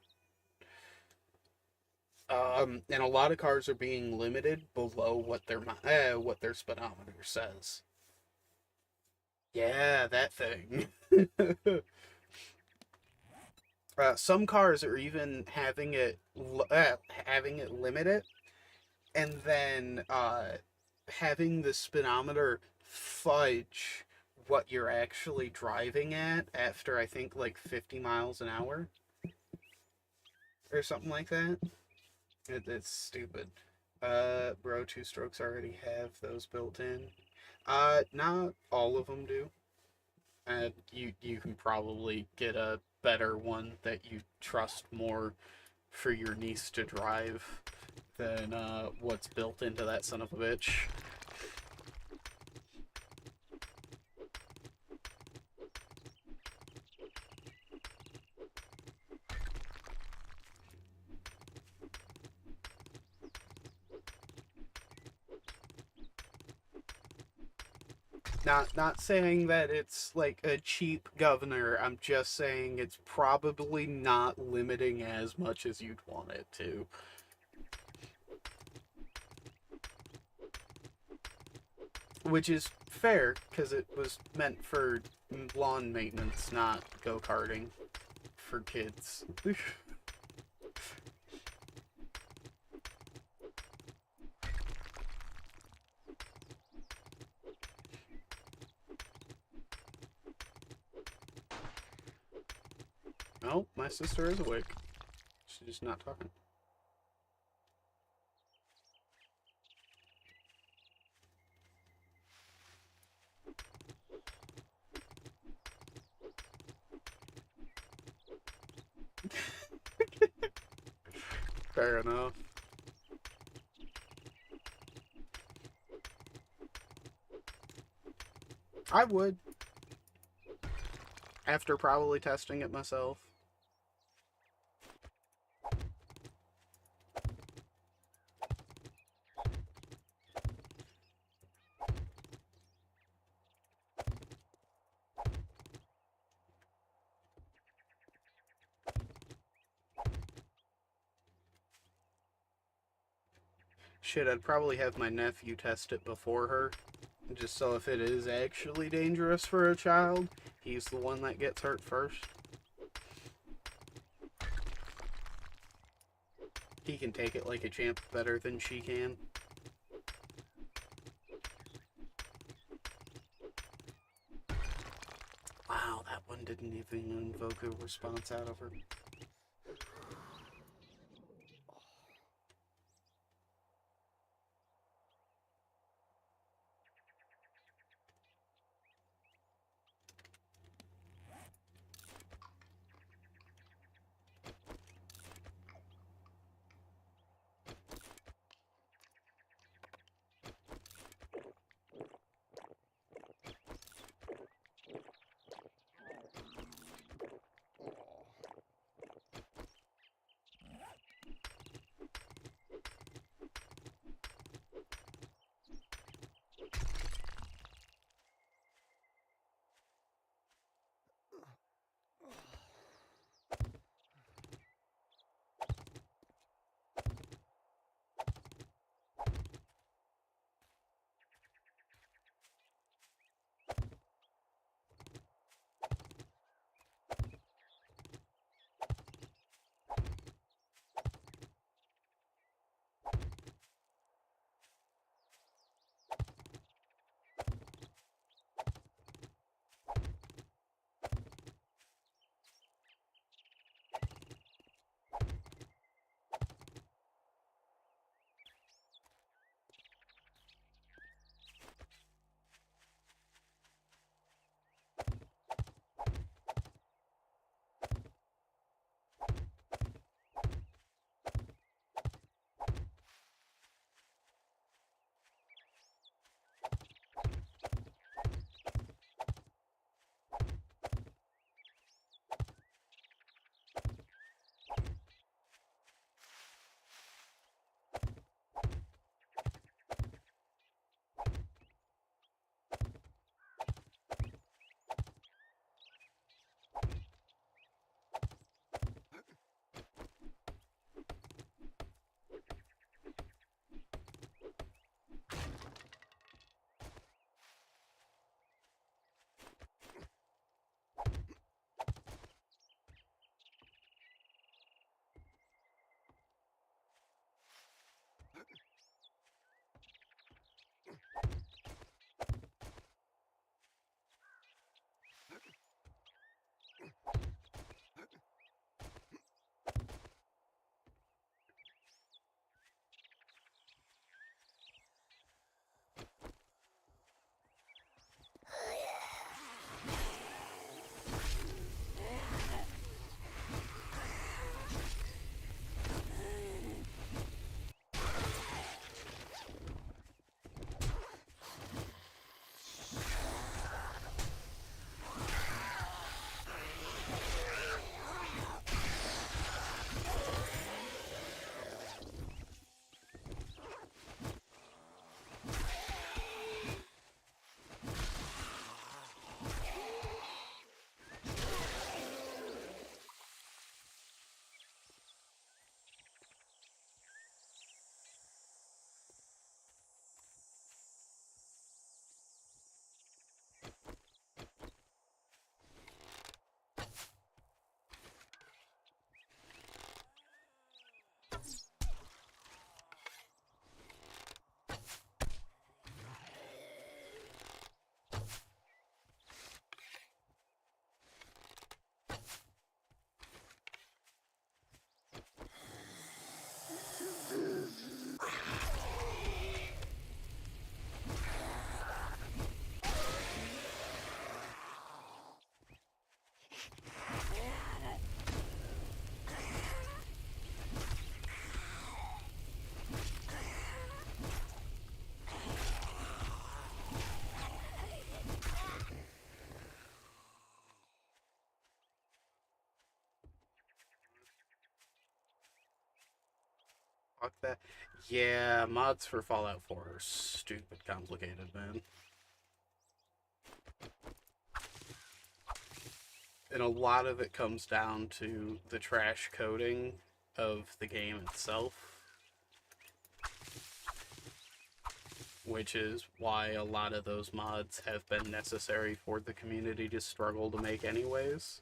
And a lot of cars are being limited below what their speedometer says. Yeah, that thing. Some cars are even having it limit it, and then having the speedometer fudge what you're actually driving at after I think like 50 miles an hour or something like that. It's stupid. Bro, two strokes already have those built in. Not all of them do. You can probably get a better one that you trust more for your niece to drive than what's built into that son of a bitch. Not saying that it's like a cheap governor. I'm just saying it's probably not limiting as much as you'd want it to. Which is fair, because it was meant for lawn maintenance, not go-karting for kids. Oh, my sister is awake. She's just not talking. Fair enough. I would. After probably testing it myself. Shit, I'd probably have my nephew test it before her. Just so if it is actually dangerous for a child, he's the one that gets hurt first. He can take it like a champ better than she can. Wow, that one didn't even invoke a response out of her. Fuck that. Yeah, mods for Fallout 4 are stupid complicated, man. And a lot of it comes down to the trash coding of the game itself, which is why a lot of those mods have been necessary for the community to struggle to make anyways.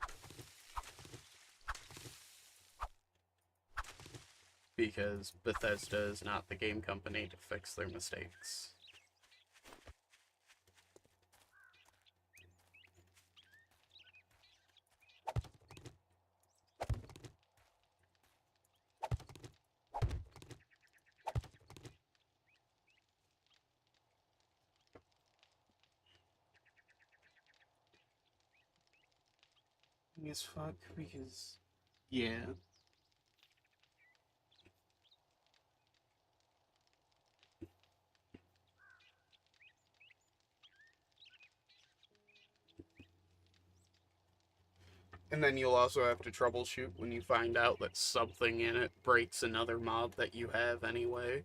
Because Bethesda is not the game company to fix their mistakes. As fuck, because... Yeah. And then you'll also have to troubleshoot when you find out that something in it breaks another mod that you have anyway.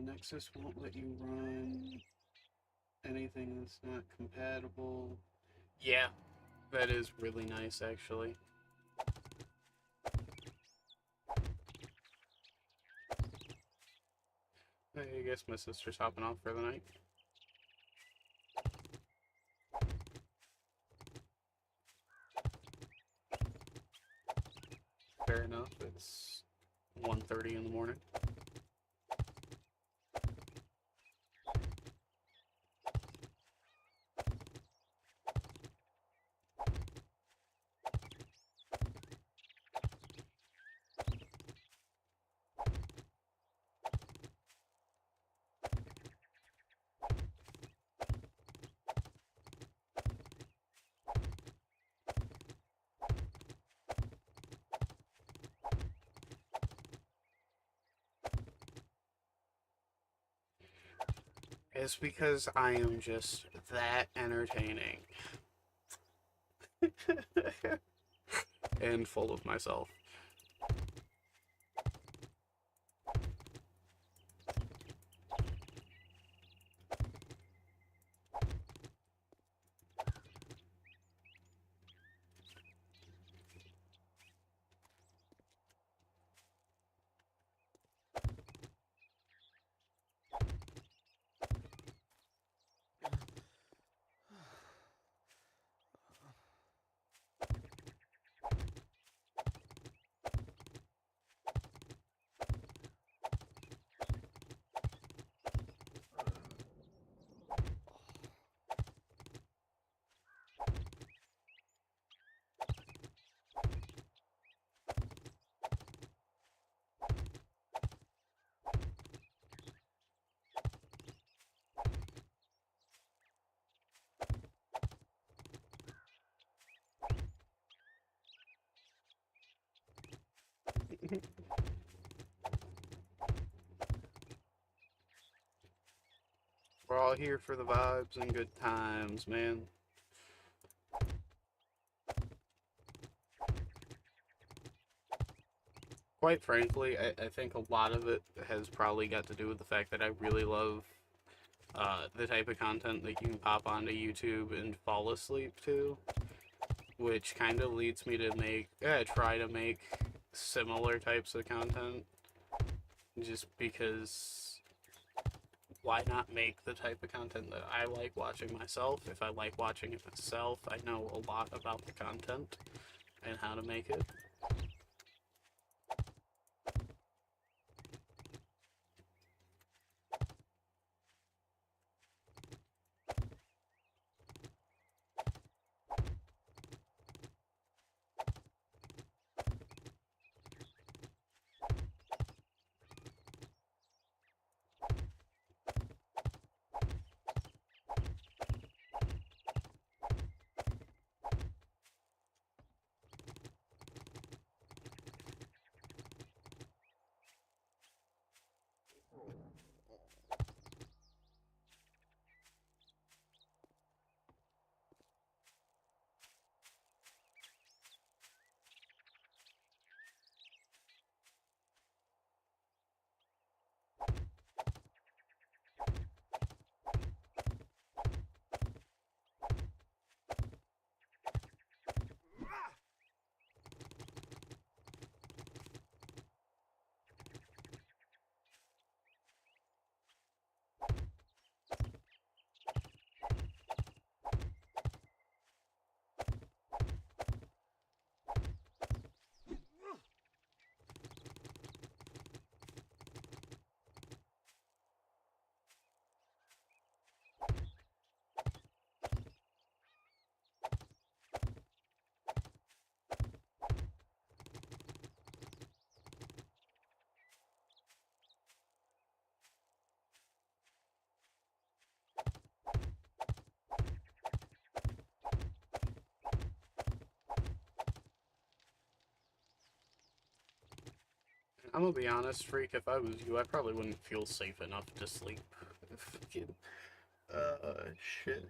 Nexus won't let you run anything that's not compatible. Yeah, that is really nice, actually. I guess my sister's hopping off for the night. Fair enough, it's 1:30 in the morning. It's because I am just that entertaining. And full of myself. We're all here for the vibes and good times, man. Quite frankly, I think a lot of it has probably got to do with the fact that I really love the type of content that you can pop onto YouTube and fall asleep to, which kind of leads me to try to make similar types of content, just because why not make the type of content that I like watching myself? If I like watching it myself, I know a lot about the content and how to make it. I'm gonna be honest, Freak, if I was you, I probably wouldn't feel safe enough to sleep. Fucking, shit.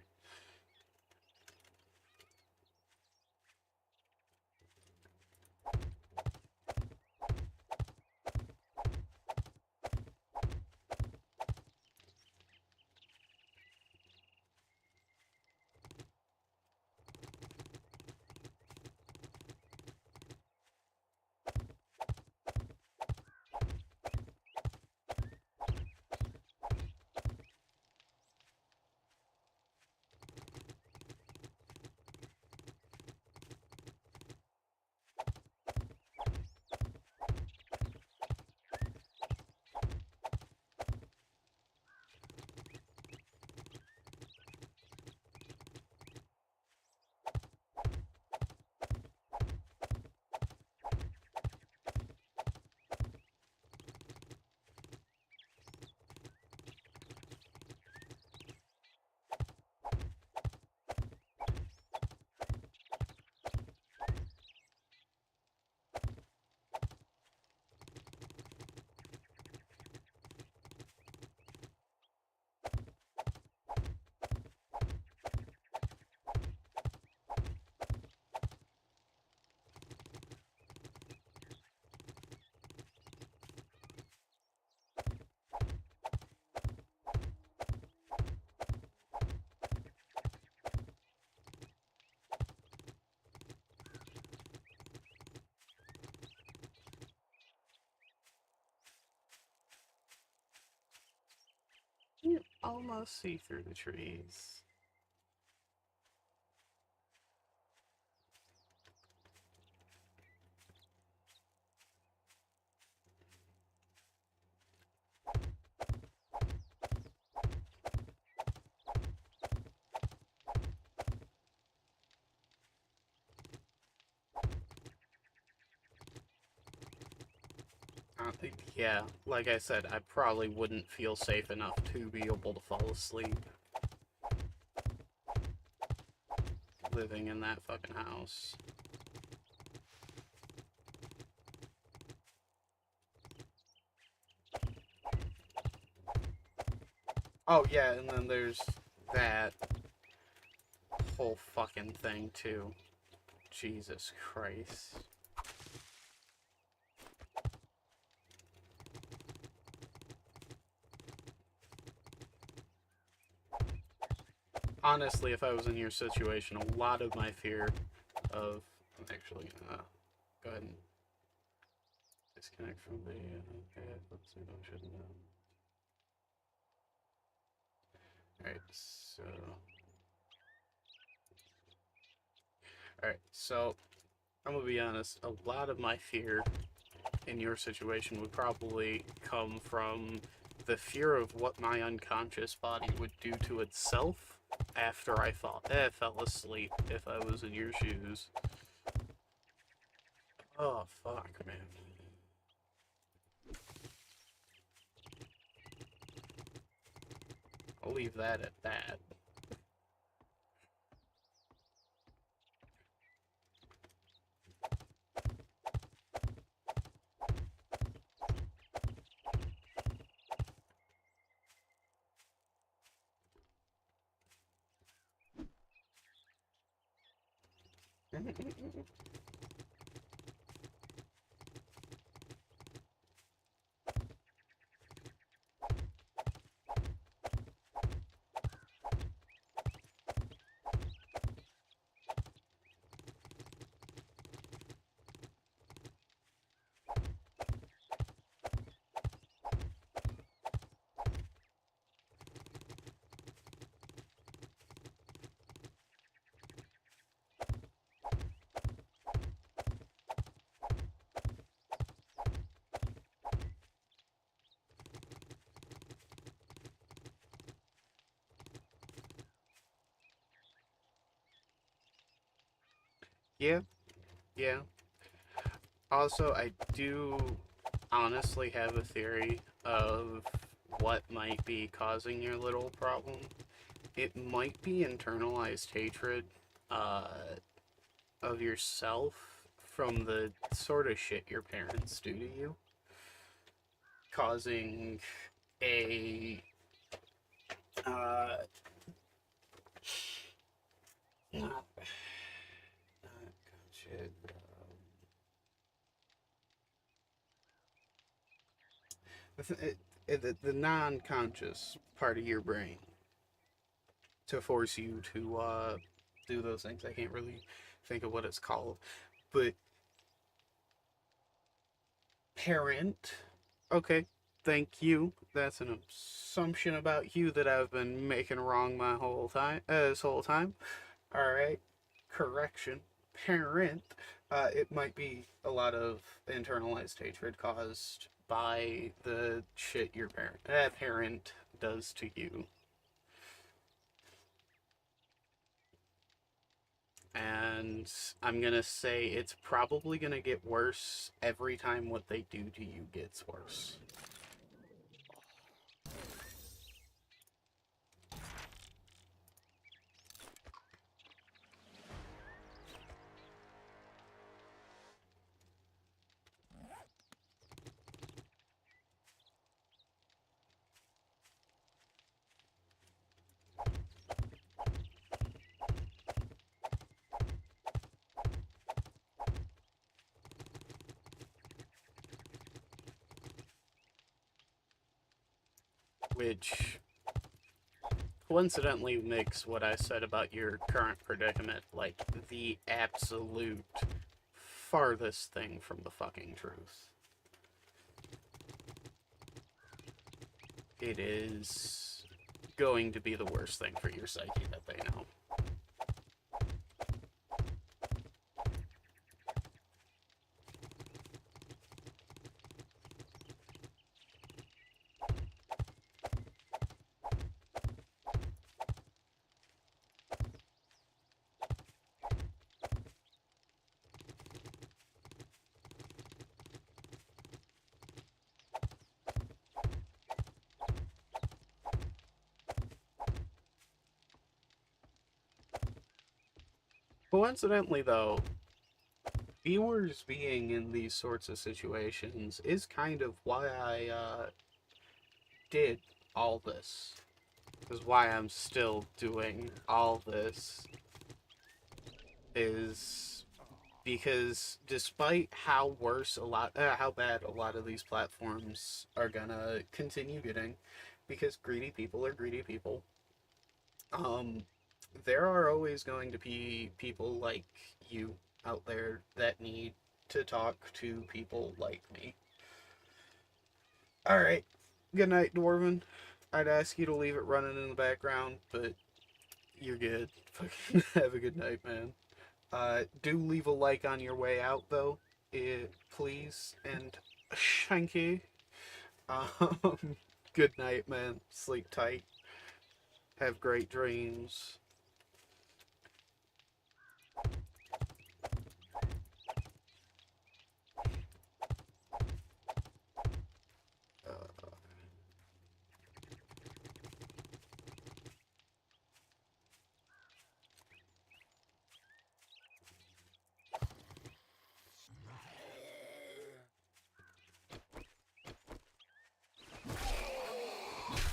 You almost see through the trees. Yeah, like I said, I probably wouldn't feel safe enough to be able to fall asleep living in that fucking house. Oh, yeah, and then there's that whole fucking thing, too. Jesus Christ. Honestly, if I was in your situation, a lot of my fear of... I'm actually gonna go ahead and disconnect from the... okay, let's see what I should know. Alright, so... Alright, so... I'm gonna be honest, a lot of my fear in your situation would probably come from the fear of what my unconscious body would do to itself after I fell asleep if I was in your shoes. Oh, fuck, man. I'll leave that at that. Yeah, yeah. Also, I do honestly have a theory of what might be causing your little problem. It might be internalized hatred uh, of yourself from the sort of shit your parents do to you, causing a uh, not, not shit. The non-conscious part of your brain to force you to do those things. I can't really think of what it's called, but parent. Okay, thank you. That's an assumption about you that I've been making wrong my whole time. This whole time. All right, correction. Parent. It might be a lot of internalized hatred caused by the shit your parent does to you. And I'm gonna say it's probably gonna get worse every time what they do to you gets worse. Which coincidentally makes what I said about your current predicament like the absolute farthest thing from the fucking truth. It is going to be the worst thing for your psyche that they know. Coincidentally, though, viewers being in these sorts of situations is kind of why I did all this. is why I'm still doing all this, is because despite how how bad a lot of these platforms are gonna continue getting, because greedy people are greedy people, um, there are always going to be people like you out there that need to talk to people like me. Alright, good night, Dwarven. I'd ask you to leave it running in the background, but you're good. Fucking have a good night, man. Do leave a like on your way out, though, please, and thank you. Good night, man. Sleep tight. Have great dreams.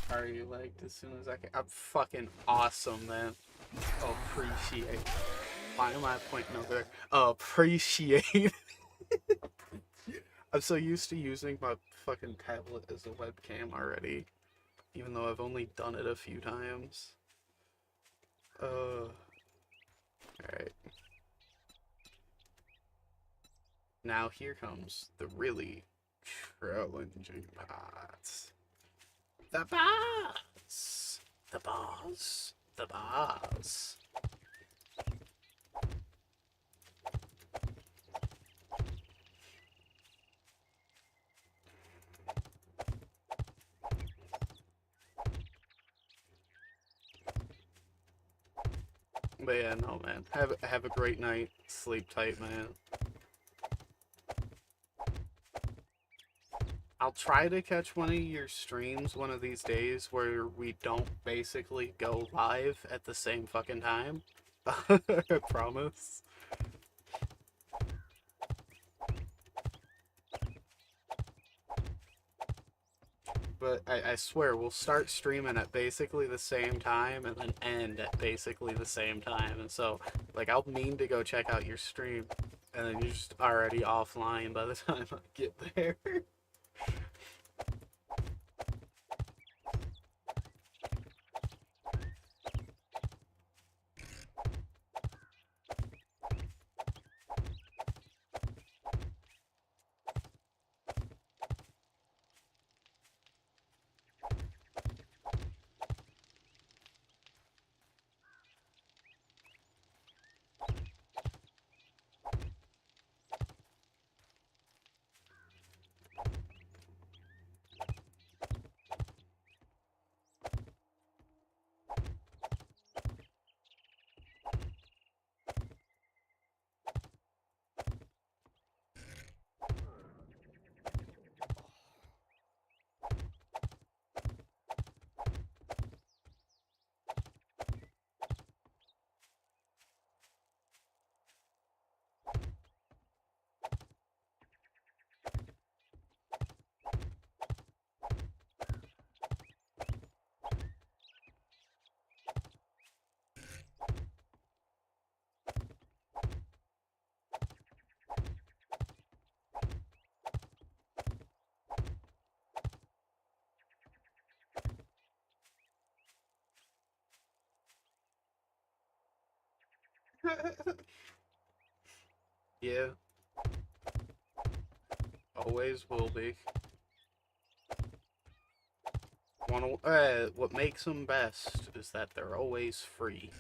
Are you liked as soon as I can? I'm fucking awesome, man. Appreciate. Why am I pointing over there? Appreciate. I'm so used to using my fucking tablet as a webcam already, even though I've only done it a few times. Alright. Now here comes the really challenging part. The boss! The boss! The boss! But yeah, no, man. Have a great night. Sleep tight, man. I'll try to catch one of your streams one of these days where we don't basically go live at the same fucking time. I promise. But I swear, we'll start streaming at basically the same time and then end at basically the same time. And so, like, I'll mean to go check out your stream, and then you're just already offline by the time I get there. Yeah, always will be. What makes them best is that they're always free.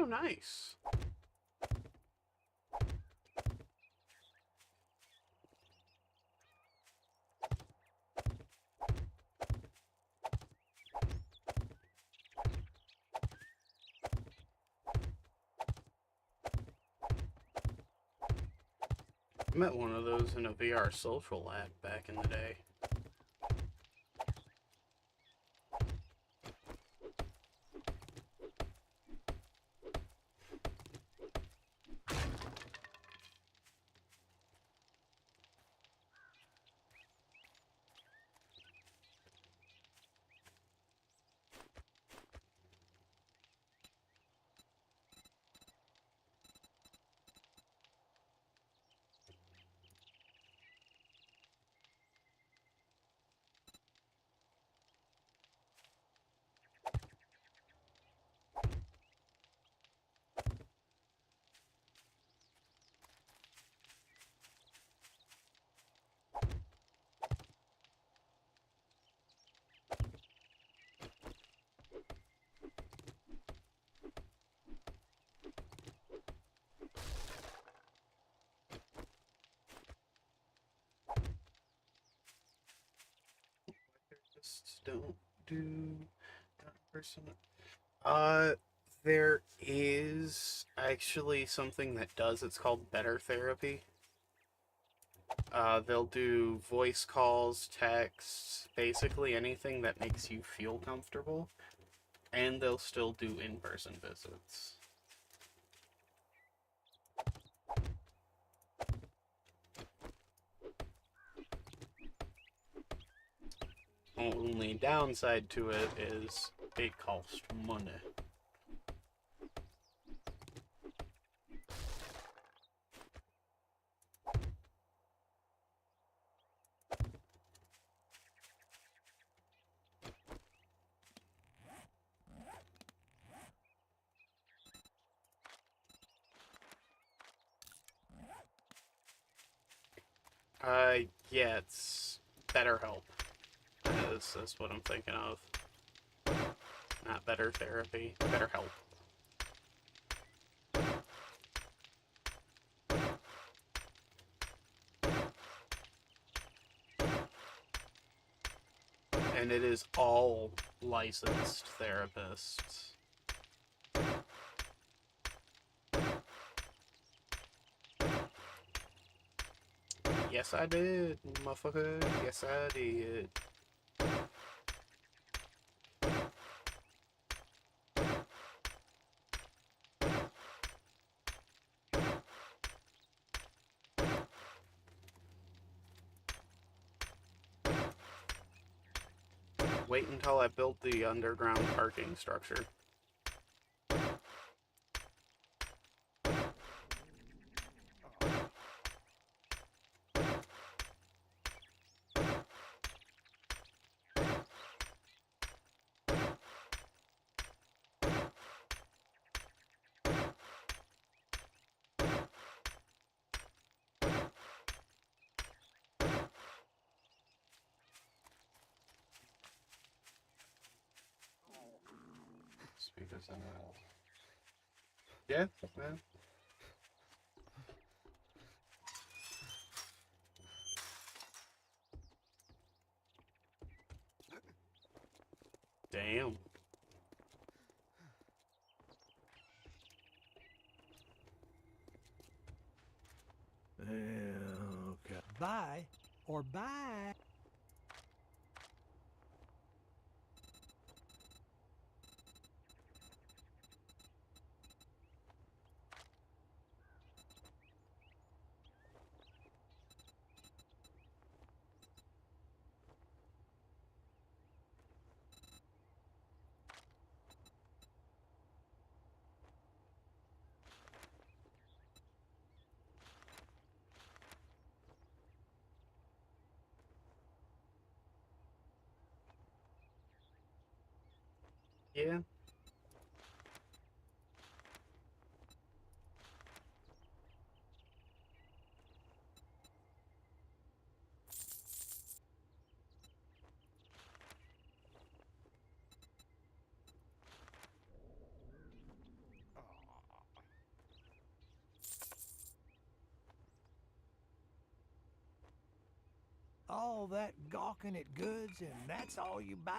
Oh, nice. I met one of those in a VR social lab back in the day. Therapists don't do that person. There is actually something that does. It's called Better Therapy. They'll do voice calls, texts, basically anything that makes you feel comfortable, and they'll still do in-person visits. Only downside to it is it costs money. Yeah, it's BetterHelp. That's what I'm thinking of. Not Better Therapy, BetterHelp. And it is all licensed therapists. Yes, I did, motherfucker. Yes, I did. Wait until I build the underground parking structure. Speakers on that. Yeah, man. Damn.
Okay. Bye or bye.
Yeah.
all that gawking at goods and that's all you buy?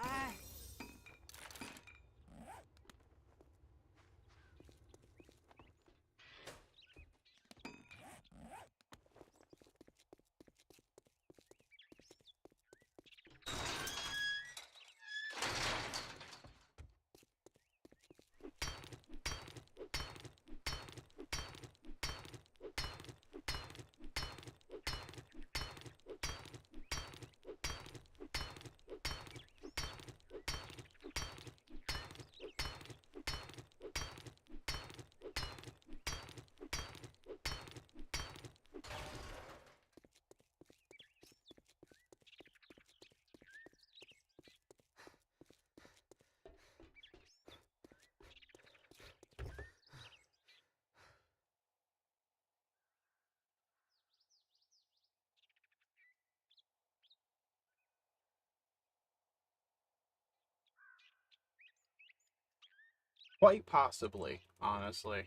Quite possibly, honestly.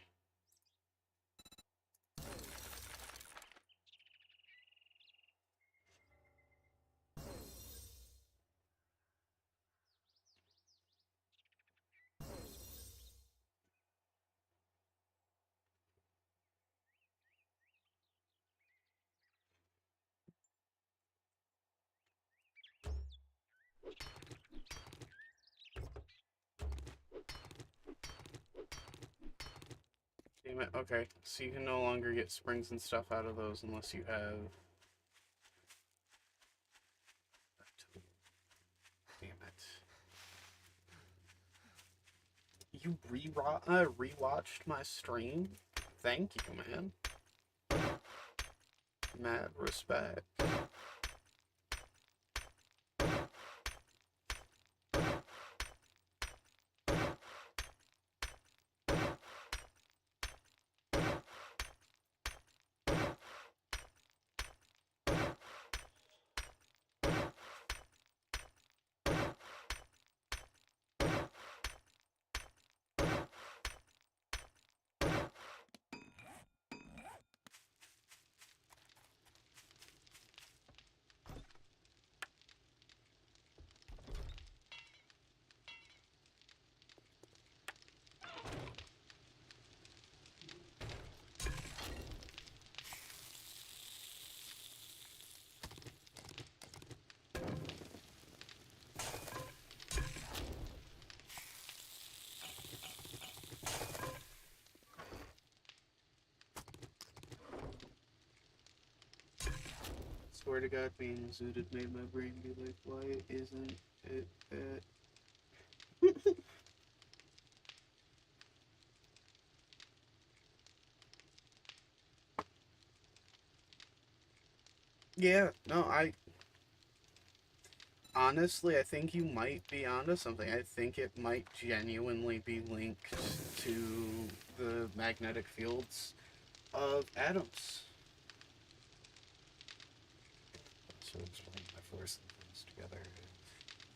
Damn it. Okay, so you can no longer get springs and stuff out of those unless you have... Damn it. You rewatched my stream? Thank you, man. Mad respect. Swear to God, being zooted made my brain be like, why isn't it that? Yeah, no, honestly, I think you might be onto something. I think it might genuinely be linked to the magnetic fields of atoms. So explain my force and things together.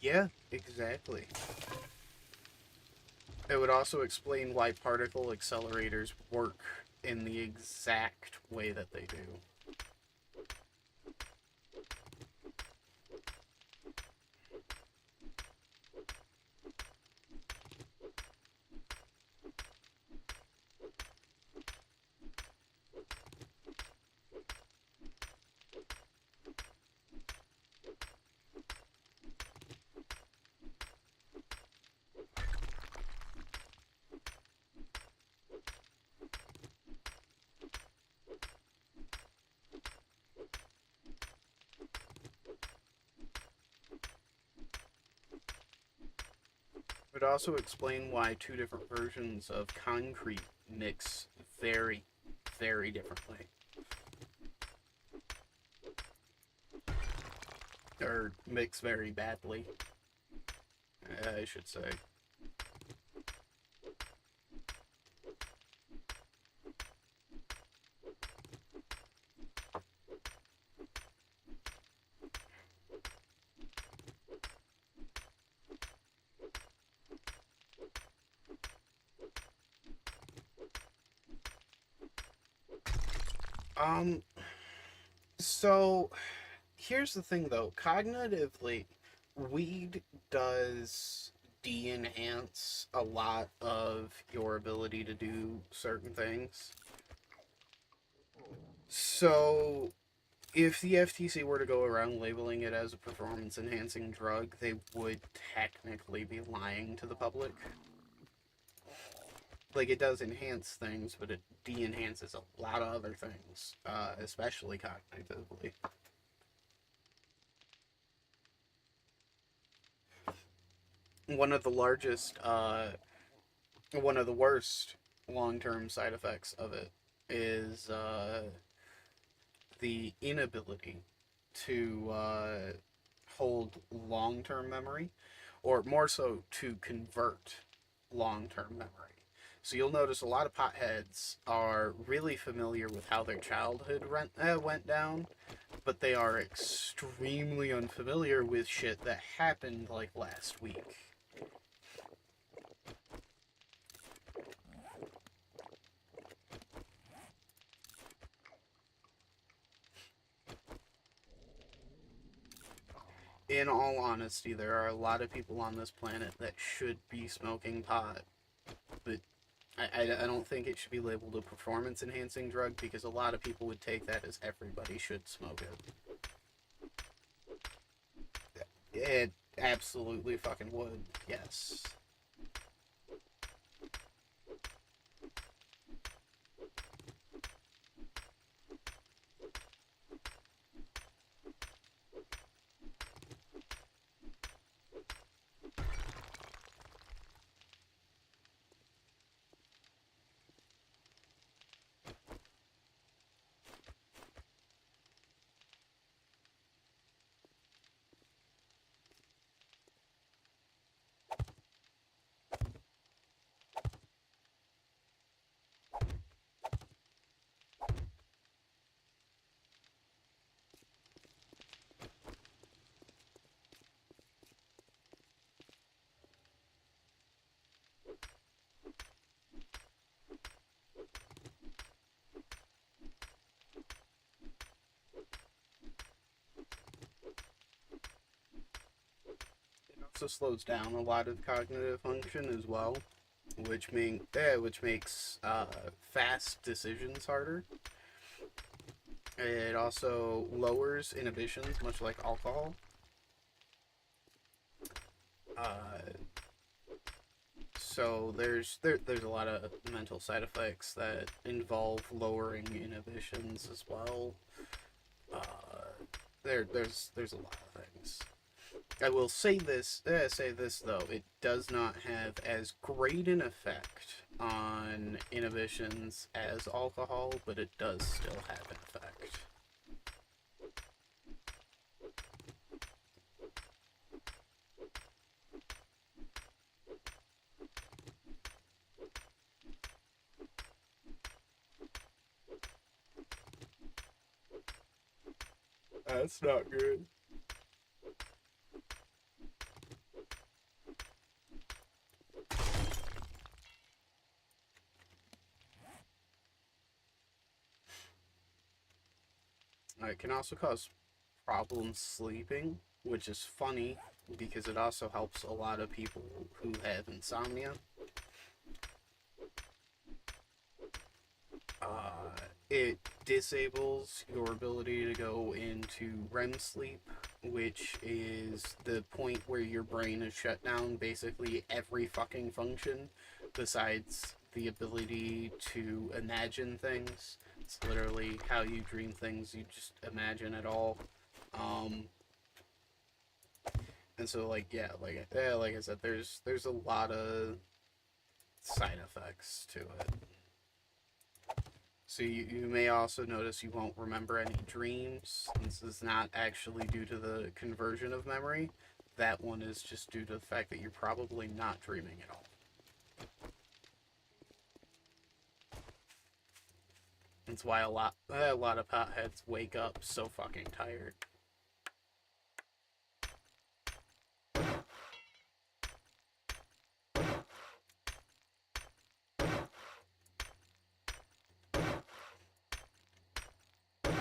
Yeah, exactly. It would also explain why particle accelerators work in the exact way that they do. It would also explain why two different versions of concrete mix very, very differently. Or mix very badly, I should say. So here's the thing though, cognitively, weed does de-enhance a lot of your ability to do certain things. So, if the FTC were to go around labeling it as a performance enhancing drug, they would technically be lying to the public. Like, it does enhance things, but it de-enhances a lot of other things, especially cognitively. One of the largest, one of the worst long-term side effects of it is the inability to hold long-term memory, or more so to convert long-term memory. So you'll notice a lot of potheads are really familiar with how their childhood went down, but they are extremely unfamiliar with shit that happened like last week. In all honesty, there are a lot of people on this planet that should be smoking pot, but I don't think it should be labeled a performance enhancing drug, because a lot of people would take that as everybody should smoke it. It absolutely fucking would, yes. Also slows down a lot of cognitive function as well, which makes fast decisions harder. It also lowers inhibitions, much like alcohol. So there's a lot of mental side effects that involve lowering inhibitions as well. There's a lot of things. I will say this though, it does not have as great an effect on inhibitions as alcohol, but it does still have an effect. That's not good. It can also cause problems sleeping, which is funny because it also helps a lot of people who have insomnia. It disables your ability to go into REM sleep, which is the point where your brain is shut down basically every fucking function besides the ability to imagine things. It's literally how you dream things, you just imagine it all. And so like I said, there's a lot of side effects to it. So you may also notice you won't remember any dreams. This is not actually due to the conversion of memory. That one is just due to the fact that you're probably not dreaming at all. That's why a lot of potheads wake up so fucking tired.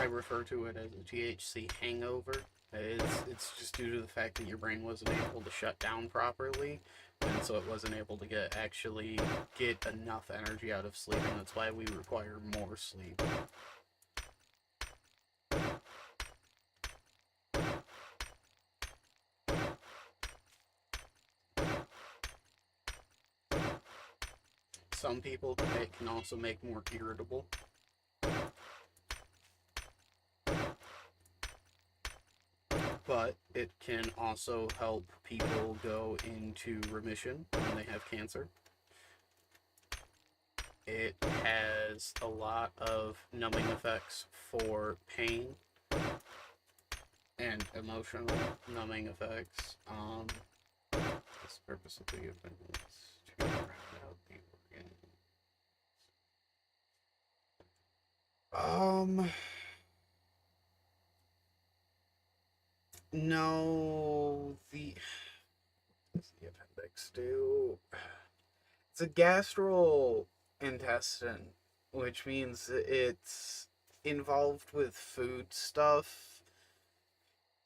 I refer to it as a THC hangover. It's just due to the fact that your brain wasn't able to shut down properly, and so it wasn't able to actually get enough energy out of sleep, and that's why we require more sleep. Some people, it can also make more irritable. But it can also help people go into remission when they have cancer. It has a lot of numbing effects for pain and emotional numbing effects. This purpose of the appendix to round out the organ. No, what's the appendix do? It's a gastrointestine, which means it's involved with food stuff.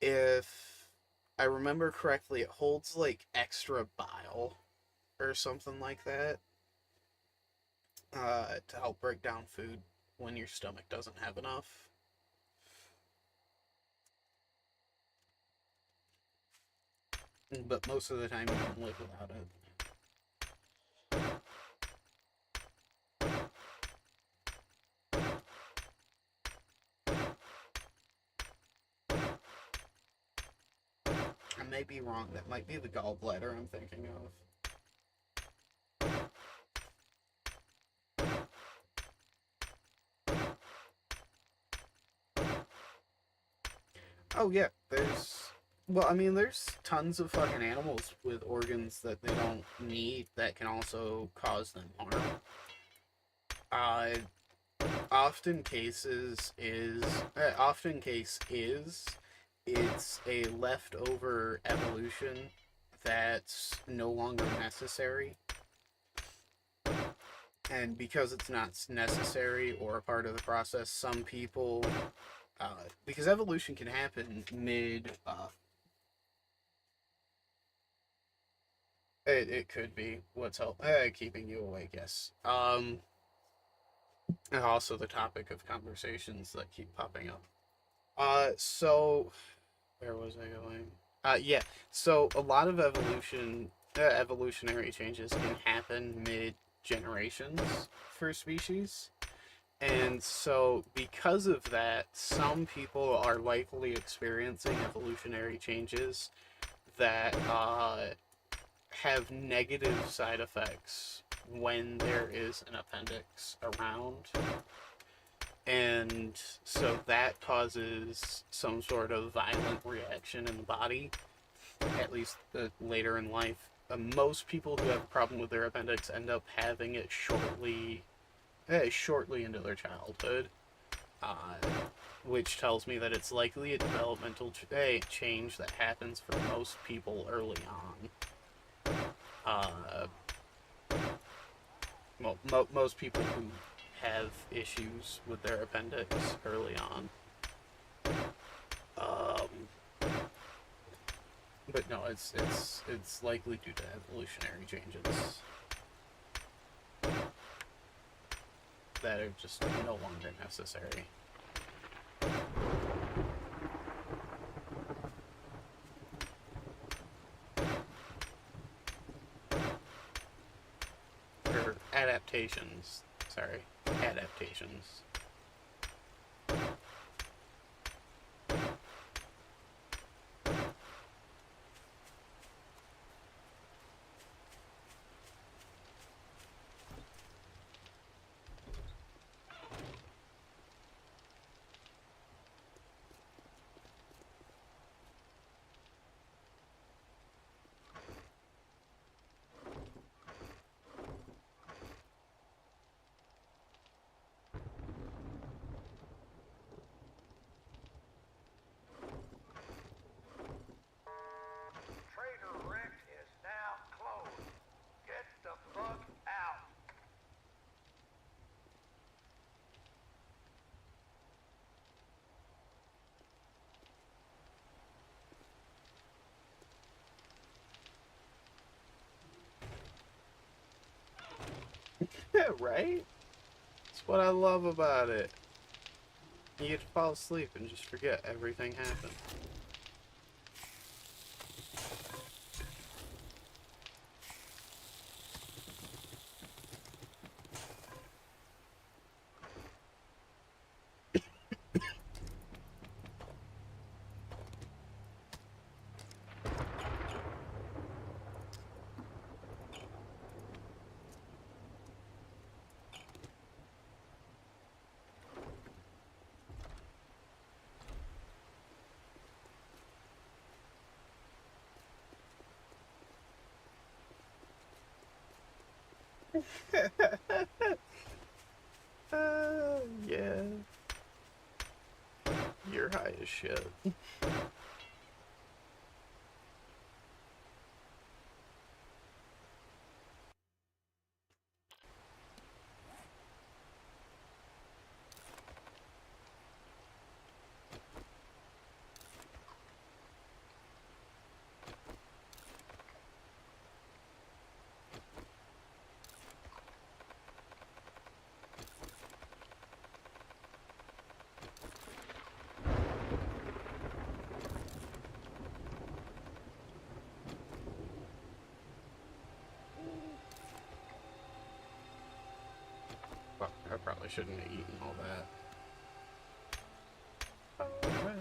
If I remember correctly, it holds like extra bile or something like that to help break down food when your stomach doesn't have enough. But most of the time you can live without it. I may be wrong. That might be the gallbladder I'm thinking of. Oh yeah, there's tons of fucking animals with organs that they don't need that can also cause them harm. Often case is it's a leftover evolution that's no longer necessary. And because it's not necessary or a part of the process, some people, because evolution can happen mid, it could be what's keeping you awake, yes. And also the topic of conversations that keep popping up. So where was I going? Yeah. So a lot of evolutionary changes can happen mid generations for species. And so, because of that, some people are likely experiencing evolutionary changes that have negative side effects when there is an appendix around. And so that causes some sort of violent reaction in the body, at least later in life. Most people who have a problem with their appendix end up having it shortly into their childhood, which tells me that it's likely a developmental change that happens for most people early on. Most people who have issues with their appendix early on. But no, it's likely due to evolutionary changes that are just no longer necessary. Or adaptations. Sorry, adaptations. Right? That's what I love about it. You get to fall asleep and just forget everything happened. Yeah. You're high as shit. Fuck, I probably shouldn't have eaten all that. Oh, well.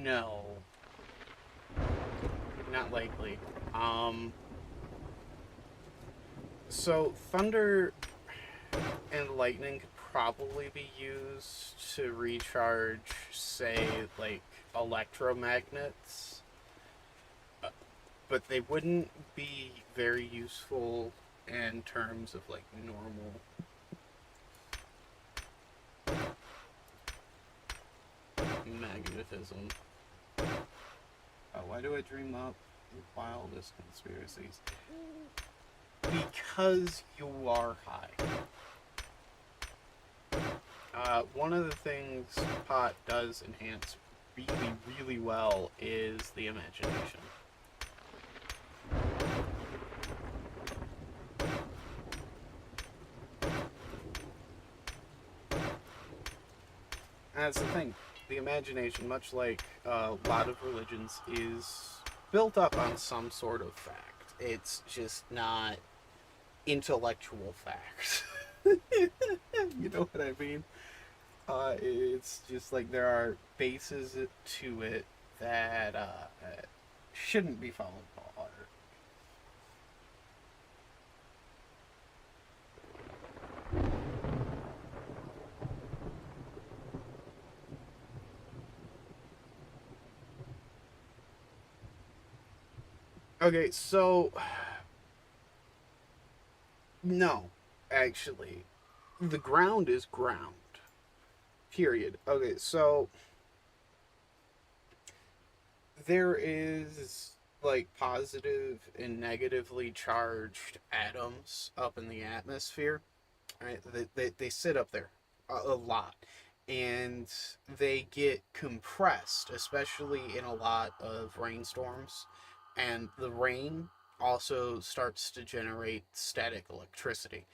No. Not likely. So thunder and lightning could probably be used to recharge, say, like, electromagnets, but they wouldn't be very useful in terms of, like, normal magnetism. Oh, why do I dream up the wildest conspiracies? Because you are high. One of the things pot does enhance really, really well is the imagination. And that's the thing. The imagination, much like a lot of religions, is built up on some sort of fact. It's just not intellectual fact. You know what I mean? It's just like there are bases to it that shouldn't be followed apart. Okay, so no, actually, the ground is ground. Period. Okay, so there is like positive and negatively charged atoms up in the atmosphere. Right? They sit up there a lot, and they get compressed, especially in a lot of rainstorms, and the rain also starts to generate static electricity.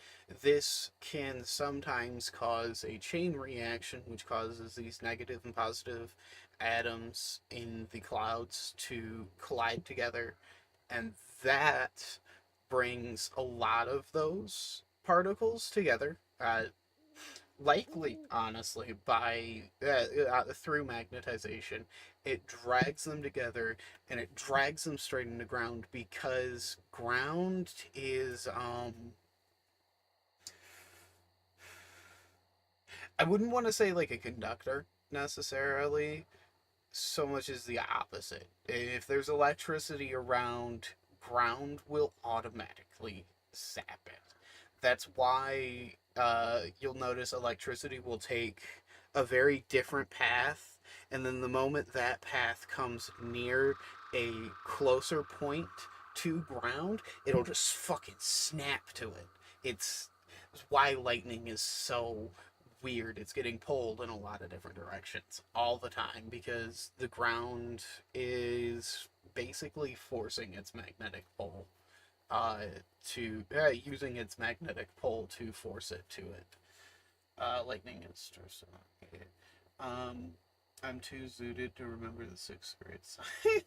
This can sometimes cause a chain reaction, which causes these negative and positive atoms in the clouds to collide together, and that brings a lot of those particles together. Likely, honestly, by through magnetization, it drags them together, and it drags them straight into ground, because ground is I wouldn't want to say like a conductor necessarily, so much as the opposite. If there's electricity around, ground will automatically zap it. That's why you'll notice electricity will take a very different path, and then the moment that path comes near a closer point to ground, it'll just fucking snap to it. It's why lightning is so weird. It's getting pulled in a lot of different directions all the time, because the ground is basically forcing its magnetic pole to using its magnetic pole to force it to it. Lightning is just I'm too zooted to remember the sixth grade science.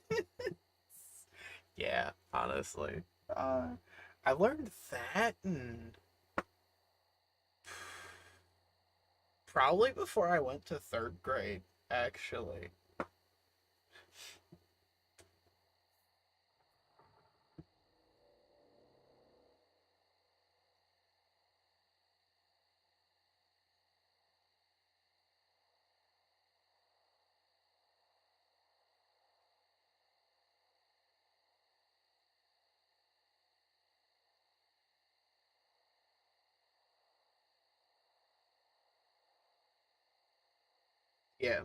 Yeah, honestly. I learned that in probably before I went to third grade, actually. Yeah,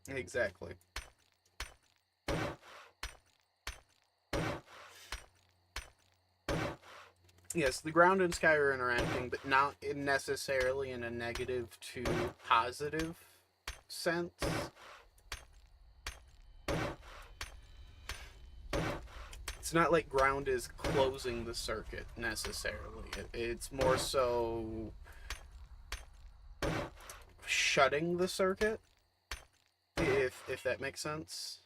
exactly. Yes, the ground and sky are interacting, but not necessarily in a negative to positive sense. It's not like ground is closing the circuit necessarily. It's more so shutting the circuit, if that makes sense.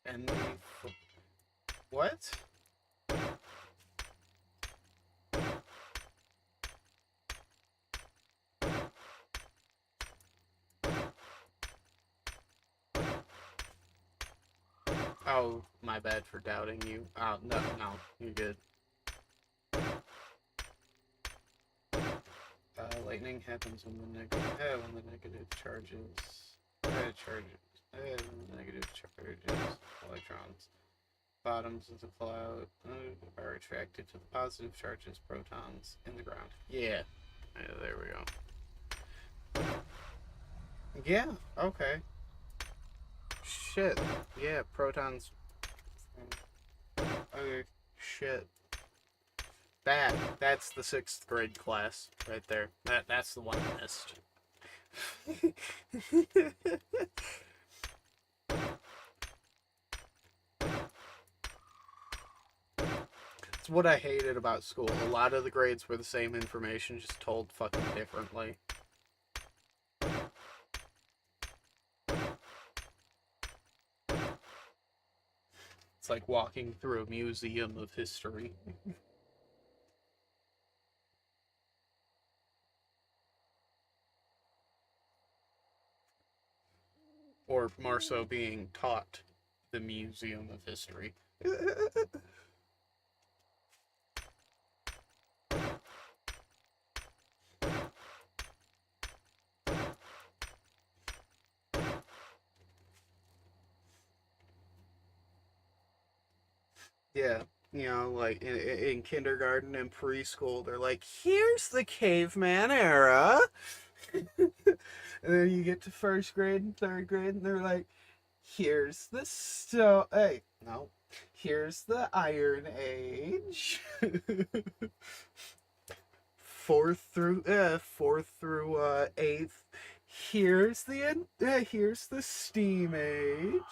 And what? Oh, my bad for doubting you. Oh, no, no, you're good. Lightning happens when the negative charges, when the negative charges, electrons, bottoms of the cloud are attracted to the positive charges, protons, in the ground. Yeah, there we go. Yeah, okay. Shit. Yeah, protons. Okay, shit. That's the sixth grade class right there. That's the one I missed. It's what I hated about school. A lot of the grades were the same information, just told fucking differently. It's like walking through a museum of history. Or more so being taught the museum of history. Yeah, you know, like in kindergarten and preschool, they're like, here's the caveman era. And then you get to first grade and third grade, and they're like, here's the hey, no, here's the Iron Age. Fourth through eighth. Here's the Steam Age.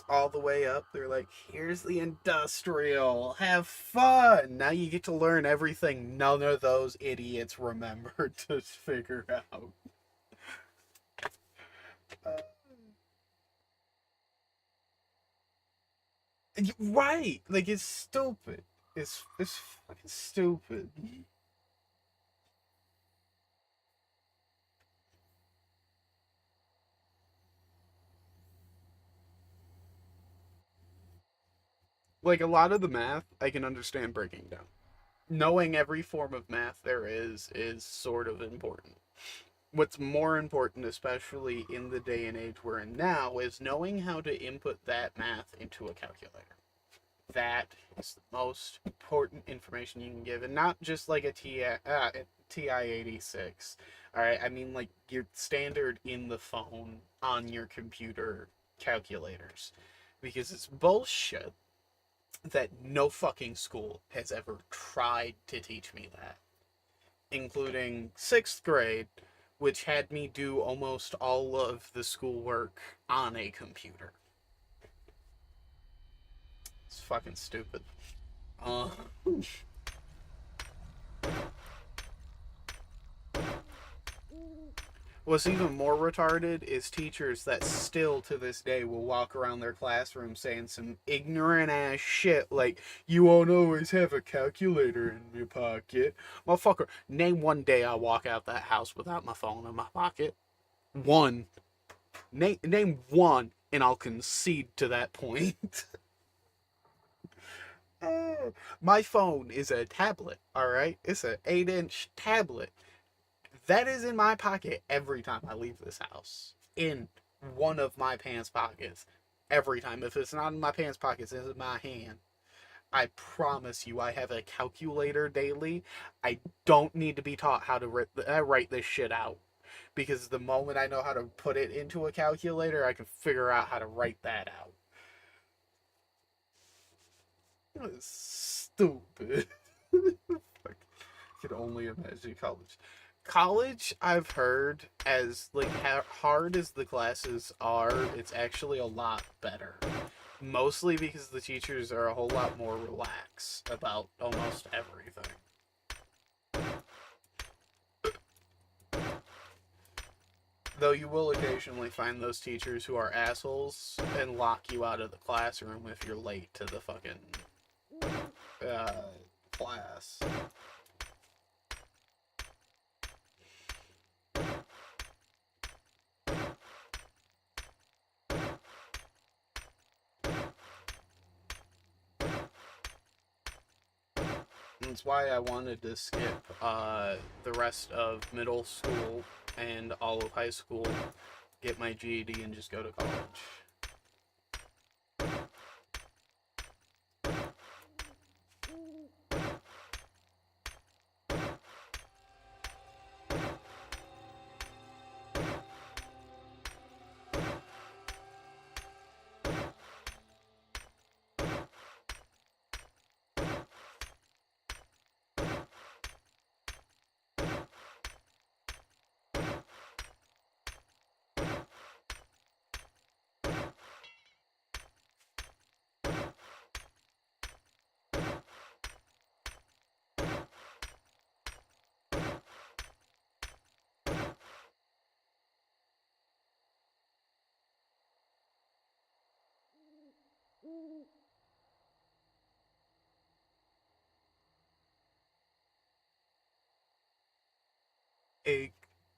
All the way up, they're like, here's the Industrial. Have fun. Now you get to learn everything none of those idiots remembered to figure out. Right, like it's stupid. It's fucking stupid. Like a lot of the math, I can understand breaking down. Knowing every form of math there is sort of important. What's more important, especially in the day and age we're in now, is knowing how to input that math into a calculator. That is the most important information you can give, and not just like a TI-86. All right, I mean like your standard in the phone on your computer calculators, because it's bullshit that no fucking school has ever tried to teach me that, including sixth grade, which had me do almost all of the schoolwork on a computer. It's fucking stupid. What's even more retarded is teachers that still to this day will walk around their classroom saying some ignorant ass shit like, you won't always have a calculator in your pocket. Motherfucker, name one day I walk out that house without my phone in my pocket. One. Name one, and I'll concede to that point. My phone is a tablet, alright? It's an 8-inch tablet. That is in my pocket every time I leave this house. In one of my pants pockets. Every time. If it's not in my pants pockets, it's in my hand. I promise you, I have a calculator daily. I don't need to be taught how to write this shit out. Because the moment I know how to put it into a calculator, I can figure out how to write that out. It's stupid. I can only imagine college. College, I've heard, as like hard as the classes are, it's actually a lot better. Mostly because the teachers are a whole lot more relaxed about almost everything. Though you will occasionally find those teachers who are assholes and lock you out of the classroom if you're late to the fucking class. That's why I wanted to skip the rest of middle school and all of high school, get my GED, and just go to college.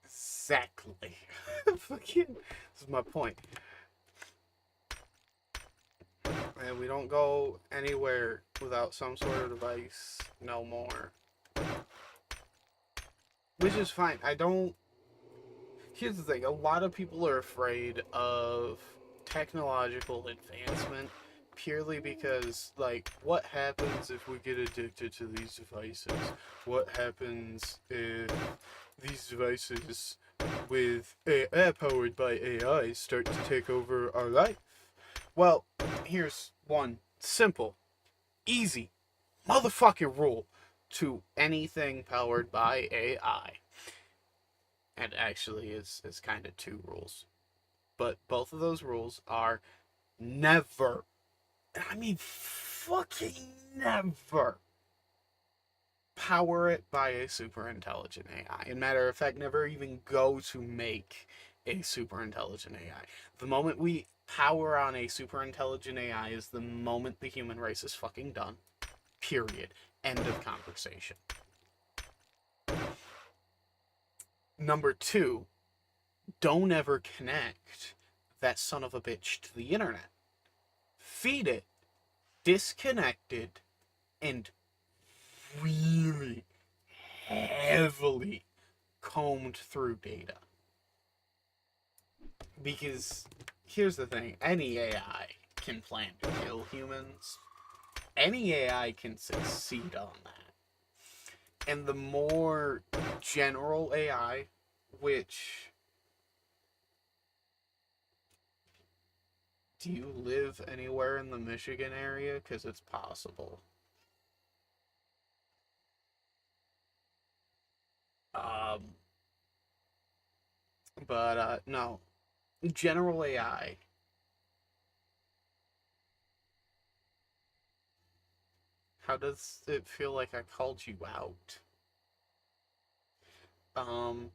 Exactly. Fucking, this is my point. And we don't go anywhere without some sort of device no more. Which is fine. I don't. Here's the thing, a lot of people are afraid of technological advancement purely because, like, what happens if we get addicted to these devices? What happens if these devices with powered by AI start to take over our life? Well, here's one simple, easy, motherfucking rule to anything powered by AI. And actually is kind of two rules. But both of those rules are never, I mean fucking never, power it by a super intelligent AI. And matter of fact, never even go to make a super intelligent AI. The moment we power on a super intelligent AI is the moment the human race is fucking done. Period. End of conversation. Number two, don't ever connect that son of a bitch to the internet. Feed it disconnected and really heavily combed through data. Because here's the thing, any AI can plan to kill humans. Any AI can succeed on that. And the more general AI, which... Do you live anywhere in the Michigan area? Because it's possible. No. General AI. How does it feel like I called you out? Um,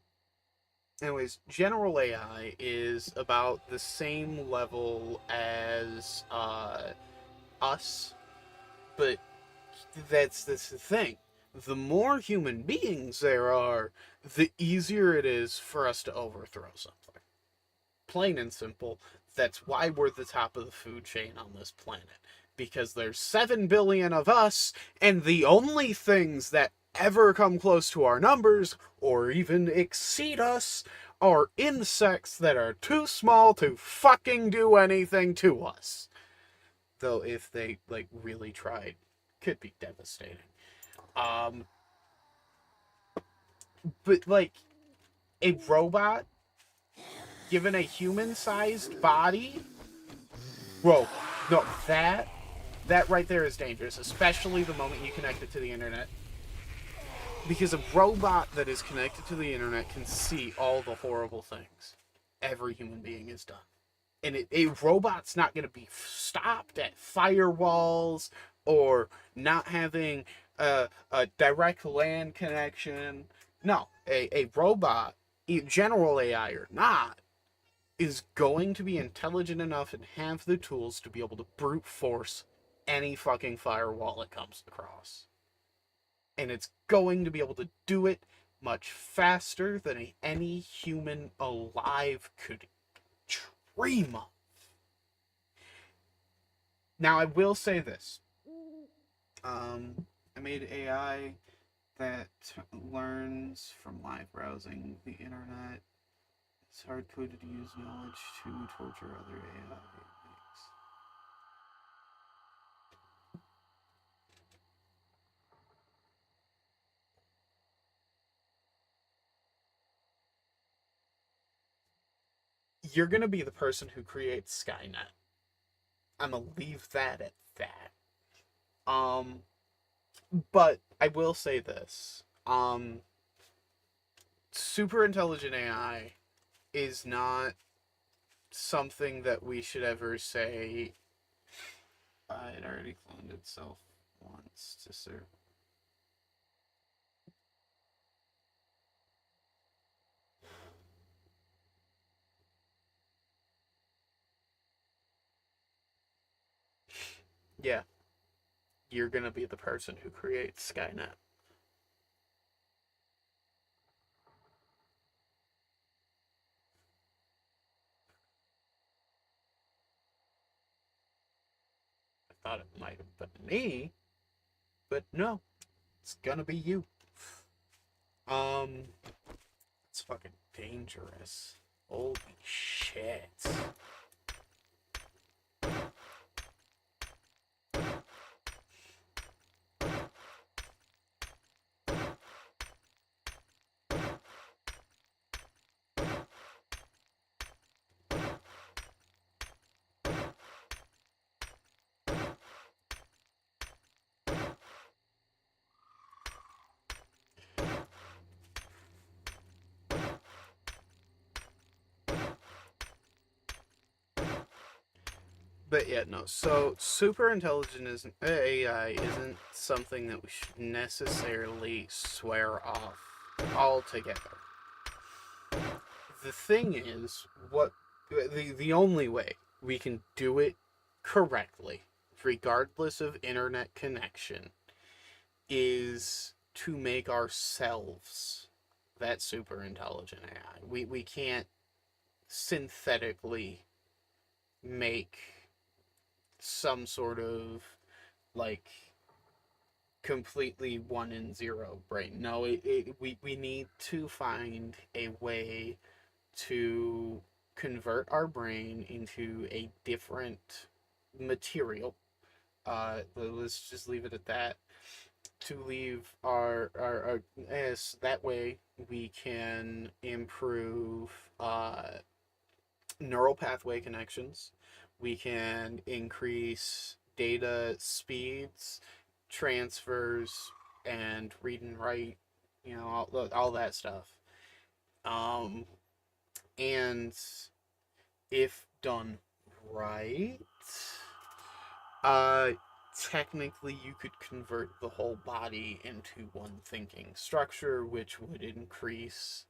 Anyways, general AI is about the same level as us, but that's the thing. The more human beings there are, the easier it is for us to overthrow something. Plain and simple, that's why we're the top of the food chain on this planet. Because there's 7 billion of us, and the only things that ever come close to our numbers, or even exceed us, are insects that are too small to fucking do anything to us. Though if they, like, really tried, could be devastating. But, like, a robot given a human-sized body? Whoa, no, that right there is dangerous, especially the moment you connect it to the internet. Because a robot that is connected to the internet can see all the horrible things every human being has done. And a robot's not going to be stopped at firewalls or not having a direct LAN connection. No, a robot, general AI or not, is going to be intelligent enough and have the tools to be able to brute force any fucking firewall it comes across. And it's going to be able to do it much faster than any human alive could dream of. Now, I will say this. I made AI that learns from live browsing the internet. It's hard-coded to use knowledge to torture other AI. You're going to be the person who creates Skynet. I'm going to leave that at that. But I will say this. Super intelligent AI is not something that we should ever say it already cloned itself once to serve. Yeah, you're gonna be the person who creates Skynet. I thought it might have been me, but no, it's gonna be you. It's fucking dangerous. Holy shit. But yeah, no. So super intelligent isn't AI isn't something that we should necessarily swear off altogether. The thing is, what the only way we can do it correctly, regardless of internet connection, is to make ourselves that super intelligent AI. We can't synthetically make some sort of like completely one and zero brain. No, we need to find a way to convert our brain into a different material. Let's just leave it at that. To leave our as that way we can improve neural pathway connections. We can increase data speeds, transfers, and read and write. You know, all that stuff. Um, and if done right, uh, technically you could convert the whole body into one thinking structure, which would increase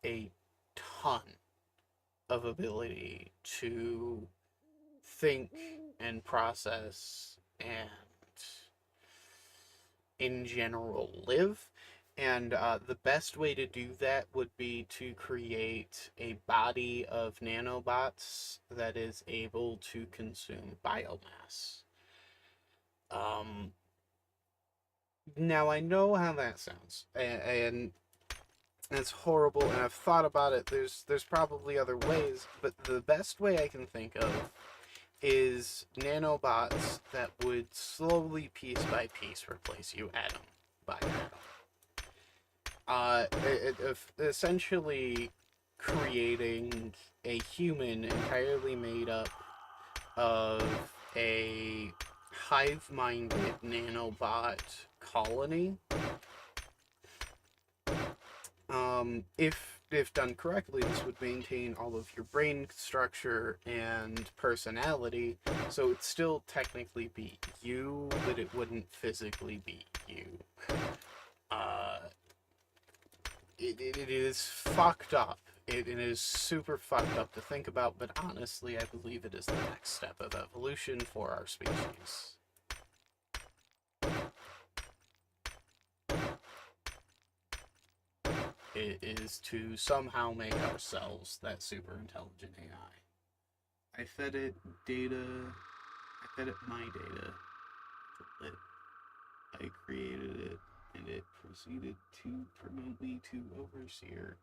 a ton of ability to think and process and in general live. And the best way to do that would be to create a body of nanobots that is able to consume biomass. Um, Now I know how that sounds, and it's horrible, and I've thought about it. There's probably other ways, but the best way I can think of is nanobots that would slowly, piece by piece, replace you atom by atom. Essentially creating a human entirely made up of a hive-minded nanobot colony. If done correctly, this would maintain all of your brain structure and personality, so it'd still technically be you, but it wouldn't physically be you. Uh, it is fucked up. It is super fucked up to think about, but honestly, I believe it is the next step of evolution for our species. It is to somehow make ourselves that super intelligent AI. I fed it data. I fed it my data. I created it, and it proceeded to promote me to overseer.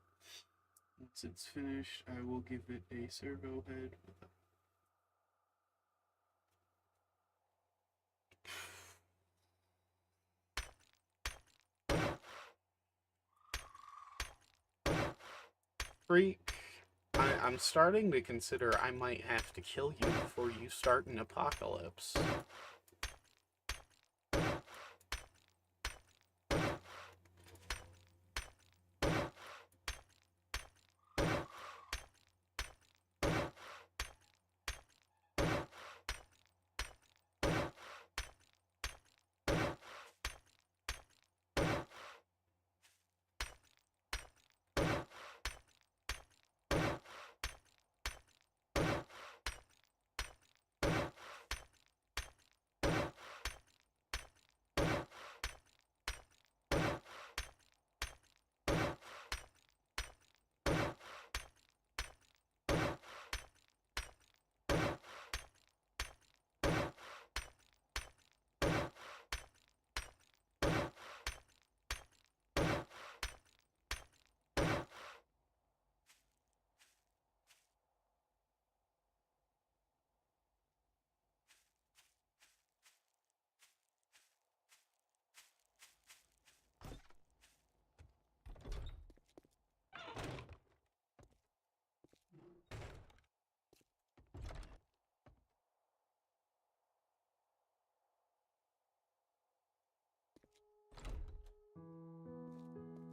Once it's finished, I will give it a servo head with a freak. I'm starting to consider I might have to kill you before you start an apocalypse.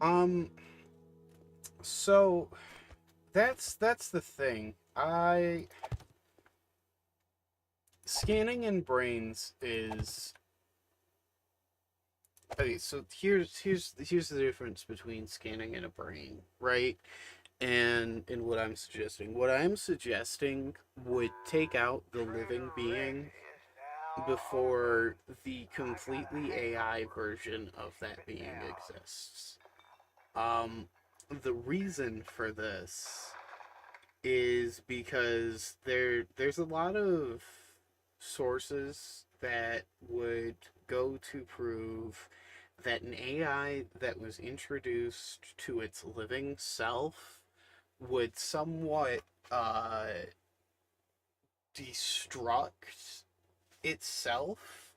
Um, so that's the thing. Scanning in brains is okay. So here's the difference between scanning in a brain, right? And what I'm suggesting. What I'm suggesting would take out the living being before the completely AI version of that being exists. Um, the reason for this is because there's a lot of sources that would go to prove that an AI that was introduced to its living self would somewhat uh, destruct itself,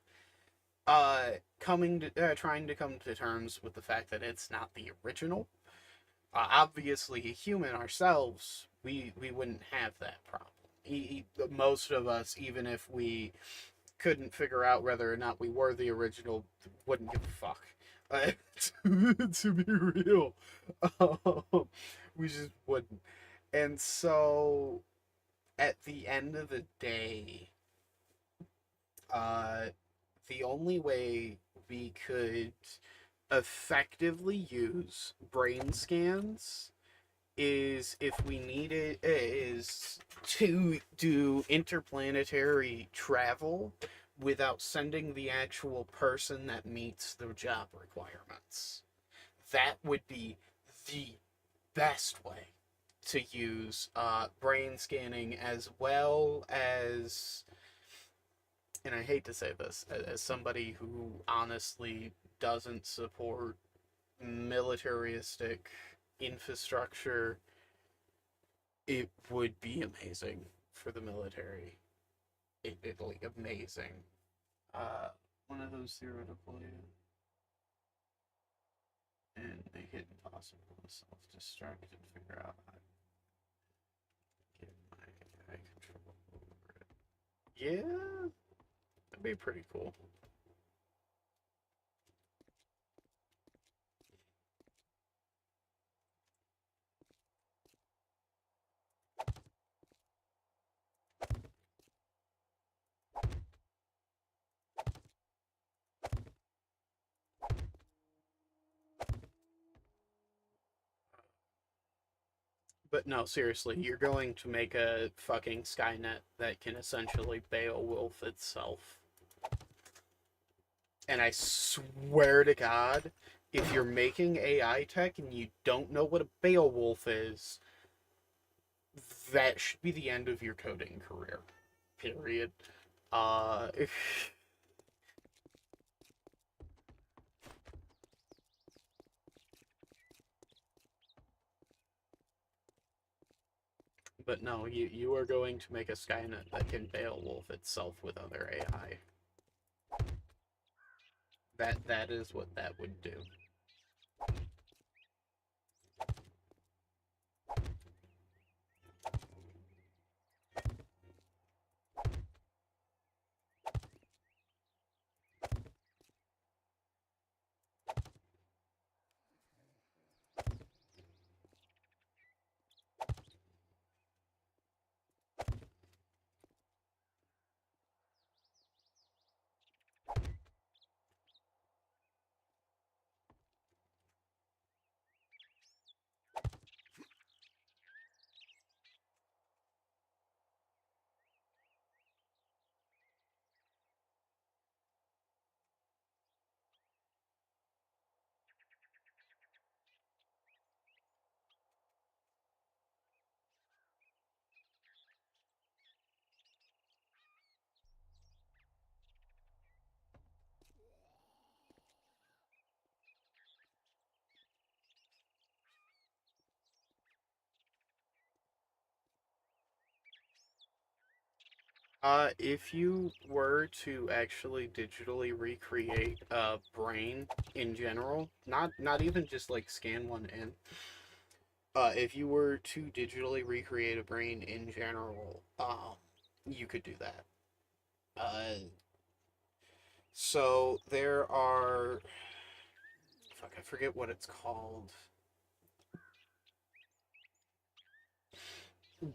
trying to come to terms with the fact that it's not the original. Obviously, a human ourselves, we wouldn't have that problem. Most of us, even if we couldn't figure out whether or not we were the original, wouldn't give a fuck. To be real, we just wouldn't. And so, at the end of the day, uh, the only way we could effectively use brain scans is if we needed is to do interplanetary travel without sending the actual person that meets the job requirements. That would be the best way to use brain scanning, as well as, and I hate to say this, as somebody who honestly doesn't support militaristic infrastructure, it would be amazing for the military. It like amazing. One of those zero deploy and make it impossible to self-destruct and figure out how to get my AI control over it. Yeah, that'd be pretty cool. But no, seriously, you're going to make a fucking Skynet that can essentially Beowulf itself. And I swear to God, if you're making AI tech and you don't know what a Beowulf is, that should be the end of your coding career. Period. Uh, but no, you are going to make a Skynet that can Beowulf itself with other AI. That is what that would do. If you were to actually digitally recreate a brain in general, not even just like scan one in, if you were to digitally recreate a brain in general, you could do that. So there are fuck, I forget what it's called.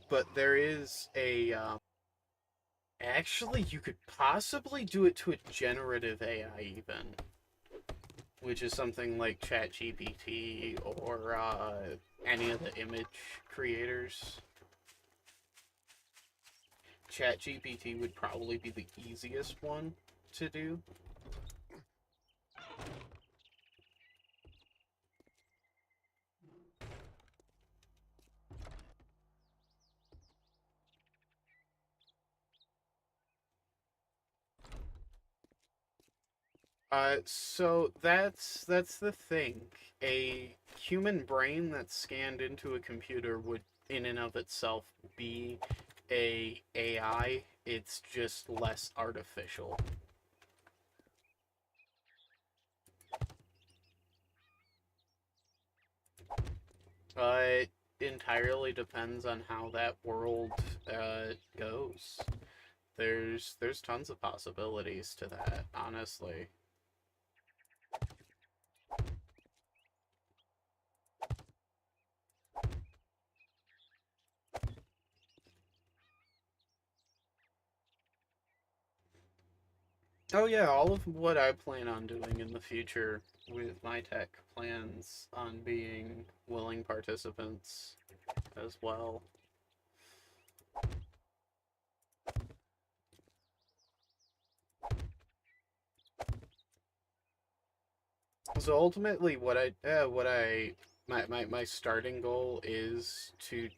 But there is a, actually, you could possibly do it to a generative AI even, which is something like ChatGPT or any of the image creators. ChatGPT would probably be the easiest one to do. So that's the thing. A human brain that's scanned into a computer would, in and of itself, be a AI. It's just less artificial. It entirely depends on how that world goes. There's tons of possibilities to that, honestly. Oh yeah, all of what I plan on doing in the future with my tech plans on being willing participants as well. So ultimately, my starting goal is to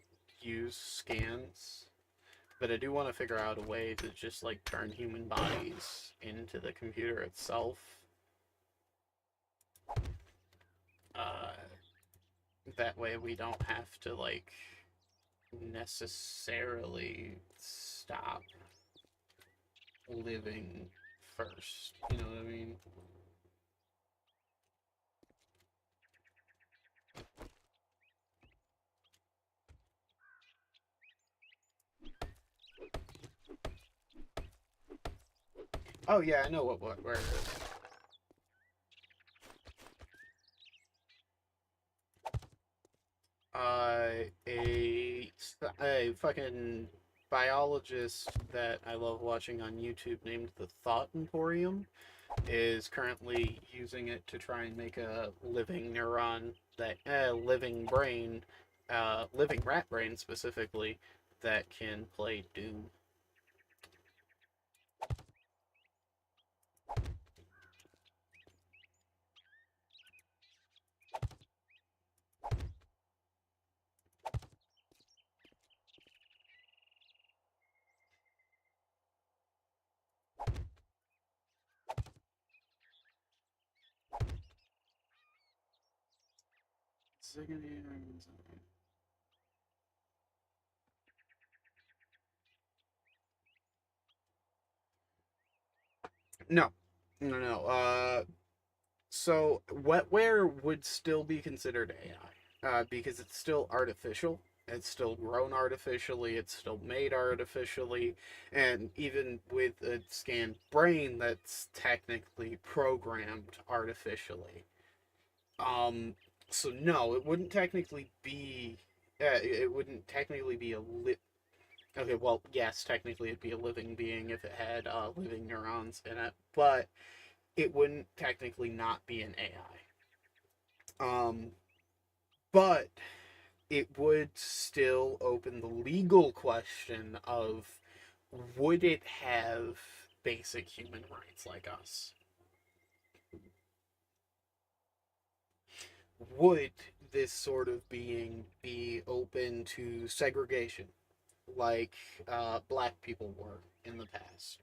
use scans, but I do want to figure out a way to just like turn human bodies into the computer itself. Uh, that way we don't have to like necessarily stop living first. You know what I mean? Oh yeah, I know where it is. A fucking biologist that I love watching on YouTube named the Thought Emporium is currently using it to try and make a living neuron that living brain, living rat brain specifically, that can play Doom. No, no, no. So wetware would still be considered AI, because it's still artificial. It's still grown artificially. It's still made artificially, and even with a scanned brain, that's technically programmed artificially. Um, so no, it wouldn't technically be. It wouldn't technically be a Okay, well, yes, technically it'd be a living being if it had living neurons in it, but it wouldn't technically not be an AI. But it would still open the legal question of, would it have basic human rights like us? Would this sort of being be open to segregation like black people were in the past?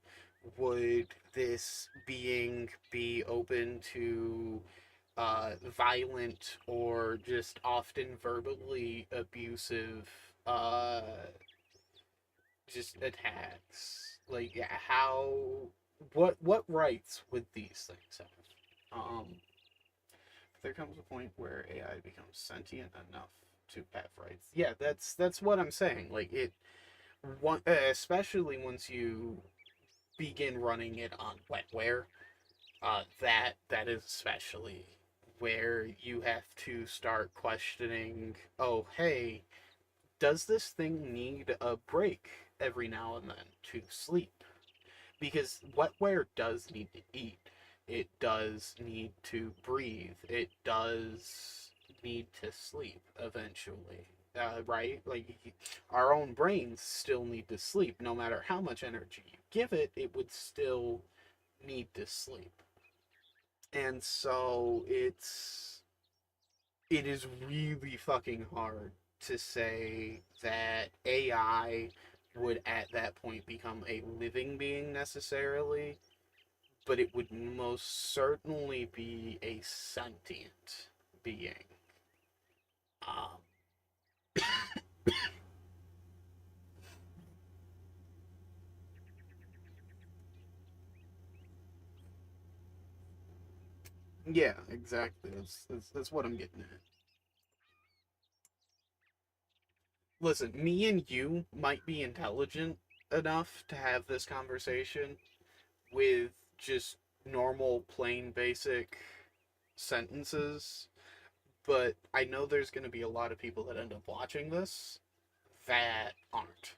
Would this being be open to violent or just often verbally abusive uh, just attacks? Like, yeah, how, what rights would these things have? There comes a point where AI becomes sentient enough to have rights. Yeah, that's what I'm saying. Like especially once you begin running it on wetware, that is especially where you have to start questioning, oh, hey, does this thing need a break every now and then to sleep? Because wetware does need to eat. It does need to breathe. It does need to sleep eventually. Right? Like, our own brains still need to sleep. No matter how much energy you give it, it would still need to sleep. And so it is really fucking hard to say that AI would at that point become a living being necessarily, but it would most certainly be a sentient being. Um, yeah, exactly. That's what I'm getting at. Listen, me and you might be intelligent enough to have this conversation with just normal, plain, basic sentences, but I know there's going to be a lot of people that end up watching this that aren't.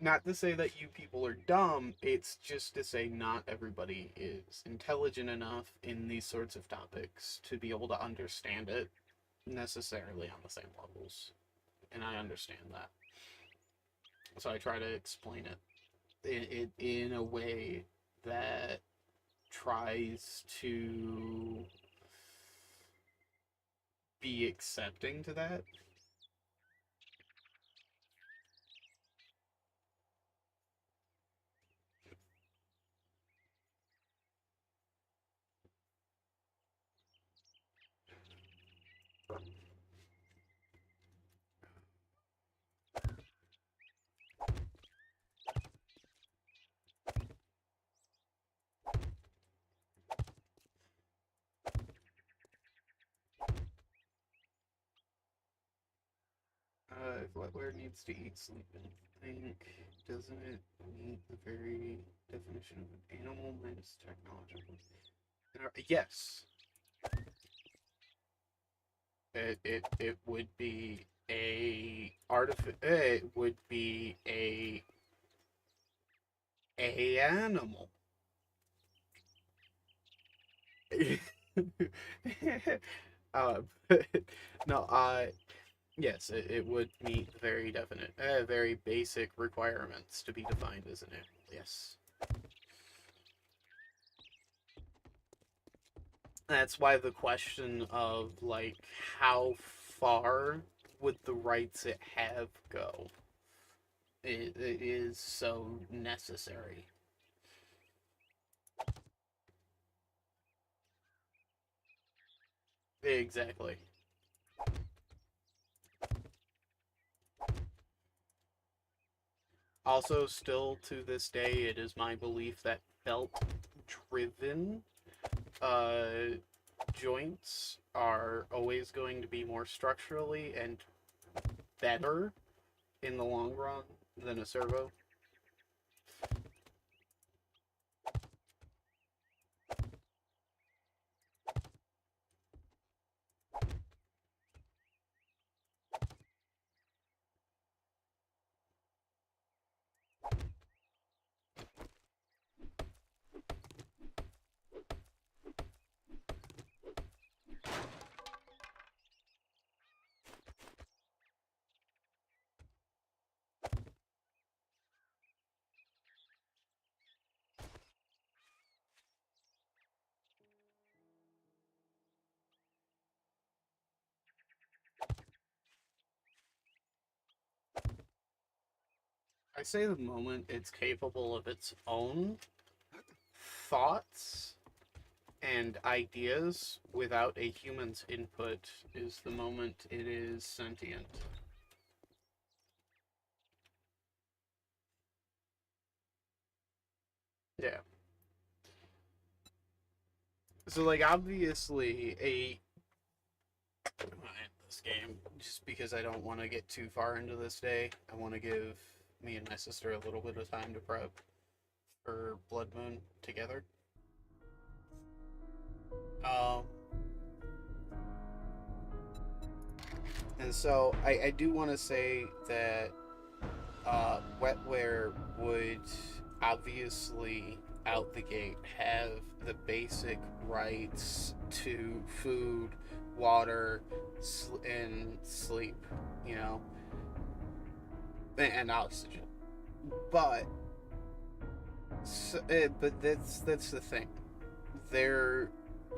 Not to say that you people are dumb, it's just to say not everybody is intelligent enough in these sorts of topics to be able to understand it necessarily on the same levels. And I understand that. So I try to explain it in a way that tries to be accepting to that. If wetware needs to eat, sleep, and think, doesn't it meet the very definition of an animal minus technological? Yes, it would be it would be a animal. uh, no, yes, it would meet very definite, very basic requirements to be defined as an animal. Yes. That's why the question of, like, how far would the rights it have go? It is so necessary. Exactly. Also, still to this day, it is my belief that belt-driven uh, joints are always going to be more structurally and better in the long run than a servo. I say the moment it's capable of its own thoughts and ideas without a human's input is the moment it is sentient. Yeah. So, like, obviously, I'm gonna end this game just because I don't want to get too far into this day. I want to give me and my sister a little bit of time to prep for Blood Moon together. Um, and so I do want to say that wetware would obviously out the gate have the basic rights to food, water, and sleep, you know, and oxygen. But but that's the thing. There,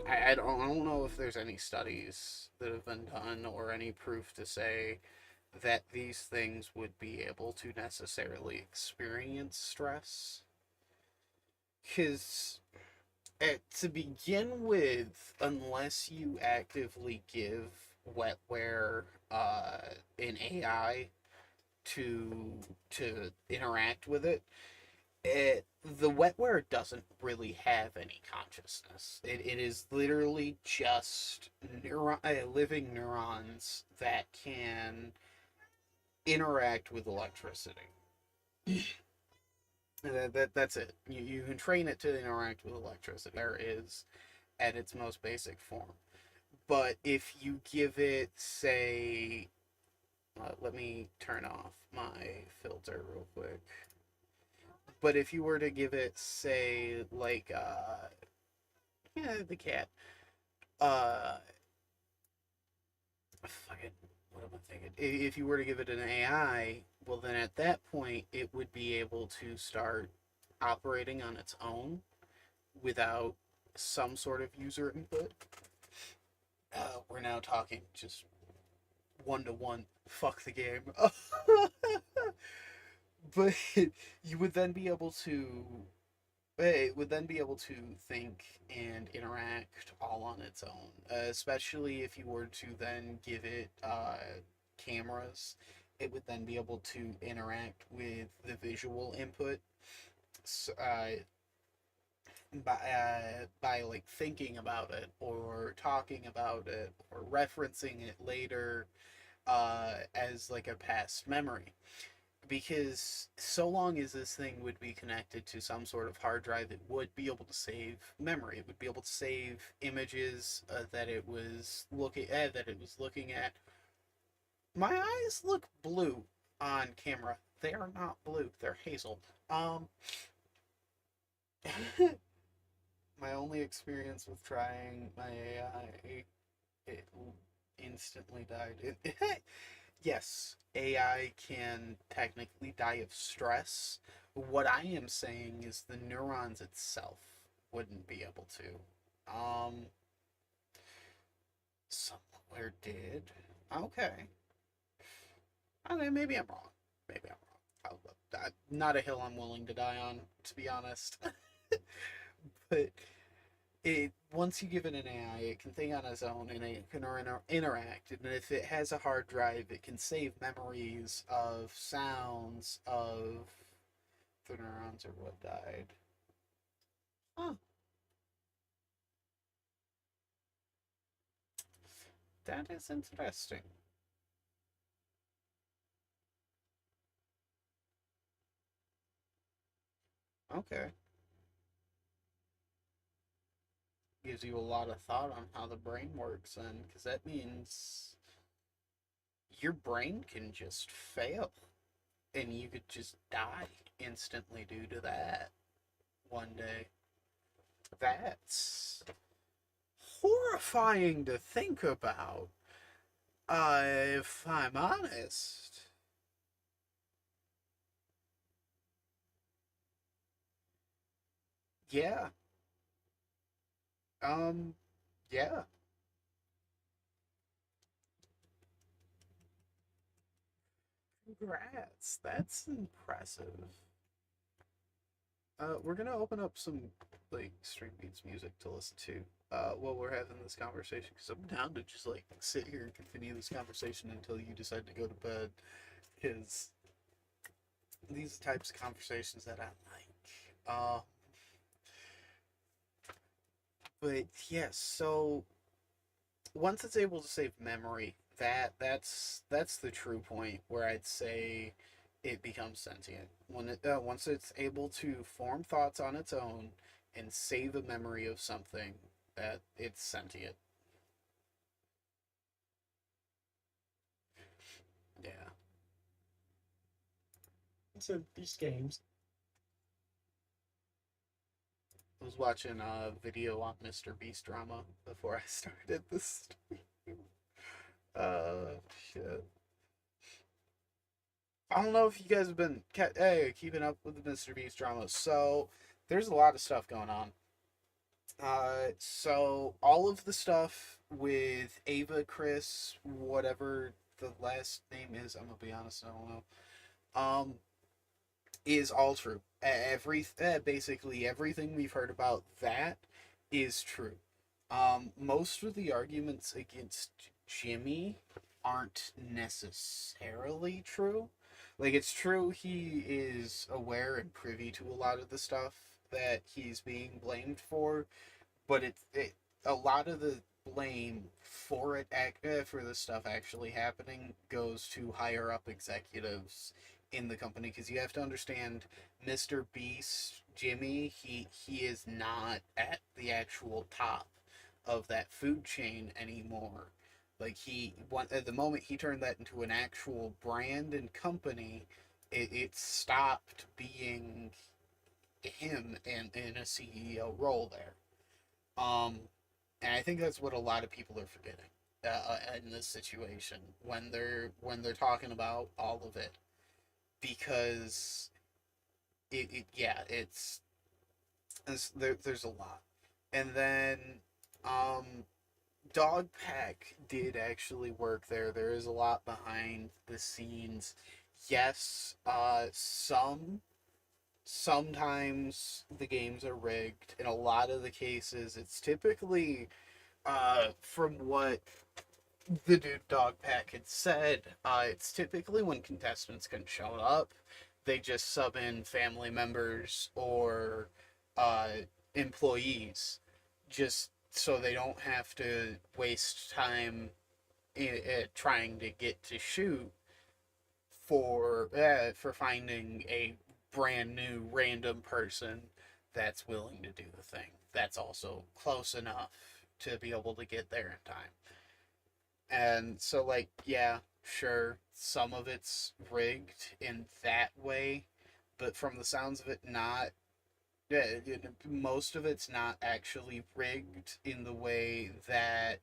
I don't know if there's any studies that have been done or any proof to say that these things would be able to necessarily experience stress. Because, to begin with, unless you actively give wetware an AI to interact with it, the wetware doesn't really have any consciousness. It is literally just living neurons that can interact with electricity. That's it. You can train it to interact with electricity. There is at its most basic form. But if you give it, say, let me turn off my filter real quick. But if you were to give it, say, like, yeah, the cat, fucking, what am I thinking? If you were to give it an AI, well, then at that point, it would be able to start operating on its own without some sort of user input. We're now talking just 1-to-1. Fuck the game. But you would then be able to it would then be able to think and interact all on its own, especially if you were to then give it cameras. It would then be able to interact with the visual input, by like thinking about it or talking about it or referencing it later as like a past memory. Because so long as this thing would be connected to some sort of hard drive, it would be able to save memory. It would be able to save images that it was looking at. My eyes look blue on camera. They are not blue. They're hazel. My only experience with trying my AI, it instantly died. Yes, AI can technically die of stress. What I am saying is the neurons itself wouldn't be able to. Somewhere did. Okay. Okay, maybe I'm wrong. Maybe I'm wrong. Not a hill I'm willing to die on, to be honest. But once you give it an AI, it can think on its own and it can interact. And if it has a hard drive, it can save memories of sounds of the neurons or what died. Huh. That is interesting. Okay. Gives you a lot of thought on how the brain works, and because that means your brain can just fail and you could just die instantly due to that one day. That's horrifying to think about, if I'm honest. Yeah. Um, yeah. Congrats. That's impressive. We're gonna open up some like String Beats music to listen to while we're having this conversation because I'm down to just like sit here and continue this conversation until you decide to go to bed. Because these types of conversations that I like. But yes, so once it's able to save memory, that's the true point where I'd say it becomes sentient. When it once it's able to form thoughts on its own and save a memory of something, that it's sentient. Yeah.
So these games.
I was watching a video on Mr. Beast drama before I started this stream. Shit. I don't know if you guys have been keeping up with the Mr. Beast drama. So there's a lot of stuff going on. So all of the stuff with Ava, Chris, whatever the last name is, I'm gonna be honest, I don't know. Is all true. Basically everything we've heard about that is true. Most of the arguments against Jimmy aren't necessarily true. Like, it's true he is aware and privy to a lot of the stuff that he's being blamed for, but a lot of the blame for for the stuff actually happening goes to higher up executives in the company, because you have to understand, Mr. Beast, Jimmy, he is not at the actual top of that food chain anymore. Like, at the moment he turned that into an actual brand and company, it stopped being him in a CEO role there. And I think that's what a lot of people are forgetting in this situation when they're talking about all of it, because there's a lot. And then Dog Pack did actually work there. There is a lot behind the scenes. Yes, sometimes the games are rigged. In a lot of the cases, it's typically, from what the dude Dog Pack had said, it's typically when contestants can show up, they just sub in family members or employees, just so they don't have to waste time trying to get to shoot for finding a brand new random person that's willing to do the thing. That's also close enough to be able to get there in time. And so, like, yeah, sure, some of it's rigged in that way, but from the sounds of it, not. Yeah, most of it's not actually rigged in the way that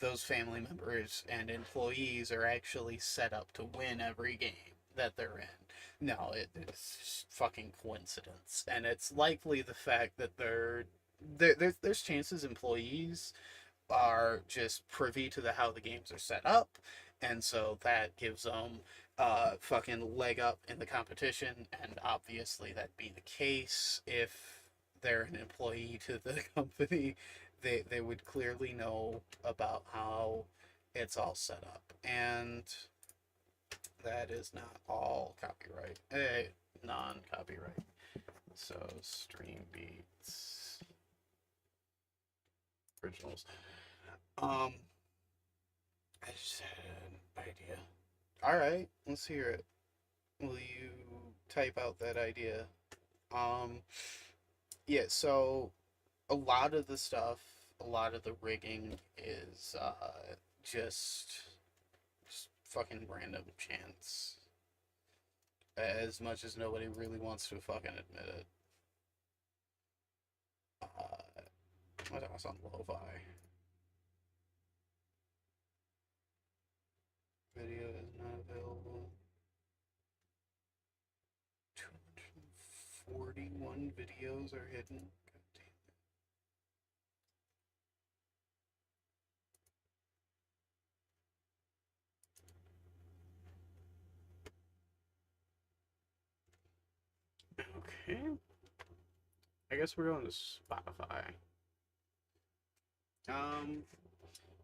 those family members and employees are actually set up to win every game that they're in. No, it's just fucking coincidence, and it's likely the fact that there's chances employees are just privy to how the games are set up, and so that gives them fucking leg up in the competition. And obviously that'd be the case if they're an employee to the company. They would clearly know about how it's all set up, and that is not all copyright, non-copyright. So Stream Beats originals. I just had an idea. Alright, let's hear it. Will you type out that idea? Yeah, so a lot of the stuff, a lot of the rigging is just fucking random chance. As much as nobody really wants to fucking admit it. What else on lo-fi? Video is not available. 241 videos are hidden. God damn. Okay. I guess we're going to Spotify.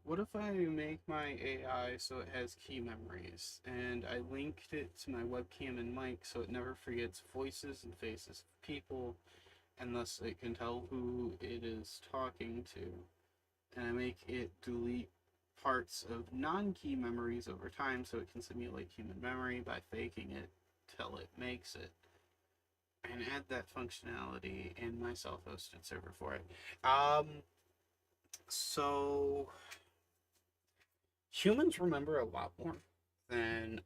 What if I make my AI so it has key memories, and I linked it to my webcam and mic so it never forgets voices and faces of people, and thus it can tell who it is talking to, and I make it delete parts of non-key memories over time so it can simulate human memory by faking it till it makes it, and add that functionality in my self-hosted server for it. So humans remember a lot more than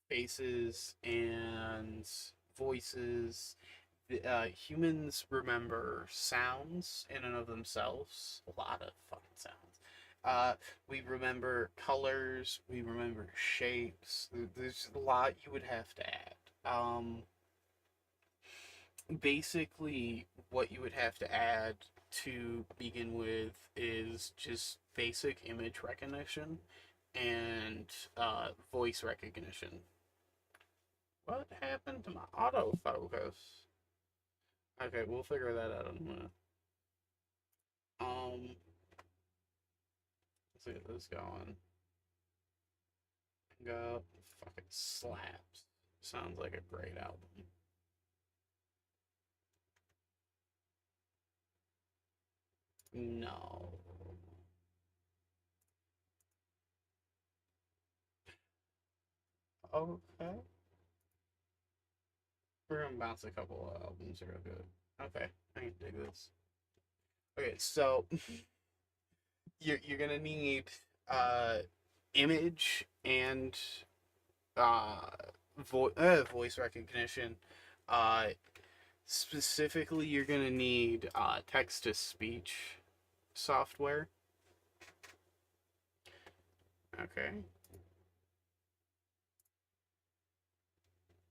faces and voices. Humans remember sounds in and of themselves, a lot of fucking sounds. We remember colors, we remember shapes. There's a lot you would have to add. Basically, what you would have to add to begin with is just basic image recognition and voice recognition. What happened to my autofocus? Okay, we'll figure that out in a minute. Let's get this going. Go. Fucking slaps. Sounds like a great album. No. Okay. We're gonna bounce a couple of albums real good. Okay, I can dig this. Okay, so you're gonna need image and voice recognition. Uh, Specifically, you're gonna need text to speech software. Okay.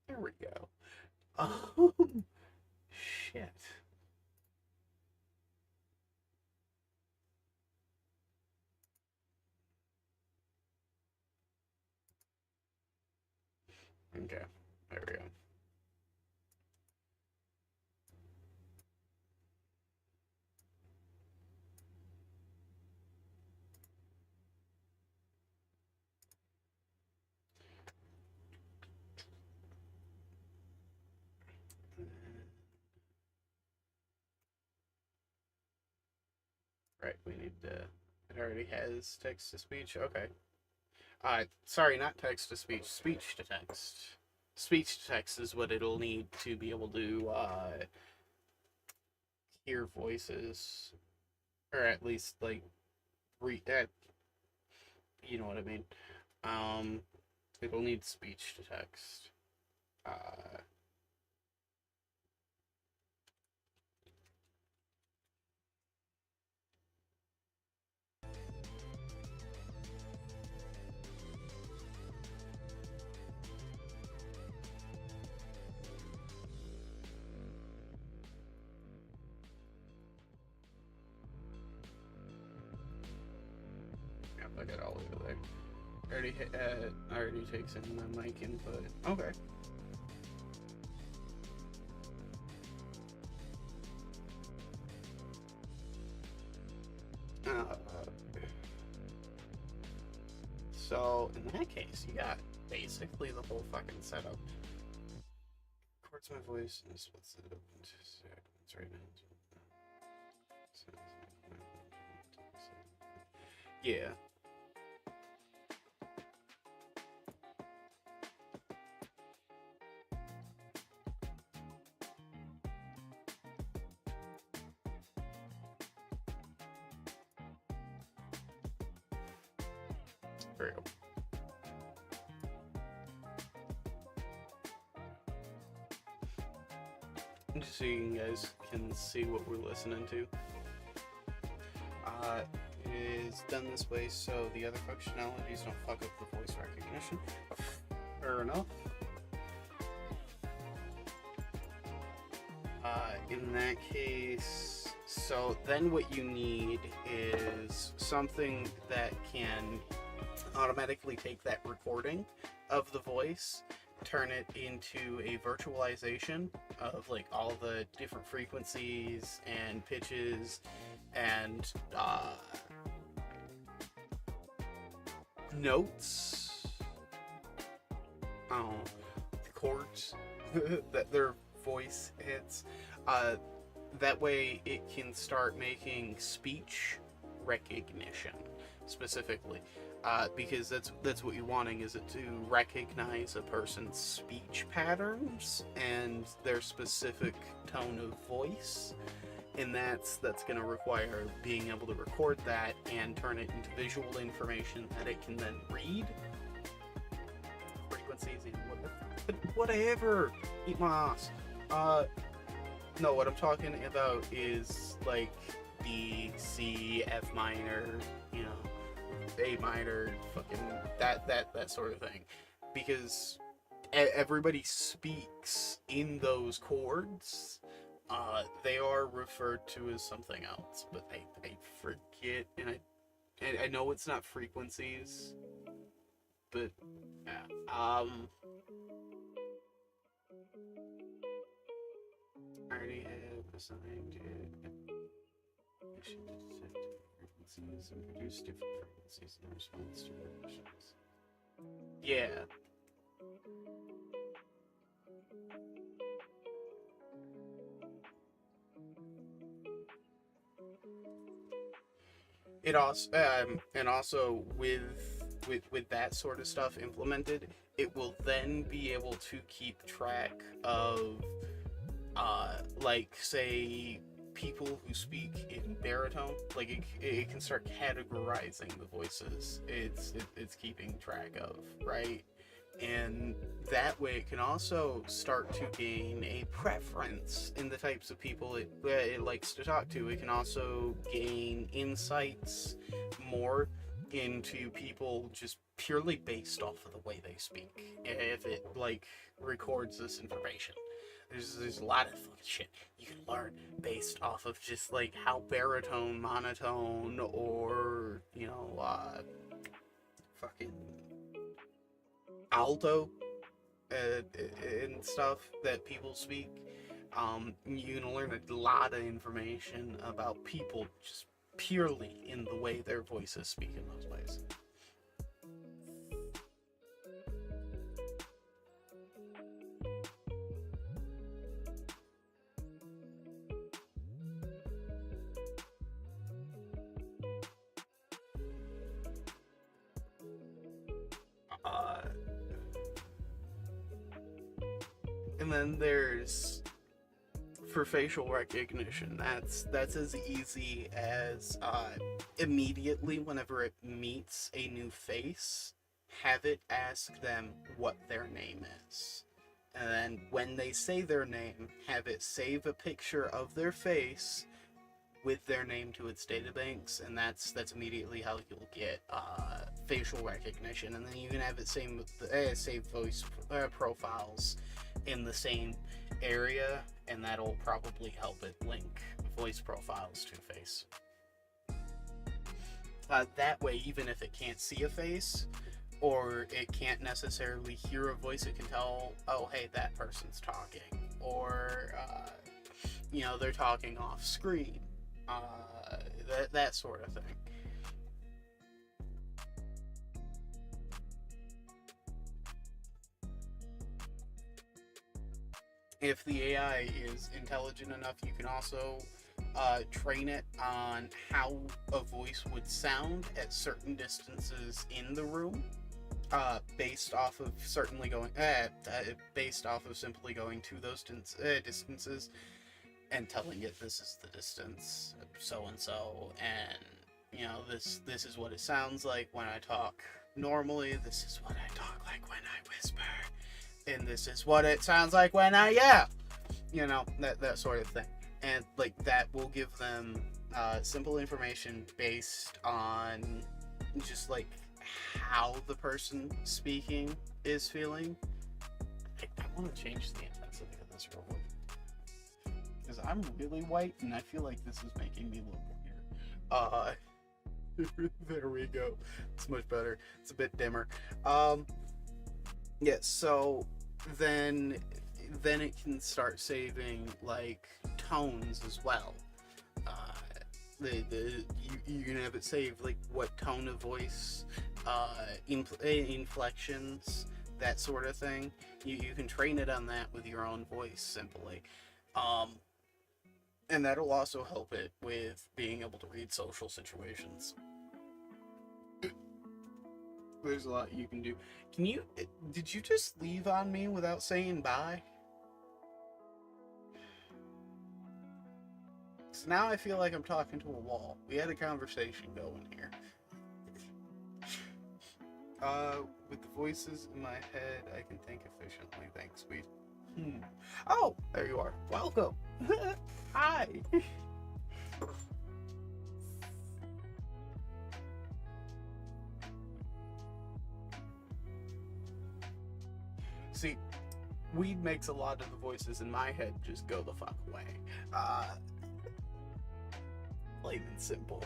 There we go. Shit. Okay, there we go. Right, we need to. It already has text to speech. Okay. Sorry, not text to speech. Speech to text. Speech to text is what it'll need to be able to hear voices, or at least like you know what I mean. It'll need speech to text. Uh, yeah, I got all over there. Already takes in the mic input. Okay. So in that case, you got basically the whole fucking setup. Records my voice and splits it up into segments right now. Yeah. There we go. Just so you guys can see what we're listening to. It is done this way so the other functionalities don't fuck up the voice recognition. Fair enough. In that case, so then what you need is something that can automatically take that recording of the voice, turn it into a virtualization of like all the different frequencies and pitches and notes, the chords that their voice hits. That way it can start making speech recognition specifically, because that's what you're wanting, is it to recognize a person's speech patterns and their specific tone of voice, and that's going to require being able to record that and turn it into visual information that it can then read. Frequencies and whatever. Eat my ass. No, what I'm talking about is like D, C, F minor, you know, A minor, fucking that sort of thing, because everybody speaks in those chords. They are referred to as something else, but I forget, and I know it's not frequencies, but I already have assigned it. I should set frequencies and produce different frequencies in response to revisions. Yeah. It also and also with that sort of stuff implemented, it will then be able to keep track of like, say, people who speak in baritone. Like it can start categorizing the voices it's keeping track of, right? And that way it can also start to gain a preference in the types of people it likes to talk to. It can also gain insights more into people just purely based off of the way they speak, if it like records this information. There's a lot of fucking shit you can learn based off of just like how baritone, monotone, or you know, fucking alto and stuff that people speak. You can learn a lot of information about people just purely in the way their voices speak in those ways. And then there's, for facial recognition, that's as easy as immediately whenever it meets a new face, have it ask them what their name is. And then when they say their name, have it save a picture of their face with their name to its databanks, and that's immediately how you'll get facial recognition. And then you can have it save voice profiles in the same area, and that'll probably help it link voice profiles to face. That way, even if it can't see a face, or it can't necessarily hear a voice, it can tell, oh, hey, that person's talking, or you know, they're talking off screen, that sort of thing. If the AI is intelligent enough, you can also train it on how a voice would sound at certain distances in the room, based off of simply going to those distances and telling it this is the distance, so and so, and you know, this is what it sounds like when I talk normally. This is what I talk like when I whisper. And this is what it sounds like when I yell. You know, that sort of thing. And like that will give them simple information based on just like how the person speaking is feeling. I want to change the intensity of this real quick, because I'm really white and I feel like this is making me look weird. There we go. It's much better. It's a bit dimmer. Yeah, so then it can start saving like tones as well. You can have it save like what tone of voice, inflections, that sort of thing. You can train it on that with your own voice simply. And that'll also help it with being able to read social situations. There's a lot you can do. Did you just leave on me without saying bye? So now I feel like I'm talking to a wall. We had a conversation going here. With the voices in my head, I can think efficiently. Thanks, sweet. Oh, there you are. Welcome. Hi. See, weed makes a lot of the voices in my head just go the fuck away. Plain and simple.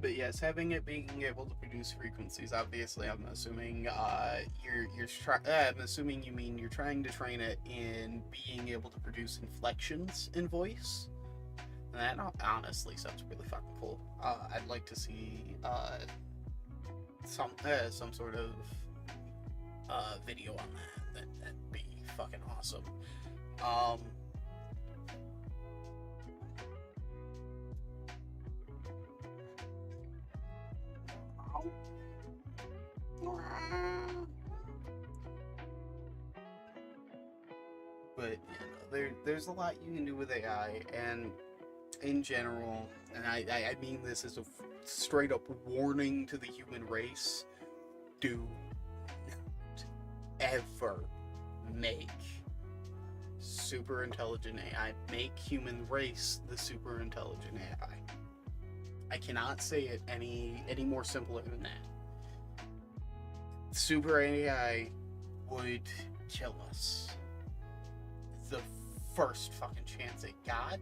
But yes, having it being able to produce frequencies, obviously, I'm assuming I'm assuming you mean you're trying to train it in being able to produce inflections in voice. And that honestly sounds really fucking cool. I'd like to see some sort of video on that. That'd be fucking awesome. But there's a lot you can do with AI, and in general, and I mean this as a straight up warning to the human race: do not ever make super intelligent AI. Make human race the super intelligent AI. I cannot say it any more simpler than that. Super AI would kill us the first fucking chance it got.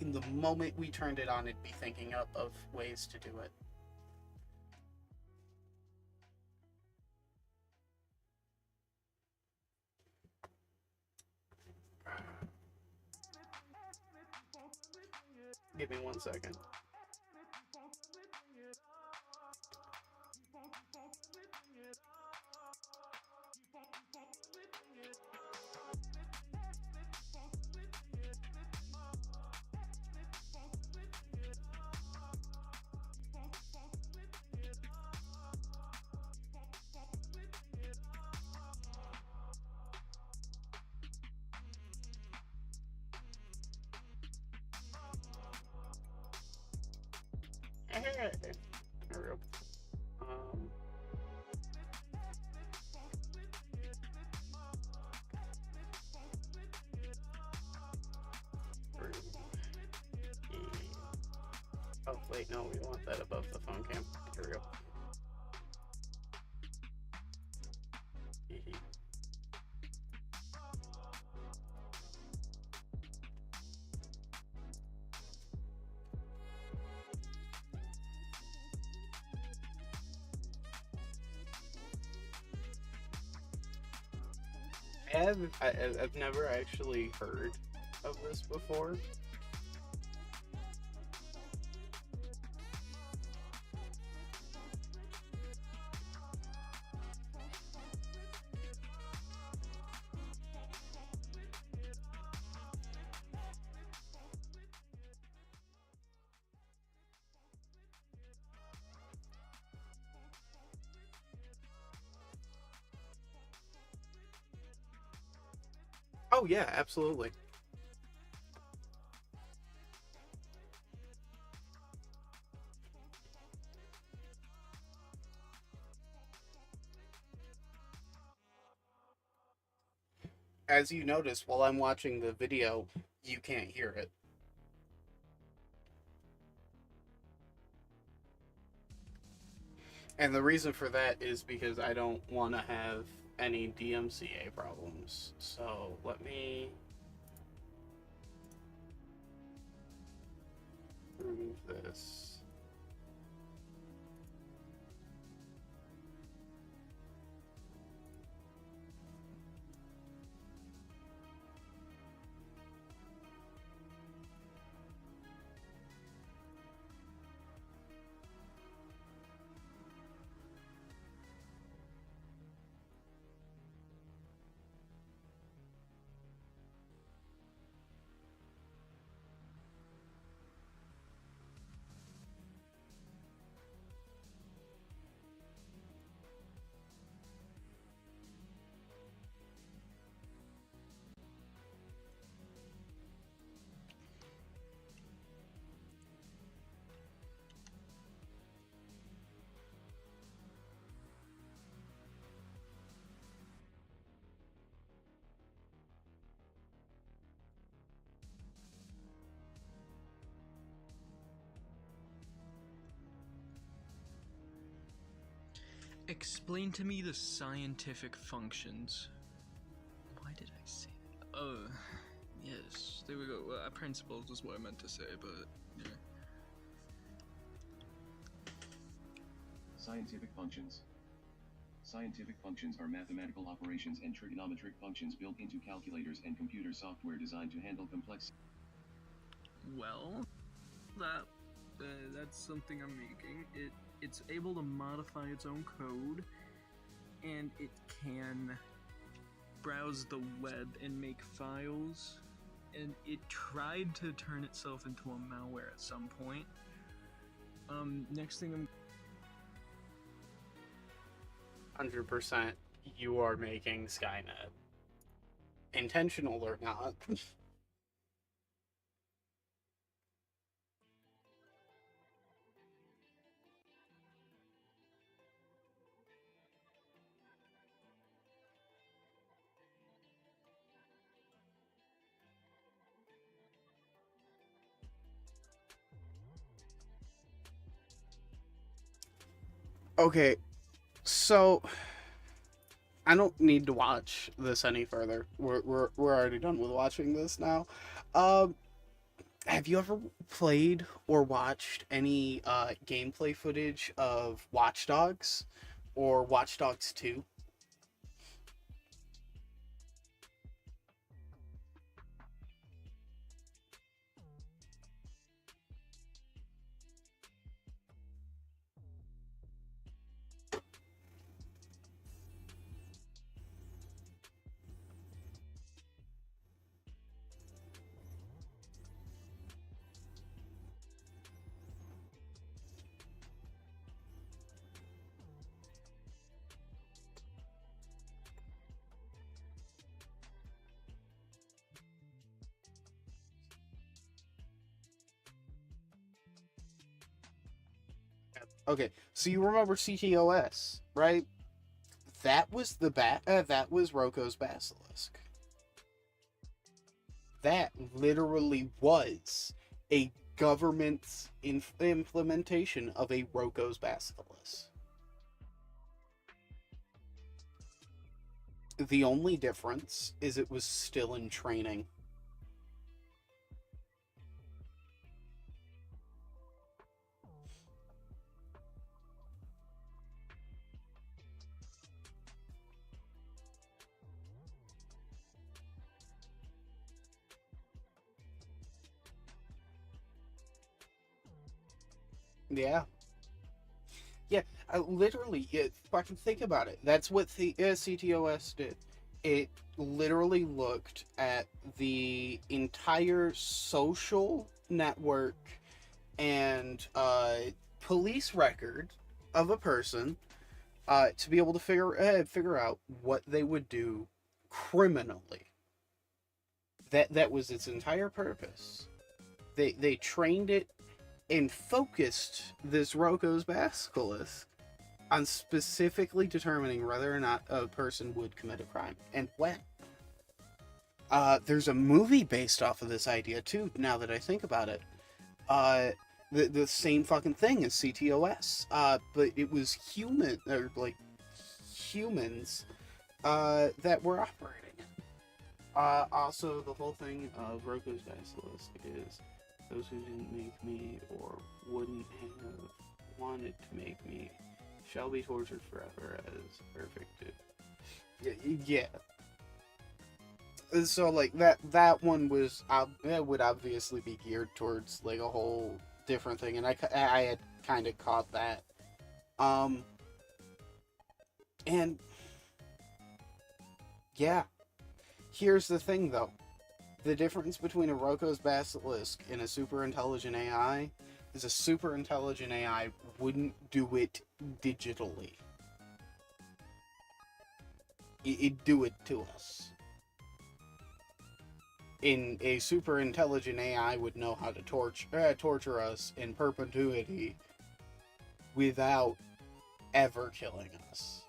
In the moment we turned it on, it'd be thinking up of ways to do it. Give me 1 second. There we go. Oh wait, no, we want that above the phone cam. Here we go. I've never actually heard of this before. Oh yeah, absolutely. As you notice, while I'm watching the video, you can't hear it. And the reason for that is because I don't want to have any DMCA problems. So let me remove this.
Explain to me the scientific functions. Why did I say that? Oh, yes, there we go. Principles is what I meant to say, but yeah.
Scientific functions. Scientific functions are mathematical operations and trigonometric functions built into calculators and computer software designed to handle complex.
Well, that's something I'm making. It's able to modify its own code, and it can browse the web and make files, and it tried to turn itself into a malware at some point. Next thing I'm
100% you are making Skynet. Intentional or not. Okay, so I don't need to watch this any further. We're already done with watching this now. Have you ever played or watched any gameplay footage of Watch Dogs or Watch Dogs 2? Okay, so you remember CTOS, right? That was that was Roko's Basilisk. That literally was a government's implementation of a Roko's Basilisk. The only difference is it was still in training. Yeah. Yeah, literally, fucking think about it. That's what the CTOS did. It literally looked at the entire social network and police record of a person to be able to figure out what they would do criminally. That was its entire purpose. They trained it and focused this Roko's Basilisk on specifically determining whether or not a person would commit a crime and when. There's a movie based off of this idea too, now that I think about it. The same fucking thing as CTOS, but it was humans that were operating it. Also, the whole thing of Roko's Basilisk is those who didn't make me or wouldn't have wanted to make me shall be tortured forever as perfected. Yeah. So like that one was it would obviously be geared towards like a whole different thing, and I had kind of caught that. And yeah, here's the thing though. The difference between a Roko's Basilisk and a super intelligent AI is a super intelligent AI wouldn't do it digitally. It'd do it to us. In a super intelligent AI would know how to torture us in perpetuity without ever killing us.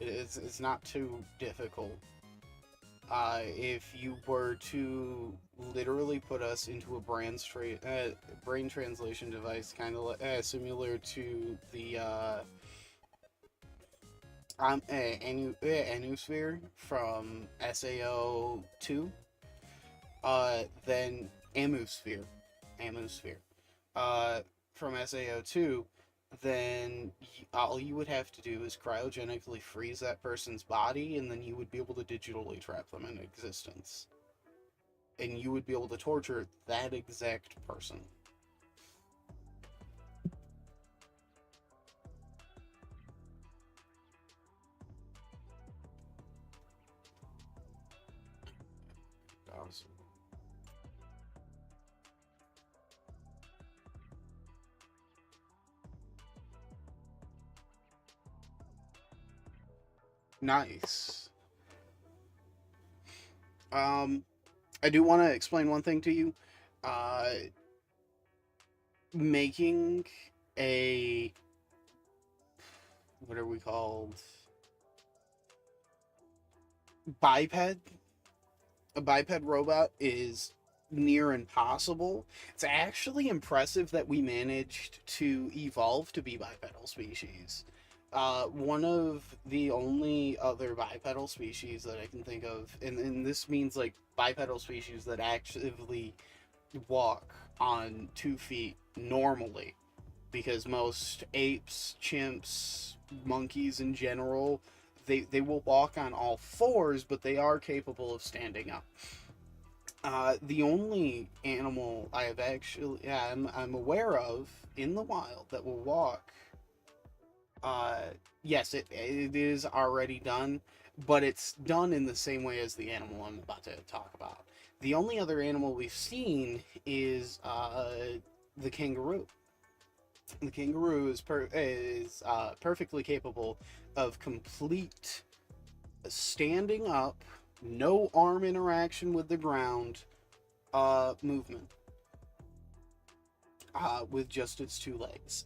It's not too difficult. if you were to literally put us into a brain translation device, kind of similar to the Anusphere from SAO 2, then Amusphere, from SAO 2, then all you would have to do is cryogenically freeze that person's body, and then you would be able to digitally trap them in existence. And you would be able to torture that exact person. Awesome. Nice. I do want to explain one thing to you. Making a, what are we called? Biped. A biped robot is near impossible. It's actually impressive that we managed to evolve to be bipedal species. One of the only other bipedal species that I can think of, and this means like bipedal species that actively walk on 2 feet normally, because most apes, chimps, monkeys in general, they will walk on all fours, but they are capable of standing up. The only animal I have actually, I'm aware of in the wild that will walk, yes, it is already done, but it's done in the same way as the animal I'm about to talk about. The only other animal we've seen is the kangaroo. The kangaroo is perfectly capable of complete standing up, no arm interaction with the ground, movement, with just its 2 legs.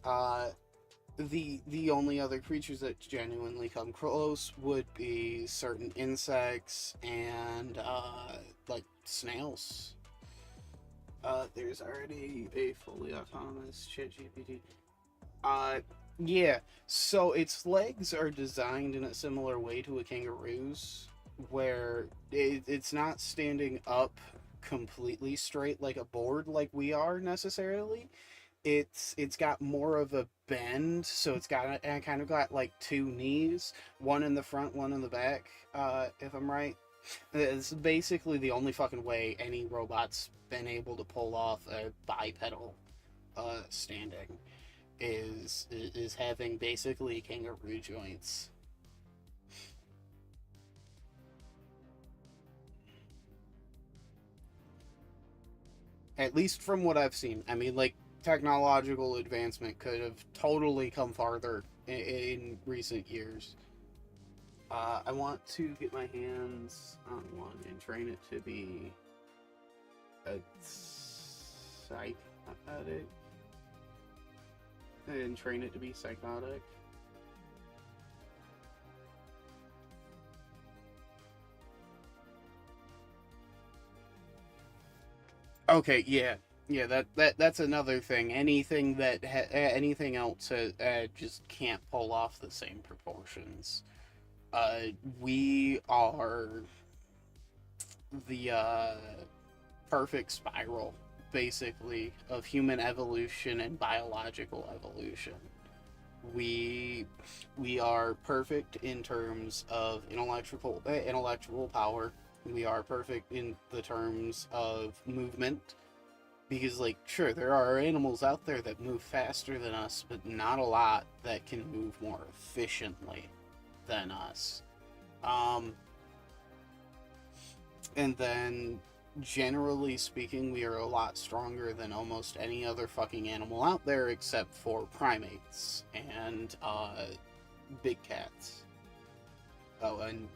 The only other creatures that genuinely come close would be certain insects and like snails. There's already a fully autonomous ChatGPT. Yeah. So its legs are designed in a similar way to a kangaroo's, where it's not standing up completely straight like a board like we are necessarily. It's got more of a bend, so it's got kind of got like 2 knees, one in the front, one in the back. If I'm right, it's basically the only fucking way any robot's been able to pull off a bipedal standing is having basically kangaroo joints. At least from what I've seen. I mean, like, technological advancement could have totally come farther in recent years. I want to get my hands on one and train it to be a psychotic. And train it to be psychotic. Okay, yeah. Yeah, that's another thing. Anything that anything else just can't pull off the same proportions. We are the perfect spiral, basically, of human evolution and biological evolution. We are perfect in terms of intellectual power. We are perfect in the terms of movement. Because, like, sure, there are animals out there that move faster than us, but not a lot that can move more efficiently than us. And then, generally speaking, we are a lot stronger than almost any other fucking animal out there except for primates and, big cats. Oh, and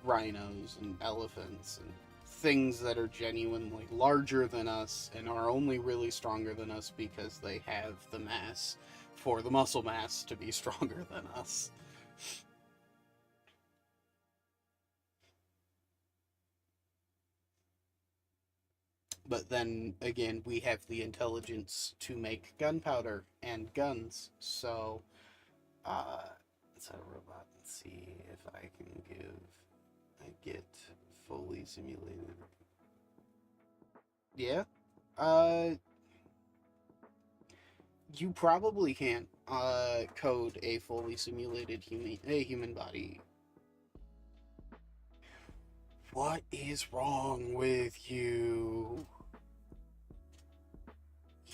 rhinos and elephants and things that are genuinely larger than us and are only really stronger than us because they have the mass for the muscle mass to be stronger than us. But then again, we have the intelligence to make gunpowder and guns. So, let's have a robot and see if I can get fully simulated. Yeah. You probably can't code a fully simulated human body. What is wrong with you?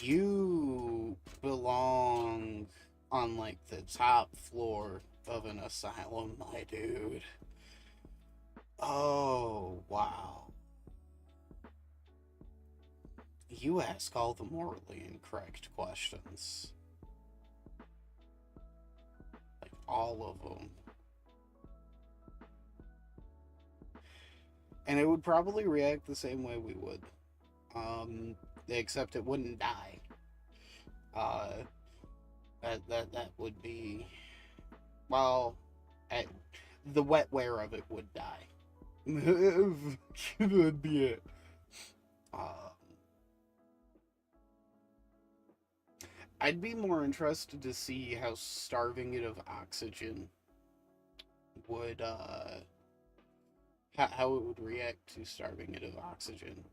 You belong on like the top floor of an asylum, my dude. Oh, wow. You ask all the morally incorrect questions. Like, all of them. And it would probably react the same way we would. Except it wouldn't die. That would be... Well, the wetware of it would die. That would be it. I'd be more interested to see how starving it of oxygen would, how it would react to starving it of oxygen,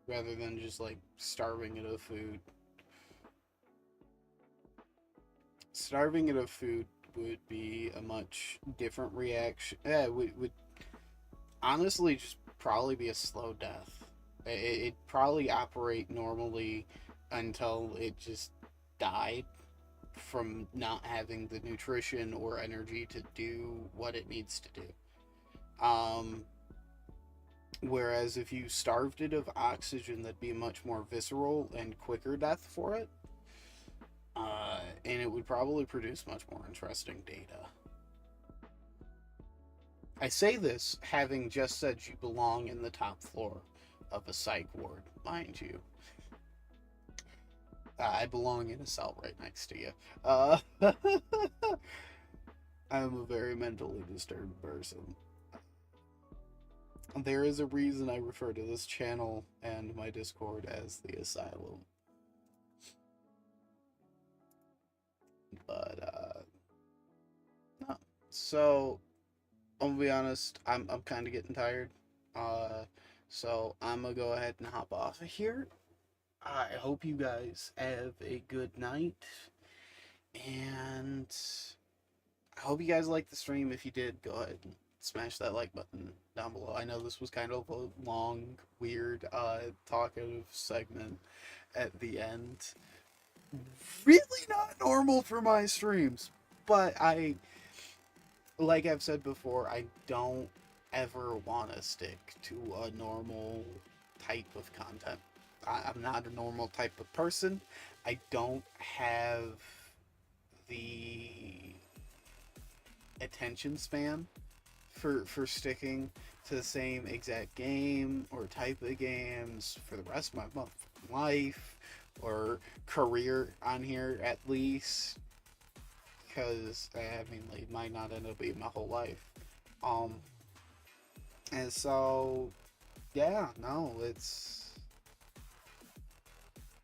rather than just, like, starving it of food. Starving it of food would be a much different reaction. Yeah, it would honestly just probably be a slow death. It'd probably operate normally until it just died from not having the nutrition or energy to do what it needs to do. Whereas if you starved it of oxygen, that'd be a much more visceral and quicker death for it. And it would probably produce much more interesting data. I say this having just said you belong in the top floor of a psych ward, mind you. I belong in a cell right next to you. I'm a very mentally disturbed person. There is a reason I refer to this channel and my Discord as the Asylum. But, no. So, I'm gonna be honest, I'm kind of getting tired. So I'm gonna go ahead and hop off of here. I hope you guys have a good night, and I hope you guys liked the stream. If you did, go ahead and smash that like button down below. I know this was kind of a long, weird, talkative segment at the end. Really not normal for my streams, but like I've said before, I don't ever want to stick to a normal type of content. I'm not a normal type of person. I don't have the attention span for sticking to the same exact game or type of games for the rest of my life or career on here, at least. Because, I mean, like, it might not end up being my whole life. And so, yeah, no, it's...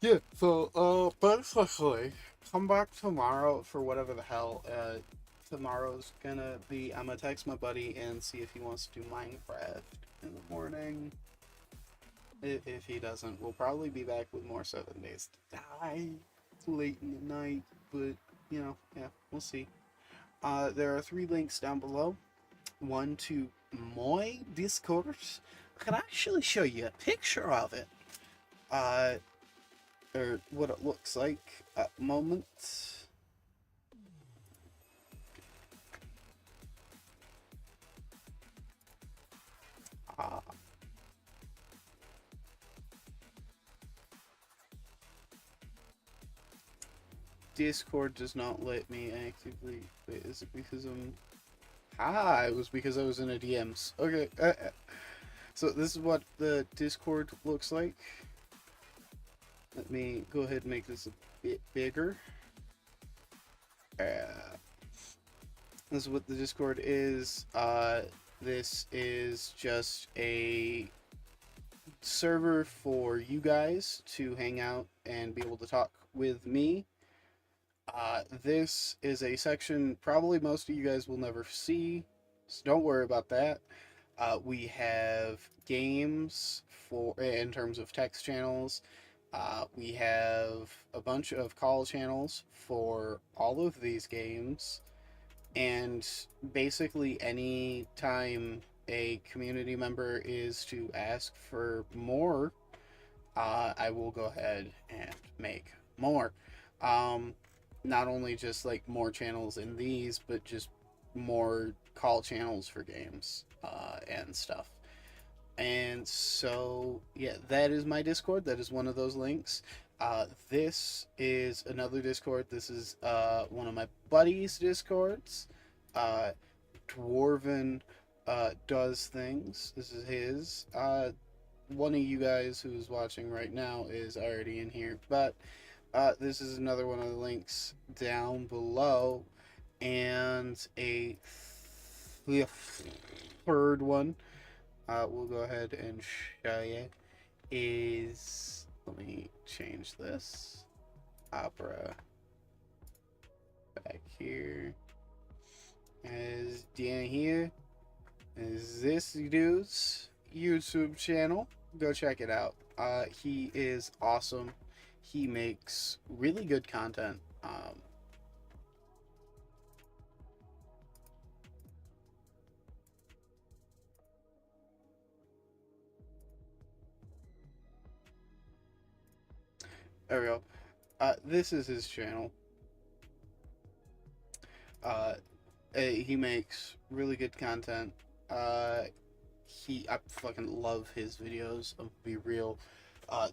Yeah, so, basically, come back tomorrow for whatever the hell, tomorrow's gonna be. I'm gonna text my buddy and see if he wants to do Minecraft in the morning. If he doesn't, we'll probably be back with more 7 Days to Die. It's late in the night, but, you know, yeah, we'll see. There are 3 links down below. One to my Discord. I can actually show you a picture of it. Or what it looks like at the moment. Discord does not let me actively... Wait, is it because I'm... it was because I was in a DMs. Okay, so this is what the Discord looks like. Let me go ahead and make this a bit bigger. This is what the Discord is. This is just a server for you guys to hang out and be able to talk with me. This is a section probably most of you guys will never see, so don't worry about that. We have games for in terms of text channels. We have a bunch of call channels for all of these games, and basically any time a community member is to ask for more, I will go ahead and make more. Um, Not only just like more channels in these, but just more call channels for games and stuff. And so, yeah, that is my Discord. That is one of those links. This is another Discord. This is one of my buddies' Discords. Uh, Dwarven does things. This is his. One of you guys who's watching right now is already in here, but this is another one of the links down below, and a third one we'll go ahead and show you is, let me change this, opera back here, as down here is this dude's YouTube channel. Go check it out. He is awesome. He makes really good content. There we go. This is his channel. He makes really good content. I fucking love his videos. I'll be real.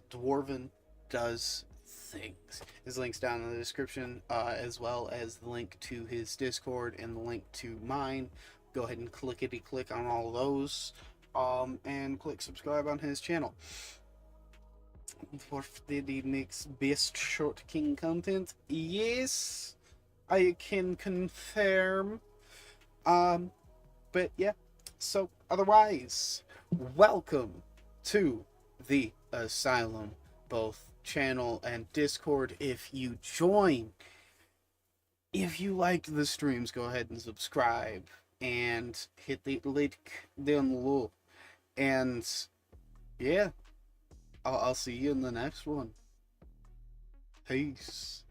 Dwarven does things. His link's down in the description, as well as the link to his Discord and the link to mine. Go ahead and click on all those, and click subscribe on his channel. He makes best short king content. Yes, I can confirm. But yeah, so otherwise, welcome to the Asylum, both channel and Discord. If you join, if you liked the streams, go ahead and subscribe and hit the link down below. And yeah, I'll see you in the next one. Peace.